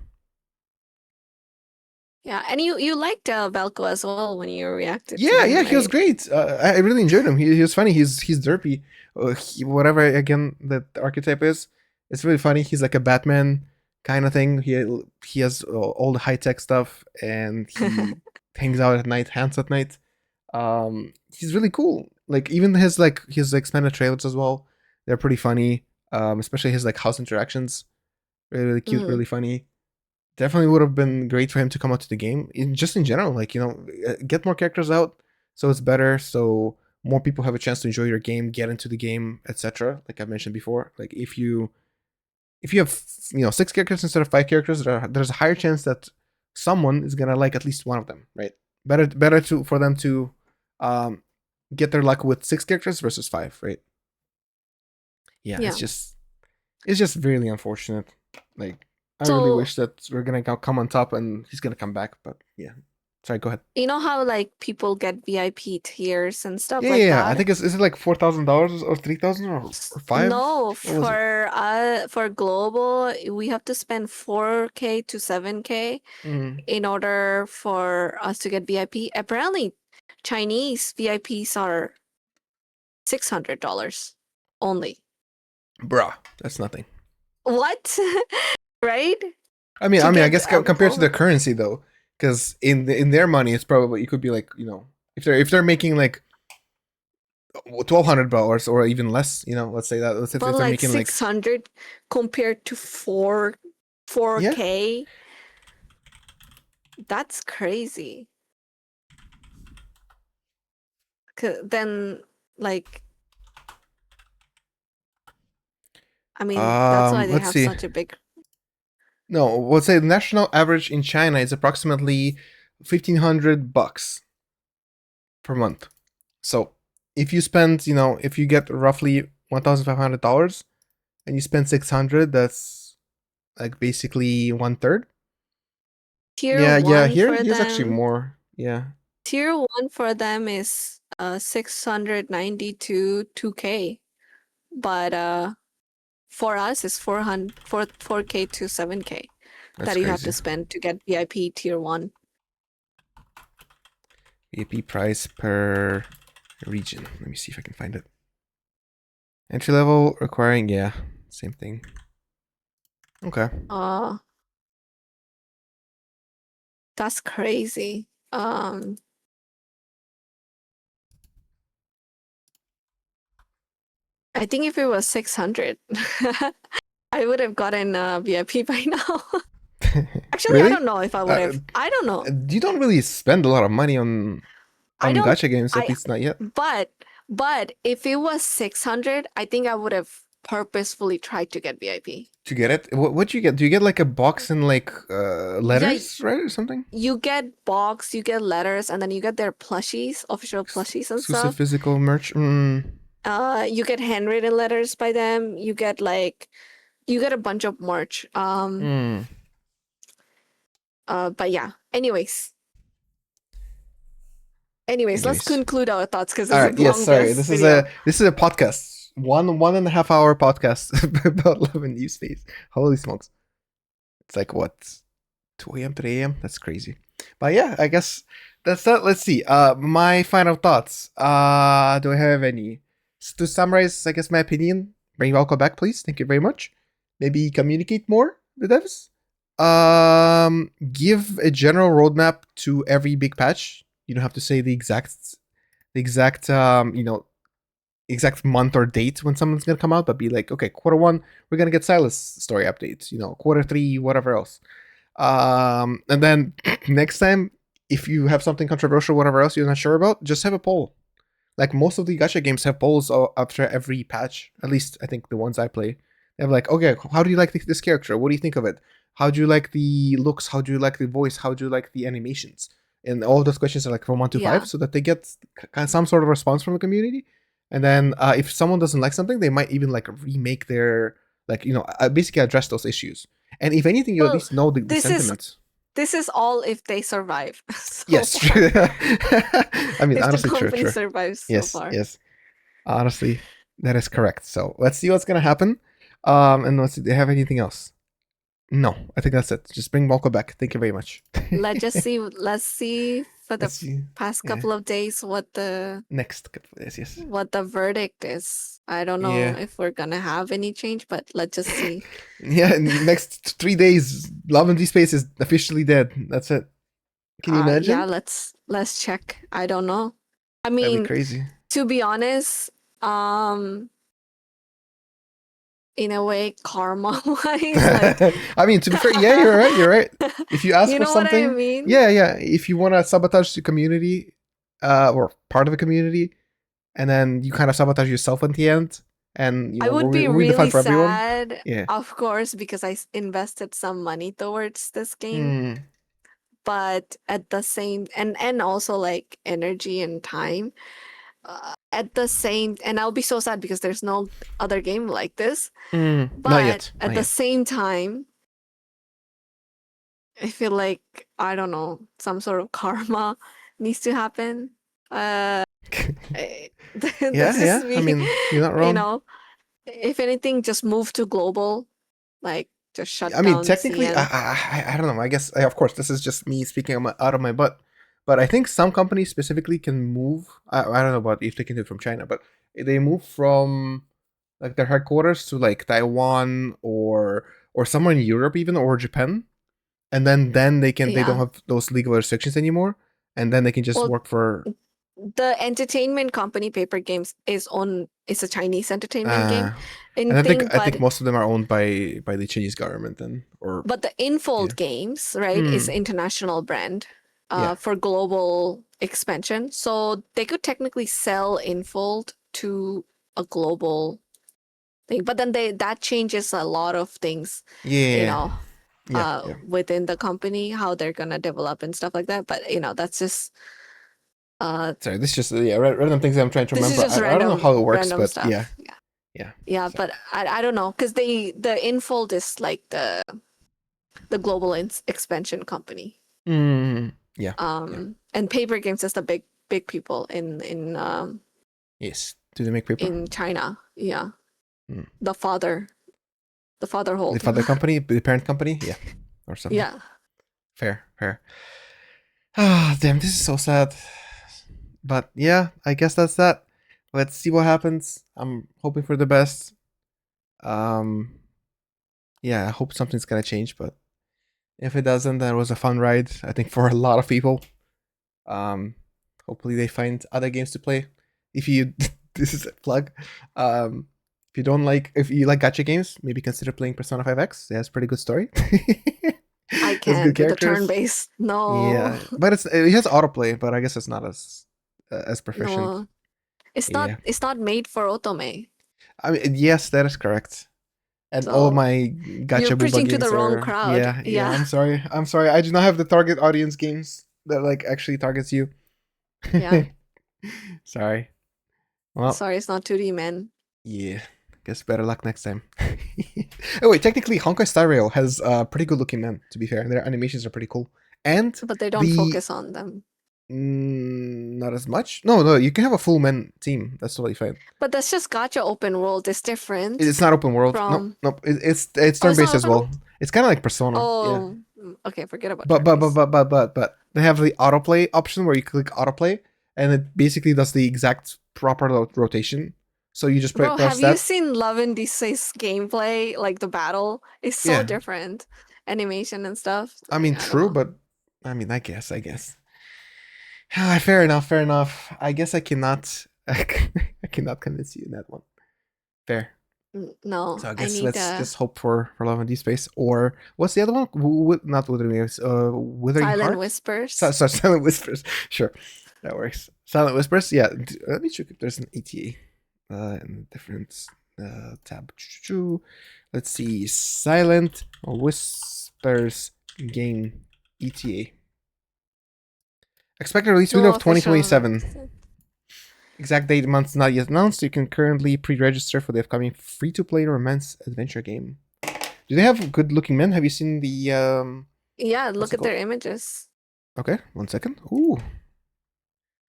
S2: Yeah, and you liked Valko as well when you reacted to
S1: yeah,
S2: him,
S1: yeah. He was
S2: right?
S1: great. I really enjoyed him. He was funny. He's derpy. Whatever again that archetype is, it's really funny. He's like a Batman kind of thing. He has all the high tech stuff, and he hangs out at night, hands at night. He's really cool. Like even his expanded trailers as well, they're pretty funny. Especially his like house interactions, really really cute, really funny. Definitely would have been great for him to come out to the game. Just in general, like get more characters out so it's better, so more people have a chance to enjoy your game, get into the game, etc. Like I mentioned before, like if you have 6 characters instead of 5 characters, there's a higher chance that someone is gonna like at least one of them, right? Better for them to get their luck with 6 characters versus 5, right? Yeah. It's just really unfortunate. Like I really wish that we're gonna come on top and he's gonna come back, but yeah. Sorry, go ahead.
S2: You know how like people get VIP tiers and stuff
S1: Yeah.
S2: that?
S1: I think is it like $4,000 or 3,000 or 5?
S2: No, for global, we have to spend 4K to 7K in order for us to get VIP. Apparently, Chinese VIPs are $600 only.
S1: Bruh, that's nothing.
S2: What? Right?
S1: I mean, I guess compared to the currency though, because in their money, it's probably it could be like if they're making like $1,200 or even less, let's say that. Let's say
S2: but
S1: if they're
S2: like
S1: making
S2: 600 compared to 4K. That's crazy. Then like, I mean, that's why they have such a big.
S1: No, let's say the national average in China is approximately $1,500 per month. So if you spend, if you get roughly $1,500 and you spend 600, that's like basically 1/3.
S2: Tier 1
S1: here's actually more. Yeah.
S2: Tier 1 for them is 692 2K. But for us it's 4K to 7K that you have to spend to get VIP tier 1.
S1: VIP price per region. Let me see if I can find it. Entry level requiring, same thing. Okay.
S2: That's crazy. I think if it was 600, I would have gotten VIP by now. Actually, really? I don't know if I would have. I don't know.
S1: You don't really spend a lot of money on gacha games, at least not yet.
S2: But if it was 600, I think I would have purposefully tried to get VIP.
S1: To get it? What do you get? Do you get like a box and like letters, right, or something?
S2: You get box, you get letters, and then you get their plushies, official plushies and
S1: exclusive
S2: stuff.
S1: Physical merch.
S2: You get handwritten letters by them. You get a bunch of merch. But yeah. Anyways, let's conclude our thoughts because
S1: this is a podcast. 1.5 hour podcast about Love and Deepspace. Holy smokes. It's like what? 2 a.m., 3 a.m? That's crazy. But yeah, I guess that's that. Let's see. My final thoughts. Do I have any? To summarize, I guess my opinion, bring Valko back, please. Thank you very much. Maybe communicate more with devs. Give a general roadmap to every big patch. You don't have to say the exact exact month or date when someone's gonna come out, but be like, okay, Q1 we're gonna get Silas story updates. Q3 whatever else. And then next time, if you have something controversial, whatever else you're not sure about, just have a poll. Like most of the gacha games have polls after every patch. At least I think the ones I play. They have like, okay, how do you like this character? What do you think of it? How do you like the looks? How do you like the voice? How do you like the animations? And all those questions are like from 1 to 5, so that they get some sort of response from the community. And then if someone doesn't like something, they might even like remake their basically address those issues. And if anything, you at least know the sentiments.
S2: This is all if they survive.
S1: Yes, true. I mean, honestly,
S2: the company survives so far.
S1: Yes. Honestly, that is correct. So let's see what's gonna happen. And let's see, do they have anything else? No, I think that's it. Just bring Valko back. Thank you very much.
S2: Let's see for the past couple of days what the
S1: next couple of days, yes.
S2: What the verdict is. I don't know if we're gonna have any change, but let's just see.
S1: In the next 3 days, Love and Deepspace is officially dead. That's it. Can you imagine?
S2: Yeah, let's check. I don't know. I mean,
S1: that'd be crazy.
S2: To be honest, in a way, karma-wise, like
S1: I mean, to be fair, yeah, you're right. You're right. If you ask
S2: you
S1: for
S2: know what I
S1: something,
S2: mean?
S1: yeah. If you want to sabotage the community, or part of a community, and then you kind of sabotage yourself at the end, and
S2: I would be
S1: ruin the fun
S2: really
S1: for everyone.
S2: sad,
S1: Yeah.
S2: of course, because I invested some money towards this game,
S1: Hmm.
S2: but at the same and also like energy and time. At the same, and I'll be so sad because there's no other game like this.
S1: Not
S2: But
S1: yet.
S2: at
S1: Not
S2: the
S1: yet.
S2: same time, I feel like I don't know, some sort of karma needs to happen. That's just
S1: Yeah. I
S2: me,
S1: mean, you're not
S2: you
S1: wrong.
S2: know. If anything, just move to global, like just shut
S1: I mean,
S2: down
S1: technically,
S2: CN.
S1: I don't know. I guess, of course, this is just me speaking out of my butt. But I think some companies specifically can move. I don't know about if they can do it from China, but they move from like their headquarters to like Taiwan or somewhere in Europe even, or Japan, and then they don't
S2: Yeah.
S1: have those legal restrictions anymore, and then they can just
S2: Well,
S1: work for.
S2: the entertainment company Paper Games is a Chinese entertainment game
S1: Uh, and
S2: in thing,
S1: I think most of them are owned by the Chinese government, then, or
S2: but the
S1: yeah.
S2: Infold Games, right, is
S1: Hmm.
S2: international brand
S1: Yeah.
S2: for global expansion. So they could technically sell Infold to a global thing, but then that changes a lot of things, you
S1: Yeah.
S2: know,
S1: Yeah.
S2: within the company, how they're gonna develop and stuff like that. But that's just uh
S1: Sorry, this is just random things that I'm trying to
S2: this is
S1: remember.
S2: just
S1: I don't know how it works,
S2: random
S1: but yeah,
S2: stuff. Yeah.
S1: yeah.
S2: Yeah,
S1: So,
S2: but I don't know because the Infold is like the global expansion company.
S1: yeah, yeah.
S2: And Paper Games is the big people
S1: Yes. Do they make paper?
S2: in China. Yeah.
S1: Mm.
S2: The father the
S1: The
S2: fatherhold.
S1: father company, the parent company, yeah, or something.
S2: Yeah.
S1: Fair. Ah, damn, this is so sad. But yeah, I guess that's that. Let's see what happens. I'm hoping for the best. Um, yeah, I hope something's gonna change, but if it doesn't, that was a fun ride. I think for a lot of people. Um, hopefully they find other games to play. If you, this is a plug. Um, if you like gacha games, maybe consider playing Persona 5X. It has a pretty good story.
S2: I
S1: Has good
S2: can't do the
S1: characters.
S2: turn-based. No.
S1: Yeah, but it has autoplay, but I guess it's not as proficient.
S2: No. It's not
S1: Yeah,
S2: it's not made for otome.
S1: I mean, yes, that is correct. And all
S2: So
S1: my
S2: you're
S1: gacha booba
S2: preaching to the
S1: games
S2: wrong
S1: are,
S2: crowd.
S1: yeah.
S2: Yeah.
S1: I'm sorry. I do not have the target audience games that like actually targets you.
S2: Yeah.
S1: Sorry. Well,
S2: Sorry, it's not 2D, man.
S1: yeah. Guess better luck next time. Oh wait, technically Honkai Star Rail has pretty good looking men, to be fair. Their animations are pretty cool. And
S2: But they don't
S1: the
S2: focus on them.
S1: not as much. No, you can have a full men team. That's totally fine.
S2: But that's just gacha open world. It's different
S1: It's not open world.
S2: from.
S1: Nope. It's
S2: Oh,
S1: turn
S2: it's not
S1: based as
S2: open
S1: well.
S2: world?
S1: It's kind of like Persona. Yeah.
S2: Oh, okay, forget about
S1: But
S2: turn
S1: but but
S2: based.
S1: but but but they have the autoplay option where you click autoplay and it basically does the exact proper rotation. So you just
S2: Bro,
S1: press
S2: have you
S1: that.
S2: seen Love and Deepspace gameplay? Like the battle is so
S1: Yeah.
S2: different. Animation and stuff.
S1: I
S2: Like,
S1: mean,
S2: I don't
S1: true,
S2: know.
S1: but I mean, I guess. Fair enough. I guess I cannot. I cannot convince you in that one. Fair.
S2: No,
S1: So I
S2: I
S1: guess
S2: need
S1: let's just hope for Love and Deepspace, or what's the other one? Not Wuthering Waves. Withering
S2: Silent
S1: Heart.
S2: Whispers.
S1: Silent Whispers. Sure, that works. Silent Whispers. Yeah. Let me check if there's an ETA. In different tab. Let's see. Silent Whispers game ETA. Expected release window
S2: No
S1: of
S2: official
S1: 2027. Exact date months not yet announced. You can currently pre-register for the upcoming free-to-play romance adventure game. Do they have good-looking men? Have you seen the
S2: Yeah,
S1: what's
S2: look
S1: it
S2: at their
S1: called?
S2: images.
S1: Okay, 1 second. Ooh,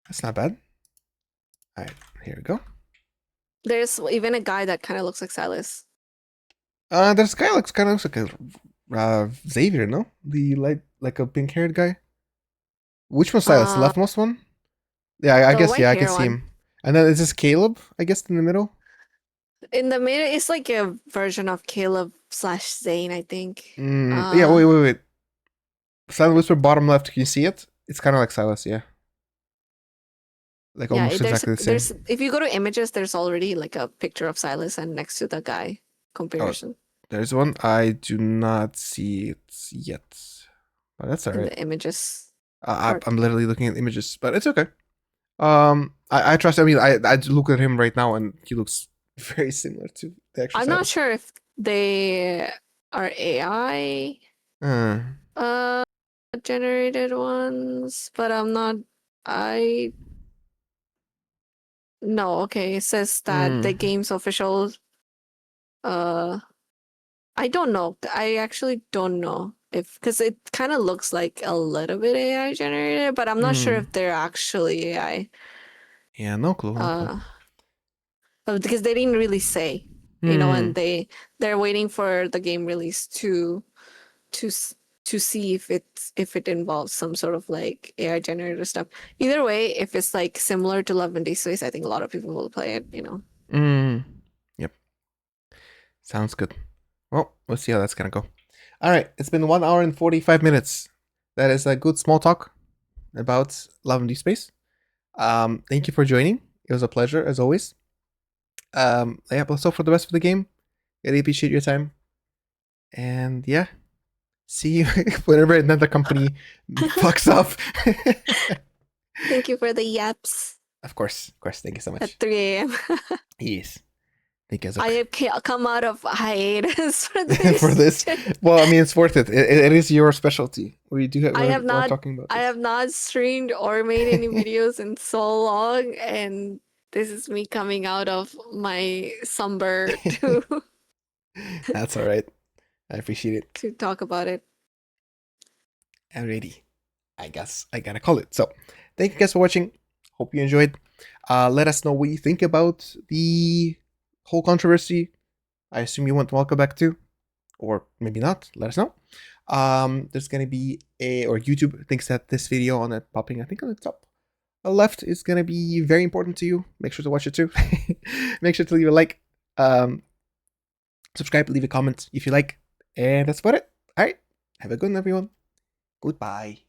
S1: that's not bad. All right, here we go.
S2: There's even a guy that kind of looks like Silas.
S1: This guy kind of looks like a Xavier, no? The like a pink-haired guy. Which one's Silas? The
S2: Uh,
S1: leftmost one? Yeah, I
S2: the
S1: guess.
S2: white
S1: Yeah, I can
S2: hair
S1: see
S2: one.
S1: him. And then is this Caleb? I guess in the middle.
S2: In the middle, it's like a version of Caleb slash Zane, I think.
S1: Yeah. Wait. Silent Whisper bottom left. Can you see it? It's kind of like Silas. Yeah. Like
S2: Yeah,
S1: almost exactly the same.
S2: if you go to images, there's already like a picture of Silas and next to the guy comparison
S1: There's one. I do not see it yet. But that's all
S2: in
S1: right.
S2: the images.
S1: I'm literally looking at images, but it's okay. I trust. I mean, I look at him right now, and he looks very similar to the actual.
S2: I'm not sure if they are AI generated ones, but I'm not. I no. Okay, it says that the game's official. I don't know. I actually don't know if because it kind of looks like a little bit AI generated, but I'm not sure if they're actually AI.
S1: Yeah, no clue.
S2: Because they didn't really say, and they're waiting for the game release to to see if it involves some sort of like AI generated stuff. Either way, if it's like similar to Love and Deepspace, I think a lot of people will play it.
S1: Yep. Sounds good. Well, we'll see how that's gonna go. All right, it's been 1 hour and 45 minutes. That is a good small talk about Love and Deepspace. Thank you for joining. It was a pleasure as always. Yeah, let's hope for the best of the game. Really appreciate your time. And yeah, see you whenever another company fucks up.
S2: Thank you for the yaps.
S1: Of course. Thank you so much.
S2: At 3 a.m.
S1: Yes. Thank you.
S2: I have come out of hiatus for this.
S1: For this. Well, I mean, it's worth it. It is your specialty. We do. We're talking about this.
S2: I have not streamed or made any videos in so long, and this is me coming out of my slumber to.
S1: That's all right. I appreciate it.
S2: To talk about it.
S1: Alrighty. I guess I gotta call it. So, thank you guys for watching. Hope you enjoyed. Let us know what you think about the whole controversy. I assume you want Valko back too, or maybe not. Let us know. There's gonna be or YouTube thinks that this video on it popping, I think on the top left, is gonna be very important to you. Make sure to watch it too. Make sure to leave a like, subscribe, leave a comment if you like, and that's about it. All right, have a good one, everyone. Goodbye.